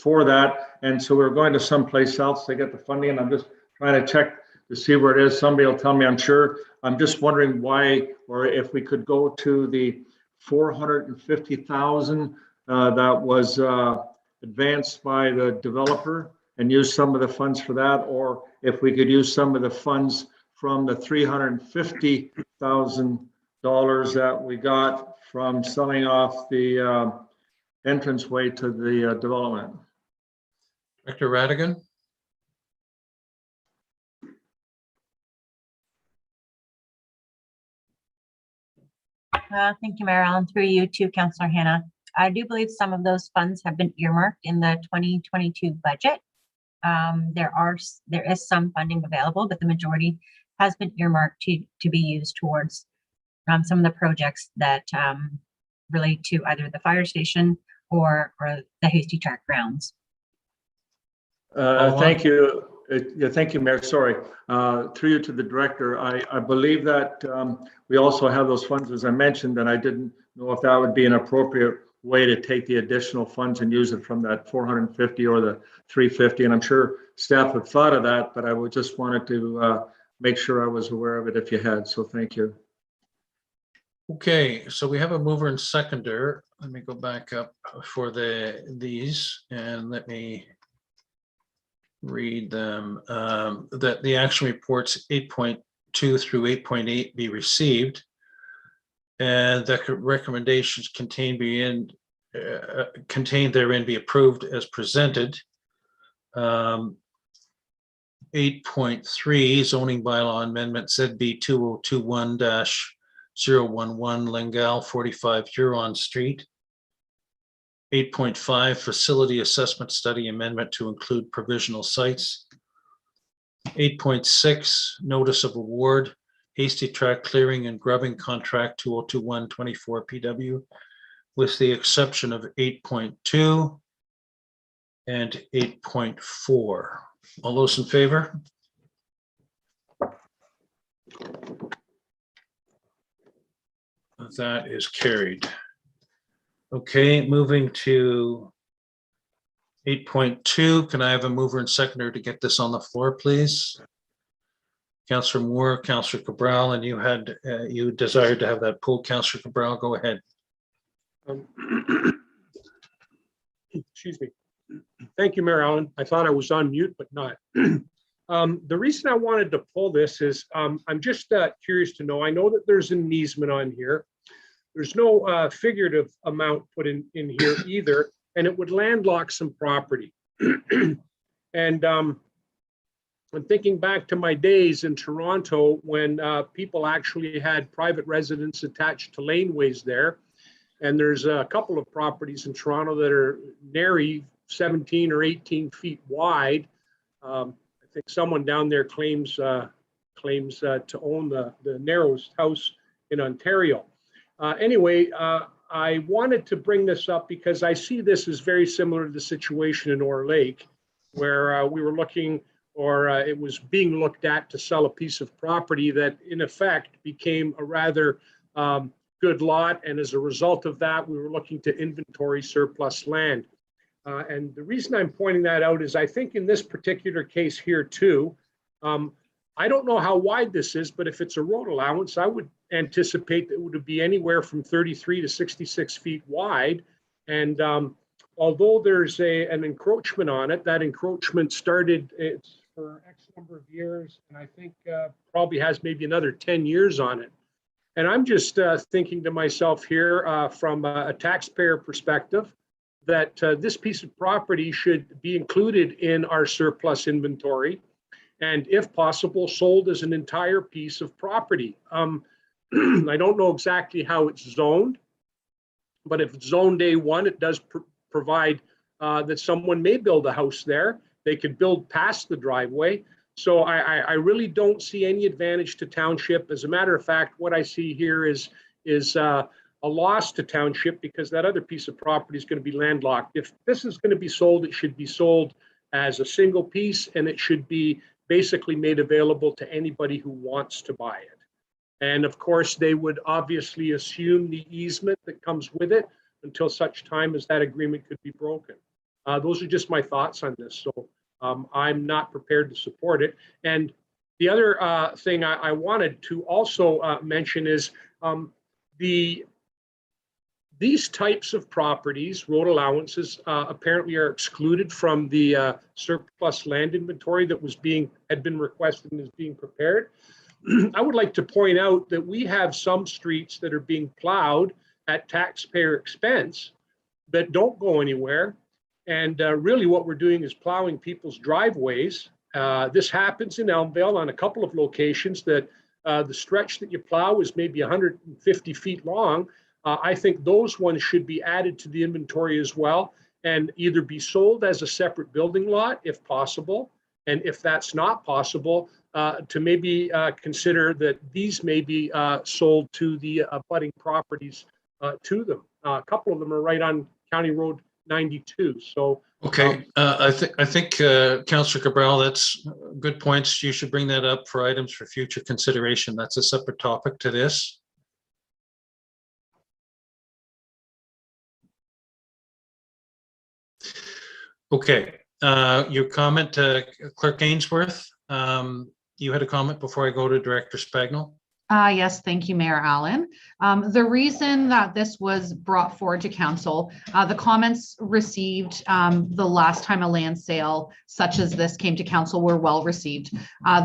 for that. And so we're going to someplace else to get the funding. And I'm just trying to check to see where it is. Somebody will tell me, I'm sure. I'm just wondering why, or if we could go to the 450,000 that was advanced by the developer and use some of the funds for that, or if we could use some of the funds from the $350,000 that we got from selling off the entranceway to the development. Director Radigan. Thank you, Mayor Allen. Through you to Councillor Hannah. I do believe some of those funds have been earmarked in the 2022 budget. There is some funding available, but the majority has been earmarked to be used towards some of the projects that relate to either the fire station or the Hasty Track grounds. Thank you. Yeah, thank you, Mayor. Sorry. Through you to the director, I believe that we also have those funds, as I mentioned, and I didn't know if that would be an appropriate way to take the additional funds and use it from that 450 or the 350. And I'm sure staff have thought of that, but I would just wanted to make sure I was aware of it if you had. So thank you. Okay, so we have a mover and seconder. Let me go back up for these and let me read them. That the action reports 8.2 through 8.8 be received, and that recommendations contained therein be approved as presented. 8.3 zoning bylaw amendment ZB 2021-011 Lengal 45 Huron Street. 8.5 facility assessment study amendment to include provisional sites. 8.6 notice of award Hasty Track clearing and grubbing contract 2021-24 PW, with the exception of 8.2 and 8.4. All those in favor? That is carried. Okay, moving to 8.2. Can I have a mover and seconder to get this on the floor, please? Councillor Moore, Councillor Cabral, and you desired to have that pulled. Councillor Cabral, go ahead. Excuse me. Thank you, Mayor Allen. I thought I was on mute, but not. The reason I wanted to pull this is I'm just curious to know. I know that there's an easement on here. There's no figurative amount put in here either, and it would landlock some property. And I'm thinking back to my days in Toronto when people actually had private residence attached to laneways there. And there's a couple of properties in Toronto that are nary 17 or 18 feet wide. I think someone down there claims to own the narrowest house in Ontario. Anyway, I wanted to bring this up because I see this as very similar to the situation in Orr Lake, where we were looking, or it was being looked at to sell a piece of property that in effect became a rather good lot. And as a result of that, we were looking to inventory surplus land. And the reason I'm pointing that out is I think in this particular case here too, I don't know how wide this is, but if it's a road allowance, I would anticipate that it would be anywhere from 33 to 66 feet wide. And although there's an encroachment on it, that encroachment started for X number of years, and I think probably has maybe another 10 years on it. And I'm just thinking to myself here from a taxpayer perspective that this piece of property should be included in our surplus inventory, and if possible, sold as an entire piece of property. I don't know exactly how it's zoned, but if it's zoned A1, it does provide that someone may build a house there. They could build past the driveway. So I really don't see any advantage to Township. As a matter of fact, what I see here is a loss to Township, because that other piece of property is going to be landlocked. If this is going to be sold, it should be sold as a single piece, and it should be basically made available to anybody who wants to buy it. And of course, they would obviously assume the easement that comes with it until such time as that agreement could be broken. Those are just my thoughts on this. So I'm not prepared to support it. And the other thing I wanted to also mention is these types of properties, road allowances, apparently are excluded from the surplus land inventory that had been requested and is being prepared. I would like to point out that we have some streets that are being plowed at taxpayer expense that don't go anywhere. And really what we're doing is plowing people's driveways. This happens in Elmvale on a couple of locations that the stretch that you plow is maybe 150 feet long. I think those ones should be added to the inventory as well, and either be sold as a separate building lot if possible. And if that's not possible, to maybe consider that these may be sold to the abutting properties to them. A couple of them are right on County Road 92. So okay, I think Councillor Cabral, that's good points. You should bring that up for items for future consideration. That's a separate topic to this. Okay, your comment, Clerk Ainsworth. You had a comment before I go to Director Spagnell. Yes, thank you, Mayor Allen. The reason that this was brought forward to council, the comments received the last time a land sale such as this came to council were well received.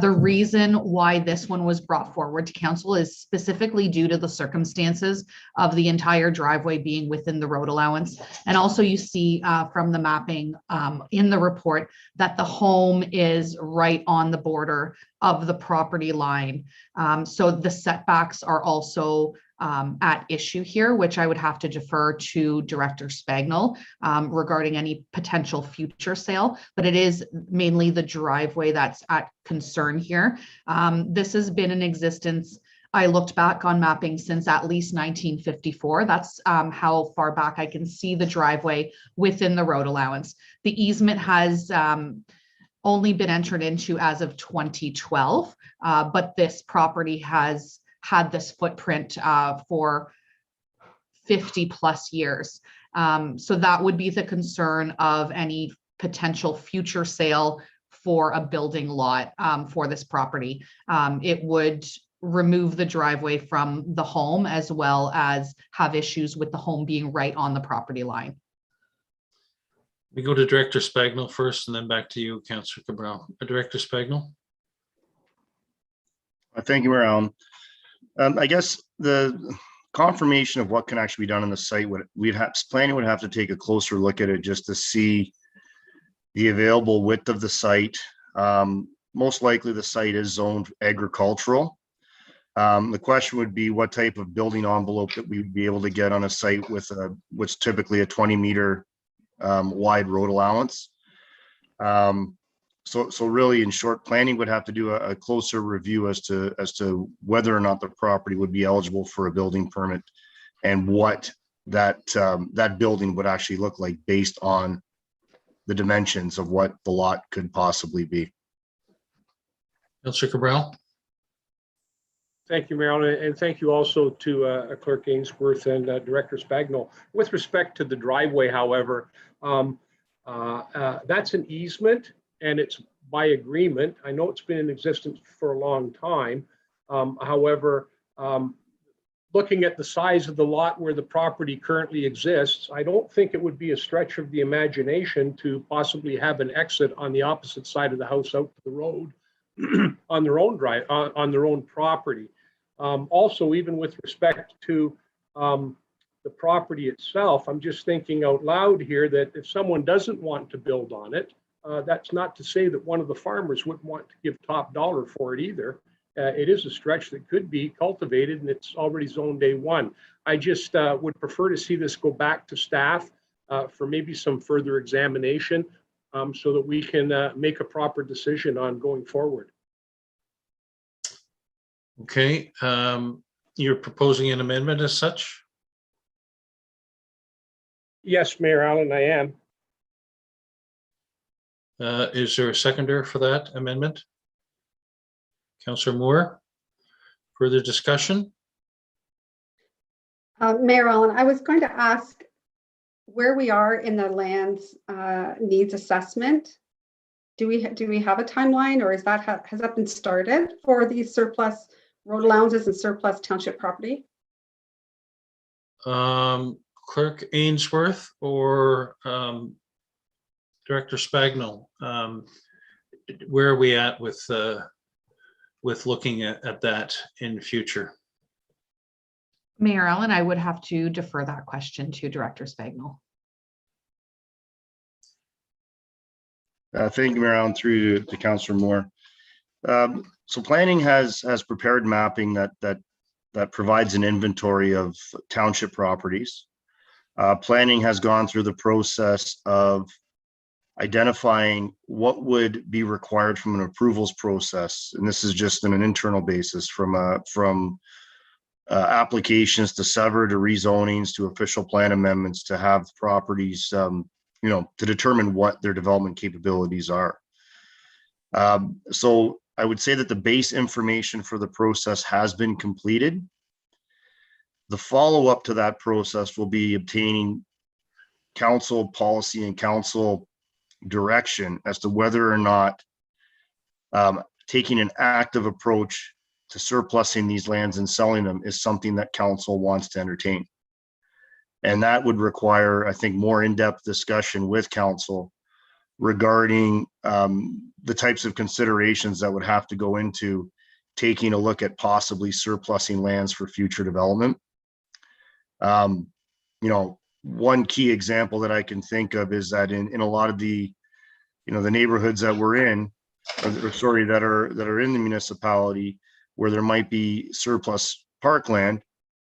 The reason why this one was brought forward to council is specifically due to the circumstances of the entire driveway being within the road allowance. And also you see from the mapping in the report that the home is right on the border of the property line. So the setbacks are also at issue here, which I would have to defer to Director Spagnell regarding any potential future sale, but it is mainly the driveway that's at concern here. This has been in existence. I looked back on mapping since at least 1954. That's how far back I can see the driveway within the road allowance. The easement has only been entered into as of 2012, but this property has had this footprint for 50 plus years. So that would be the concern of any potential future sale for a building lot for this property. It would remove the driveway from the home as well as have issues with the home being right on the property line. We go to Director Spagnell first and then back to you, Councillor Cabral. Director Spagnell. Thank you, Mayor Allen. I guess the confirmation of what can actually be done on the site, planning would have to take a closer look at it just to see the available width of the site. Most likely the site is zoned agricultural. The question would be what type of building envelope that we would be able to get on a site with what's typically a 20-meter wide road allowance. So really, in short, planning would have to do a closer review as to whether or not the property would be eligible for a building permit and what that building would actually look like based on the dimensions of what the lot could possibly be. Councillor Cabral. Thank you, Marilyn, and thank you also to Clerk Ainsworth and Director Spagnell. With respect to the driveway, however, that's an easement and it's by agreement. I know it's been in existence for a long time. However, looking at the size of the lot where the property currently exists, I don't think it would be a stretch of the imagination to possibly have an exit on the opposite side of the house out to the road on their own on their own property. Also, even with respect to the property itself, I'm just thinking out loud here that if someone doesn't want to build on it, that's not to say that one of the farmers wouldn't want to give top dollar for it either. it is a stretch that could be cultivated, and it's already zoned A1. I just would prefer to see this go back to staff for maybe some further examination so that we can make a proper decision on going forward. Okay, you're proposing an amendment as such? Yes, Mayor Allen, I am. Is there a seconder for that amendment? Councillor Moore, further discussion? Mayor Allen, I was going to ask where we are in the lands needs assessment. Do we have a timeline, or has that been started for these surplus road allowances and surplus township property? Clerk Ainsworth or Director Spagnell, where are we at with looking at that in the future? Mayor Allen, I would have to defer that question to Director Spagnell. Thank you, Mayor Allen, through to Councillor Moore. So planning has prepared mapping that provides an inventory of township properties. Planning has gone through the process of identifying what would be required from an approvals process, and this is just on an internal basis, from applications to sever to rezonings to official plan amendments to have properties, to determine what their development capabilities are. So I would say that the base information for the process has been completed. The follow-up to that process will be obtaining council policy and council direction as to whether or not taking an active approach to surplusing these lands and selling them is something that council wants to entertain. And that would require, I think, more in-depth discussion with council regarding the types of considerations that would have to go into taking a look at possibly surplusing lands for future development. One key example that I can think of is that in a lot of the, the neighborhoods that we're in, that are in the municipality, where there might be surplus parkland,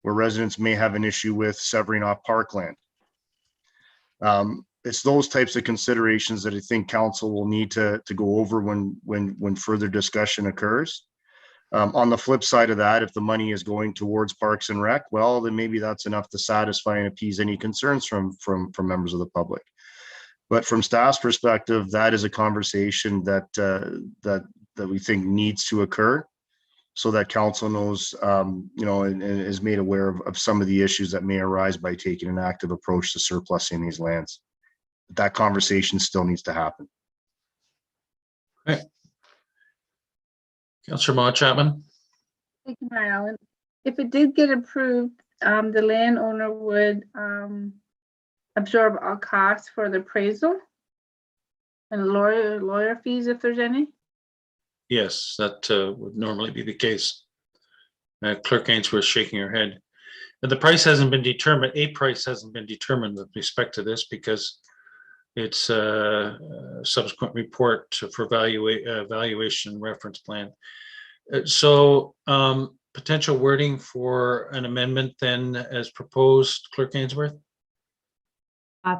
where residents may have an issue with severing off parkland. It's those types of considerations that I think council will need to go over when further discussion occurs. On the flip side of that, if the money is going towards Parks and Rec, well, then maybe that's enough to satisfy and appease any concerns from members of the public. But from staff's perspective, that is a conversation that we think needs to occur, so that council knows, and is made aware of some of the issues that may arise by taking an active approach to surplusing these lands. That conversation still needs to happen. Okay. Councillor Maude Chapman. Thank you, Mayor Allen. If it did get approved, the landowner would absorb all costs for the appraisal and lawyer fees, if there's any. Yes, that would normally be the case. Clerk Ainsworth shaking her head. And the price hasn't been determined. A price hasn't been determined with respect to this because it's a subsequent report for valuation reference plan. So potential wording for an amendment then as proposed, Clerk Ainsworth?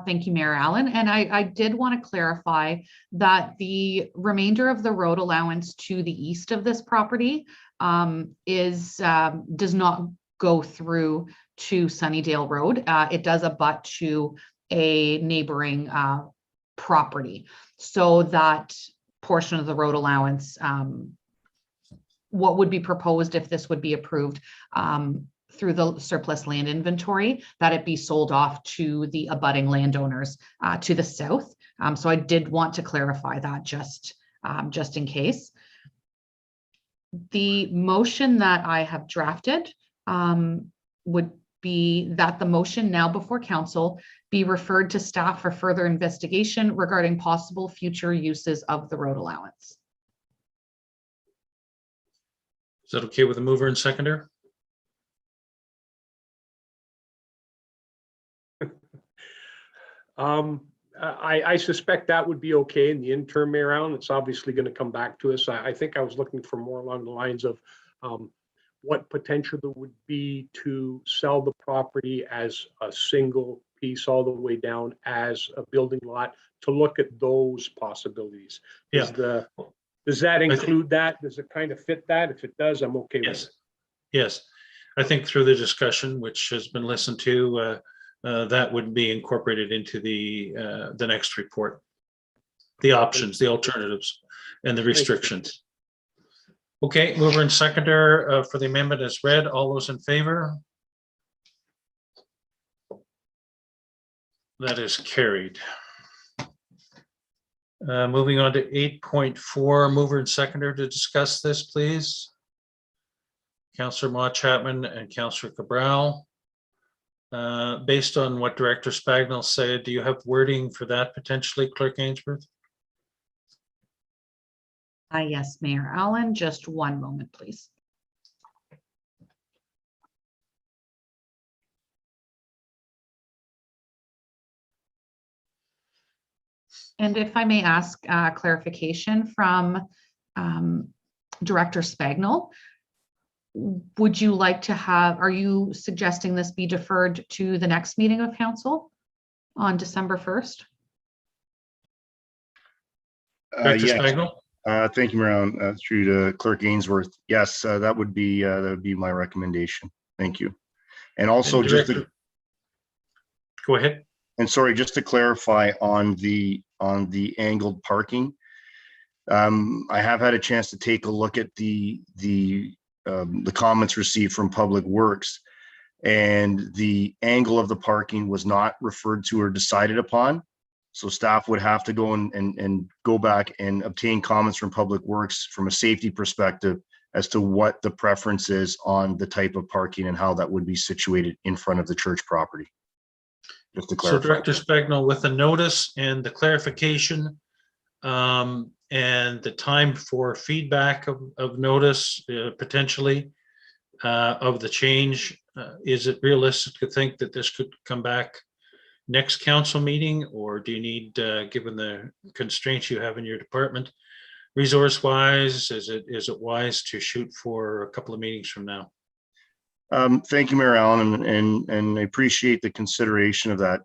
Thank you, Mayor Allen. And I did want to clarify that the remainder of the road allowance to the east of this property does not go through to Sunnydale Road. It does abut to a neighboring property. So that portion of the road allowance, what would be proposed if this would be approved through the surplus land inventory, that it be sold off to the abutting landowners to the south. So I did want to clarify that just in case. The motion that I have drafted would be that the motion now before council be referred to staff for further investigation regarding possible future uses of the road allowance. Is that okay with the mover and seconder? I suspect that would be okay in the interim, Mayor Allen. It's obviously going to come back to us. I think I was looking for more along the lines of what potential there would be to sell the property as a single piece all the way down as a building lot, to look at those possibilities. Yeah. Does that include that? Does it kind of fit that? If it does, I'm okay with Yes. it. Yes. I think through the discussion, which has been listened to, that would be incorporated into the next report. The options, the alternatives, and the restrictions. Okay, mover and seconder for the amendment as read. All those in favor? That is carried. Moving on to 8.4, mover and seconder to discuss this, please. Councillor Ma Chapman and Councillor Cabral. Based on what Director Spagnell said, do you have wording for that potentially, Clerk Ainsworth? Yes, Mayor Allen, just one moment, please. And if I may ask clarification from Director Spagnell, would you like to have, are you suggesting this be deferred to the next meeting of council on December 1st? Director Yes. Spagnell? Thank you, Mayor. Through to Clerk Ainsworth. Yes, that would be my recommendation. Thank you. And also, Go ahead. And sorry, just to clarify on the angled parking, I have had a chance to take a look at the comments received from Public Works, and the angle of the parking was not referred to or decided upon. So staff would have to go and go back and obtain comments from Public Works from a safety perspective as to what the preference is on the type of parking and how that would be situated in front of the church property. Just to clarify. So Director Spagnell, with the notice and the clarification and the time for feedback of notice potentially of the change, is it realistic to think that this could come back next council meeting, or do you need, given the constraints you have in your department, resource wise, is it wise to shoot for a couple of meetings from now? Thank you, Mayor Allen, and I appreciate the consideration of that.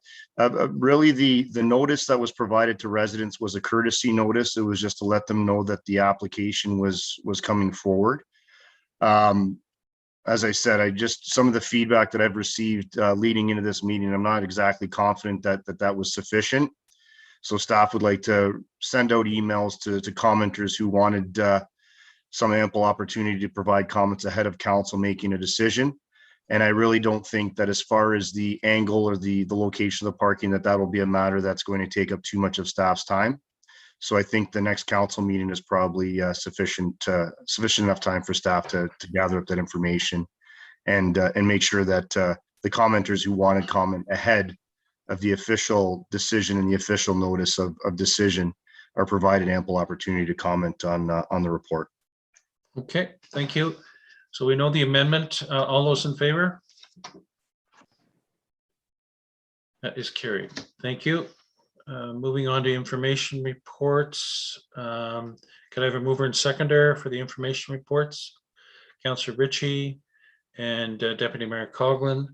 Really, the notice that was provided to residents was a courtesy notice. It was just to let them know that the application was coming forward. As I said, some of the feedback that I've received leading into this meeting, I'm not exactly confident that was sufficient. So staff would like to send out emails to commenters who wanted some ample opportunity to provide comments ahead of council making a decision. And I really don't think that as far as the angle or the location of the parking, that will be a matter that's going to take up too much of staff's time. So I think the next council meeting is probably sufficient enough time for staff to gather up that information and make sure that the commenters who want to comment ahead of the official decision and the official notice of decision are provided ample opportunity to comment on the report. Okay, thank you. So we know the amendment. All those in favor? That is carried. Thank you. Moving on to information reports. Could I have a mover and seconder for the information reports? Councillor Ritchie and Deputy Mayor Coughlin,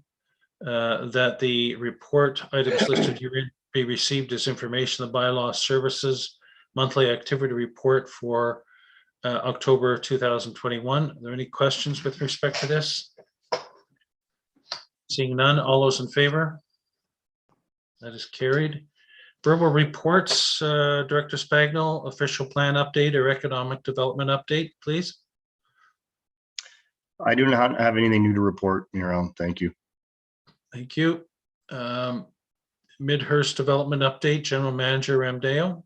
that the report items listed herein be received as information, the bylaw services monthly activity report for October 2021. Are there any questions with respect to this? Seeing none, all those in favor? That is carried. Verbal reports, Director Spagnell, official plan update or economic development update, please. I do not have anything new to report, Mayor Allen. Thank you. Thank you. Midhurst development update, General Manager Ramdale.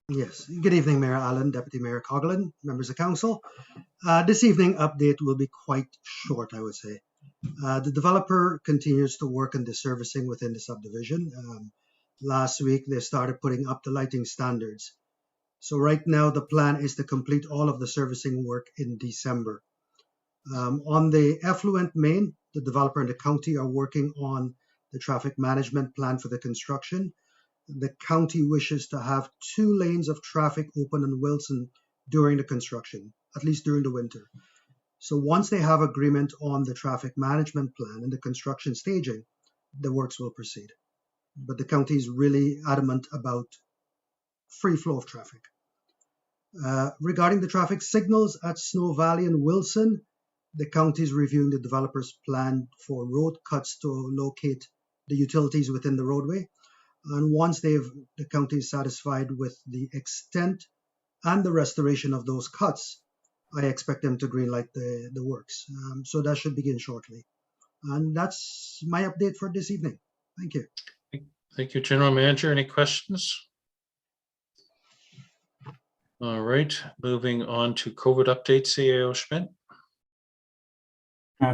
Yes, good evening, Mayor Allen, Deputy Mayor Coughlin, members of council. This evening update will be quite short, I would say. The developer continues to work on the servicing within the subdivision. Last week, they started putting up the lighting standards. So right now, the plan is to complete all of the servicing work in December. On the effluent main, the developer and the county are working on the traffic management plan for the construction. the county wishes to have 2 lanes of traffic open on Wilson during the construction, at least during the winter. So once they have agreement on the traffic management plan and the construction staging, the works will proceed. But the county is really adamant about free flow of traffic. Regarding the traffic signals at Snow Valley and Wilson, the county is reviewing the developer's plan for road cuts to locate the utilities within the roadway. And once the county is satisfied with the extent and the restoration of those cuts, I expect them to greenlight the works. So that should begin shortly. And that's my update for this evening. Thank you. Thank you, General Manager. Any questions? All right, moving on to COVID update, CAO Schmidt.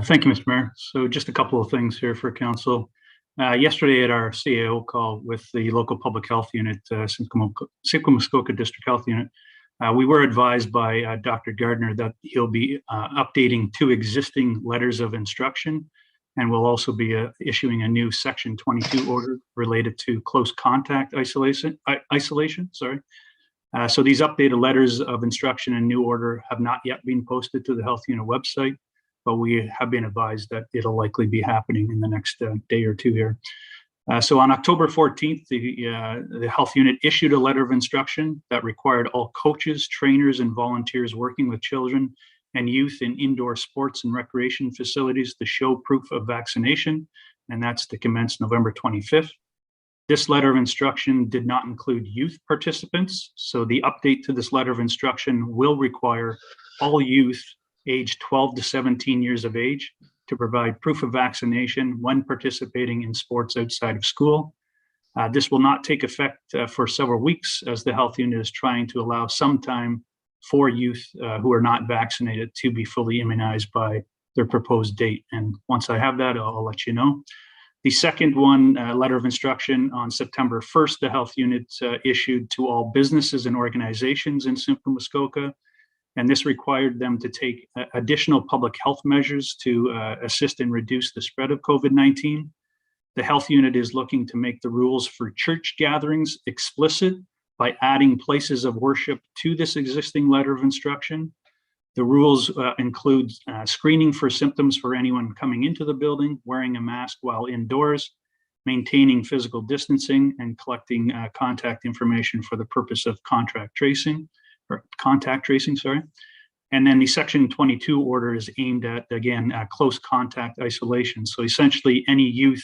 Thank you, Mr. Mayor. So just a couple of things here for Council. Yesterday at our CAO call with the local public health unit, Simcoe Muskoka District Health Unit, we were advised by Dr. Gardner that he'll be updating 2 existing letters of instruction, and will also be issuing a new Section 22 order related to close contact isolation. So these updated letters of instruction and new order have not yet been posted to the health unit website, but we have been advised that it'll likely be happening in the next day or 2 here. So on October 14th, the health unit issued a letter of instruction that required all coaches, trainers, and volunteers working with children and youth in indoor sports and recreation facilities to show proof of vaccination, and that's to commence November 25th. This letter of instruction did not include youth participants, so the update to this letter of instruction will require all youth aged 12 to 17 years of age to provide proof of vaccination when participating in sports outside of school. This will not take effect for several weeks, as the health unit is trying to allow some time for youth who are not vaccinated to be fully immunized by their proposed date. And once I have that, I'll let you know. The second one, letter of instruction on September 1st, the health unit issued to all businesses and organizations in Simcoe Muskoka. And this required them to take additional public health measures to assist and reduce the spread of COVID-19. The health unit is looking to make the rules for church gatherings explicit by adding places of worship to this existing letter of instruction. The rules include screening for symptoms for anyone coming into the building, wearing a mask while indoors, maintaining physical distancing, and collecting contact information for the purpose of contact tracing. And then the Section 22 order is aimed at, again, close contact isolation. So essentially any youth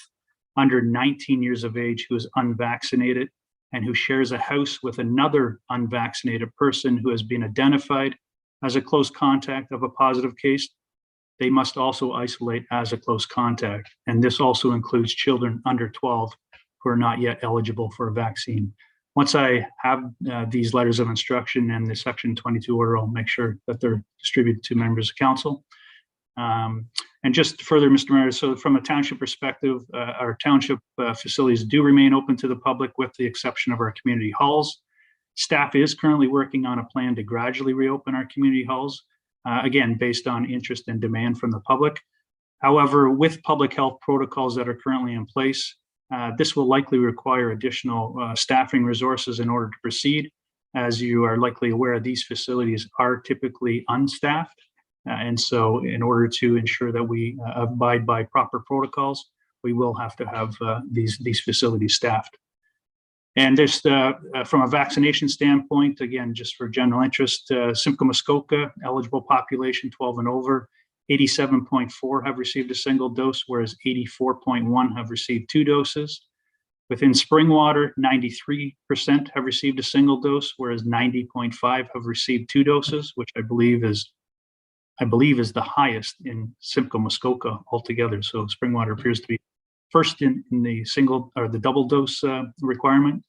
under 19 years of age who is unvaccinated and who shares a house with another unvaccinated person who has been identified as a close contact of a positive case, they must also isolate as a close contact. And this also includes children under 12 who are not yet eligible for a vaccine. Once I have these letters of instruction and the Section 22 order, I'll make sure that they're distributed to members of council. And just further, Mr. Mayor, so from a township perspective, our township facilities do remain open to the public with the exception of our community halls. Staff is currently working on a plan to gradually reopen our community halls, again, based on interest and demand from the public. However, with public health protocols that are currently in place, this will likely require additional staffing resources in order to proceed. As you are likely aware, these facilities are typically unstaffed. And so in order to ensure that we abide by proper protocols, we will have to have these facilities staffed. And there's from a vaccination standpoint, again, just for general interest, Simcoe Muskoka, eligible population 12 and over, 87.4 have received a single dose, whereas 84.1 have received 2 doses. Within Springwater, 93% have received a single dose, whereas 90.5 have received 2 doses, which I believe is the highest in Simcoe Muskoka altogether. So Springwater appears to be first in the single or the double dose requirement.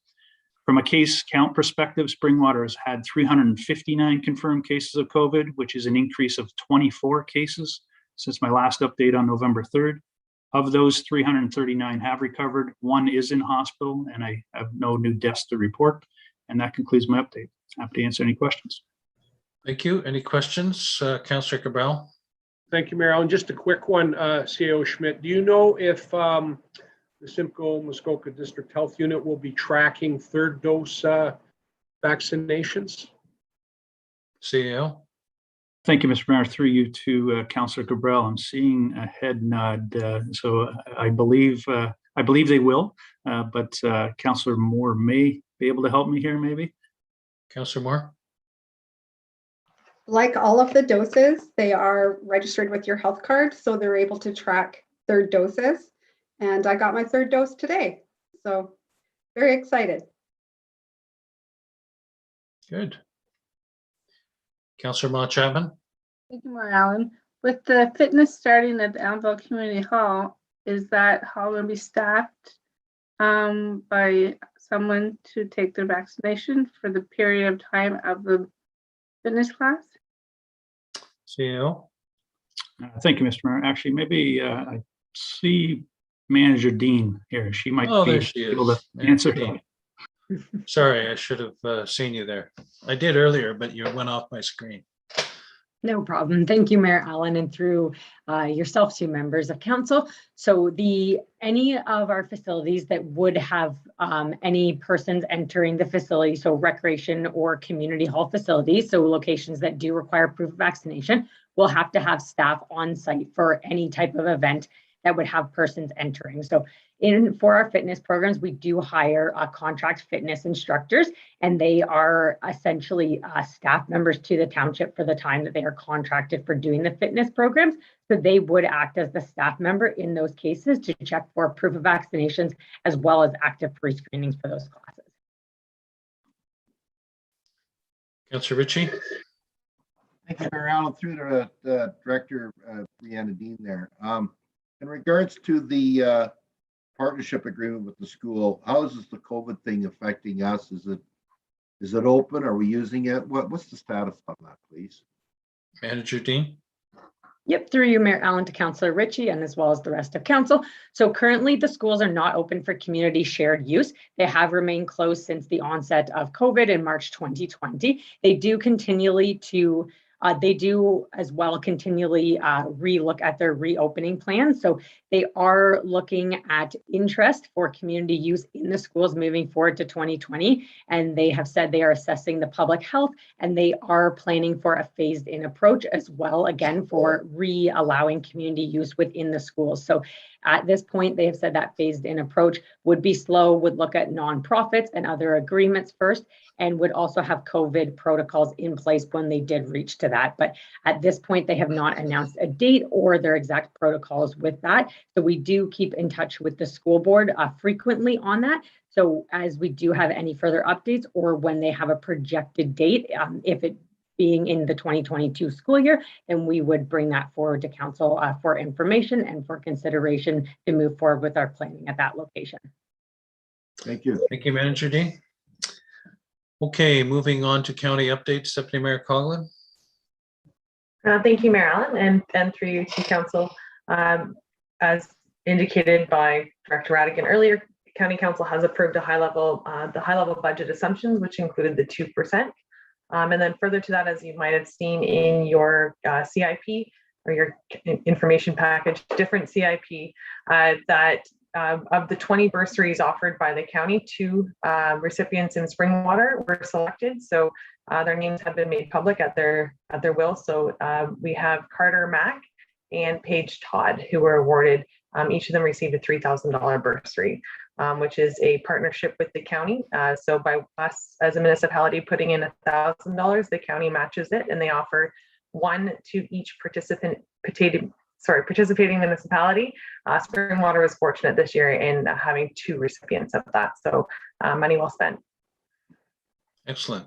From a case count perspective, Springwater has had 359 confirmed cases of COVID, which is an increase of 24 cases since my last update on November 3rd. Of those, 339 have recovered. 1 is in hospital, and I have no new deaths to report. And that concludes my update. Happy to answer any questions. Thank you. Any questions, Councillor Cabral? Thank you, Mayor Allen. Just a quick one, CAO Schmidt. Do you know if the the Simcoe Muskoka District Health Unit will be tracking third dose vaccinations. CEO. Thank you, Mr. Mayor. Through you to Councillor Cabral. I'm seeing a head nod, so I believe they will. But Councillor Moore may be able to help me here, maybe. Councillor Moore. Like all of the doses, they are registered with your health card, so they're able to track third doses. And I got my third dose today, so very excited. Good. Councillor Ma Chapman. Thank you, Mayor Allen. With the fitness starting at the Annville Community Hall, is that hall going to be staffed by someone to take their vaccination for the period of time of the fitness class? CEO. Thank you, Mr. Mayor. Actually, maybe I see Manager Dean here. She might Oh, be there she able is. to answer. Dean. Sorry, I should have seen you there. I did earlier, but you went off my screen. No problem. Thank you, Mayor Allen, and through yourself to members of council. So any of our facilities that would have any persons entering the facility, so recreation or community hall facilities, so locations that do require proof of vaccination, will have to have staff on site for any type of event that would have persons entering. So for our fitness programs, we do hire contract fitness instructors, and they are essentially staff members to the township for the time that they are contracted for doing the fitness programs. So they would act as the staff member in those cases to check for proof of vaccinations as well as active pre-screenings for those classes. Councillor Ritchie. Thank you, Mayor Allen, through the Director, Brianna Dean there. In regards to the partnership agreement with the school, how is the COVID thing affecting us? Is it open? Are we using it? What's the status on that, please? Manager Dean. Yep, through you, Mayor Allen, to Councillor Ritchie and as well as the rest of council. So currently the schools are not open for community shared use. They have remained closed since the onset of COVID in March 2020. They do continually relook at their reopening plans. So they are looking at interest for community use in the schools moving forward to 2020. And they have said they are assessing the public health, and they are planning for a phased in approach as well, again, for allowing community use within the schools. So at this point, they have said that phased in approach would be slow, would look at nonprofits and other agreements first, and would also have COVID protocols in place when they did reach to that. But at this point, they have not announced a date or their exact protocols with that. So we do keep in touch with the school board frequently on that. So as we do have any further updates or when they have a projected date, if it being in the 2022 school year, then we would bring that forward to council for information and for consideration to move forward with our planning at that location. Thank you. Thank you, Manager Dean. Okay, moving on to county updates, Deputy Mayor Coughlin. Thank you, Mayor Allen, and through you to council. As indicated by Director Radigan earlier, County Council has approved the high level budget assumptions, which included the 2%. And then further to that, as you might have seen in your CIP or your information package, different CIP, that of the 20 bursaries offered by the county, 2 recipients in Springwater were selected. So their names have been made public at their will. So we have Carter Mack and Paige Todd, who were awarded. Each of them received a $3,000 bursary, which is a partnership with the county. So by us as a municipality putting in $1,000, the county matches it, and they offer one to each participating municipality. Springwater was fortunate this year in having 2 recipients of that. So money well spent. Excellent.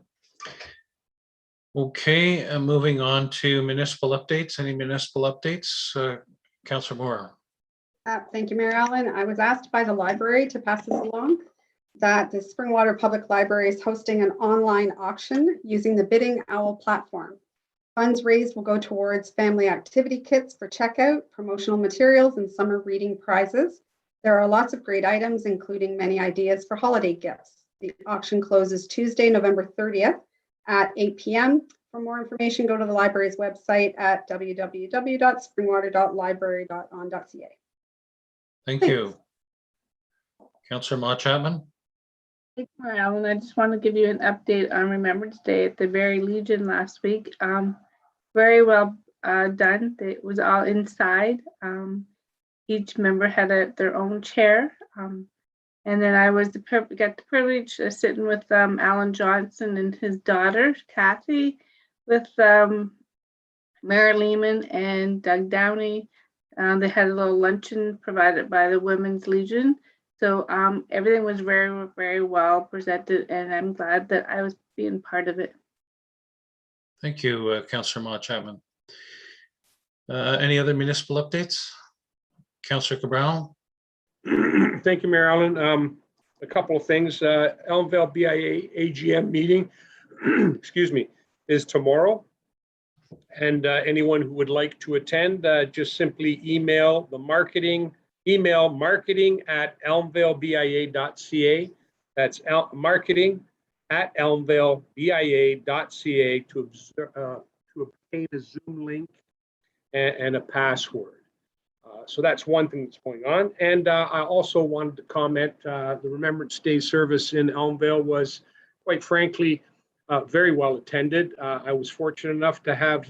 Okay, moving on to municipal updates. Any municipal updates? Councillor Moore. Thank you, Mayor Allen. I was asked by the library to pass this along that the Springwater Public Library is hosting an online auction using the Bidding Owl platform. Funds raised will go towards family activity kits for checkout, promotional materials, and summer reading prizes. There are lots of great items, including many ideas for holiday gifts. The auction closes Tuesday, November 30th at 8 p.m. For more information, go to the library's website at www.springwater.library.on.ca. Thank you. Councillor Ma Chapman. Thank you, Alan. I just want to give you an update on Remembrance Day at the Very Legion last week. Very well done. It was all inside. Each member had their own chair. And then I got the privilege of sitting with Alan Johnson and his daughter, Kathy, with Mayor Lehman and Doug Downey. They had a little luncheon provided by the Women's Legion. So everything was very, very well presented, and I'm glad that I was being part of it. Thank you, Councillor Ma Chapman. Any other municipal updates? Councillor Cabral. Thank you, Mayor Allen. A couple of things. Elmvale BIA AGM meeting, excuse me, is tomorrow. And anyone who would like to attend, just simply email marketing at elmvalebia.ca. That's marketing@elmvalebia.ca to obtain a Zoom link and a password. So that's one thing that's going on. And I also wanted to comment, the Remembrance Day service in Elmvale was, quite frankly, very well attended. I was fortunate enough to have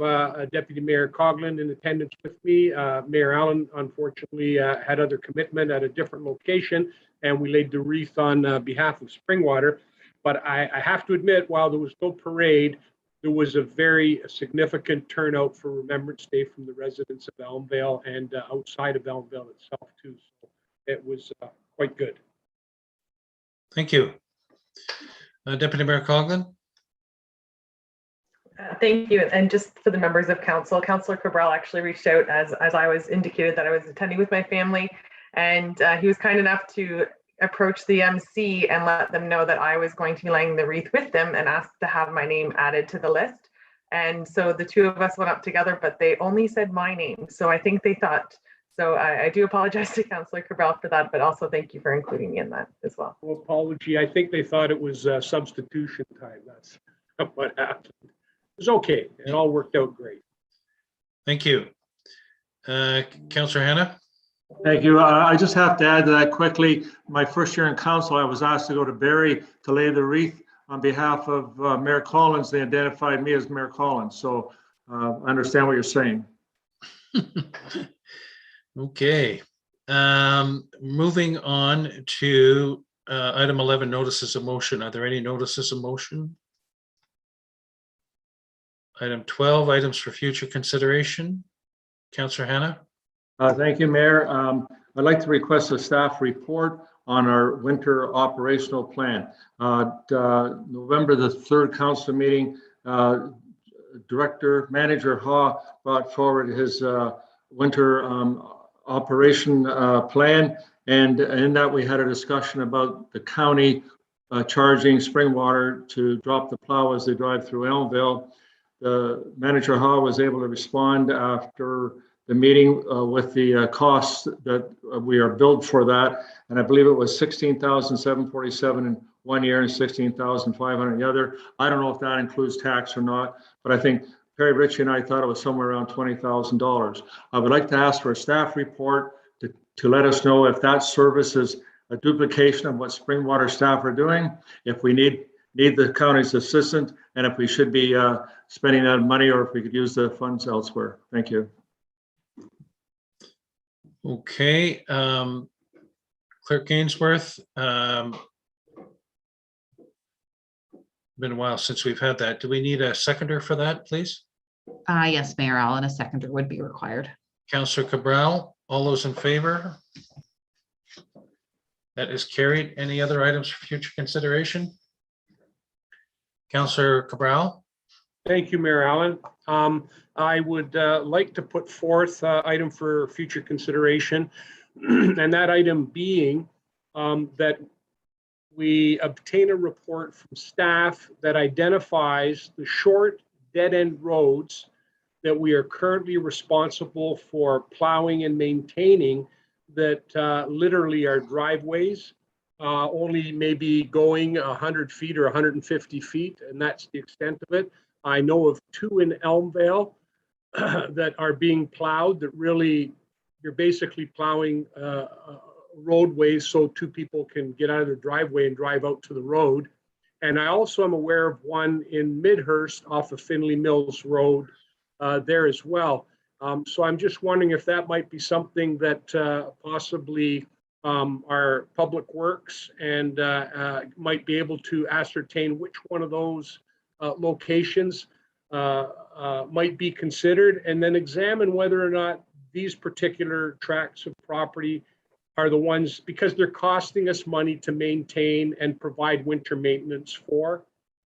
Deputy Mayor Coghlan in attendance with me. Mayor Allen, unfortunately, had other commitment at a different location, and we laid the wreath on behalf of Springwater. But I have to admit, while there was no parade, there was a very significant turnout for Remembrance Day from the residents of Elmvale and outside of Elmvale itself, too. So it was quite good. Thank you. Deputy Mayor Coghlan. Thank you. And just for the members of council, Councillor Cabral actually reached out as I was indicated that I was attending with my family, and he was kind enough to approach the MC and let them know that I was going to be laying the wreath with them and asked to have my name added to the list. And so the two of us went up together, but they only said my name. So I think they thought, so I do apologize to Councillor Cabral for that, but also thank you for including me in that as well. Well, apology. I think they thought it was substitution time. That's what happened. It was okay. It all worked out great. Thank you. Councillor Hanna. Thank you. I just have to add to that quickly. My first year in council, I was asked to go to Barrie to lay the wreath on behalf of Mayor Collins. They identified me as Mayor Collins. So I understand what you're saying. Okay. Moving on to item 11, notices of motion. Are there any notices of motion? Item 12, items for future consideration. Councillor Hanna. Thank you, Mayor. I'd like to request a staff report on our winter operational plan. November the 3rd council meeting, Manager Ha brought forward his winter operation plan. And in that we had a discussion about the county charging Springwater to drop the plow as they drive through Elmvale. The Manager Ha was able to respond after the meeting with the costs that we are billed for that. And I believe it was $16,747 in one year and $16,500 in the other. I don't know if that includes tax or not, but I think Perry Ritchie and I thought it was somewhere around $20,000. I would like to ask for a staff report to let us know if that service is a duplication of what Springwater staff are doing, if we need the county's assistance, and if we should be spending that money or if we could use the funds elsewhere. Thank you. Okay, Clerk Gainsworth. Been a while since we've had that. Do we need a seconder for that, please? Yes, Mayor Allen, a seconder would be required. Councillor Cabral, all those in favor? That is carried. Any other items for future consideration? Councillor Cabral. Thank you, Mayor Allen. I would like to put forth item for future consideration, and that item being that we obtain a report from staff that identifies the short dead-end roads that we are currently responsible for plowing and maintaining that literally are driveways, only maybe going 100 feet or 150 feet, and that's the extent of it. I know of two in Elmvale that are being plowed that really, you're basically plowing roadways so two people can get out of their driveway and drive out to the road. And I also am aware of one in Midhurst off of Finley Mills Road there as well. So I'm just wondering if that might be something that possibly our Public Works and might be able to ascertain which one of those locations might be considered, and then examine whether or not these particular tracts of property are the ones, because they're costing us money to maintain and provide winter maintenance for,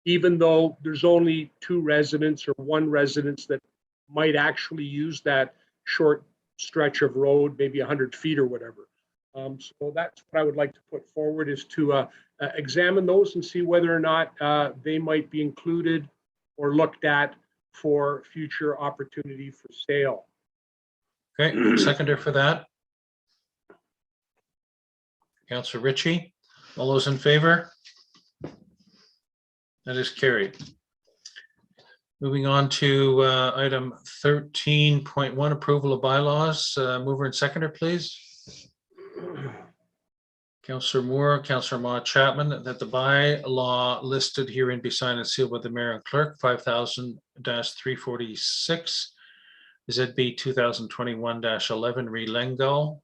even though there's only 2 residents or 1 residence that might actually use that short stretch of road, maybe 100 feet or whatever. So that's what I would like to put forward, is to examine those and see whether or not they might be included or looked at for future opportunity for sale. Okay, seconder for that. Councillor Ritchie, all those in favor? That is carried. Moving on to item 13.1, approval of bylaws. Mover and seconder, please. Councillor Moore, Councillor Ma Chapman, that the bylaw listed herein be signed and sealed by the mayor and clerk, 5000-346, ZB 2021-11, Relengo,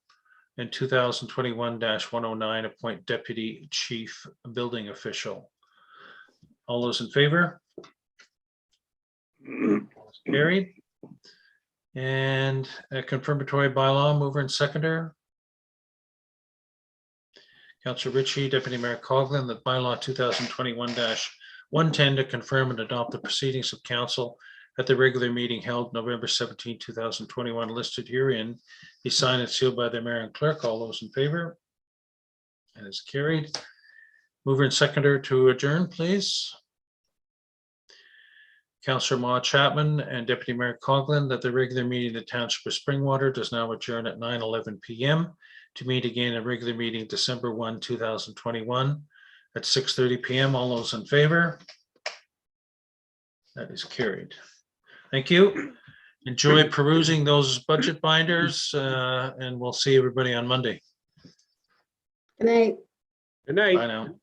and 2021-109, appoint deputy chief building official. All those in favor? Carried. And a confirmatory bylaw, mover and seconder. Councillor Ritchie, Deputy Mayor Coughlin, that bylaw 2021-110 to confirm and adopt the proceedings of council at the regular meeting held November 17, 2021, listed herein, be signed and sealed by the mayor and clerk. All those in favor? That is carried. Mover and seconder to adjourn, please. Councillor Ma Chapman and Deputy Mayor Coughlin, that the regular meeting of the Township of Springwater does now adjourn at 9:11 p.m. to meet again at regular meeting December 1, 2021 at 6:30 p.m. All those in favor? That is carried. Thank you. Enjoy perusing those budget binders, and we'll see everybody on Monday. Good night. Good night. Bye now.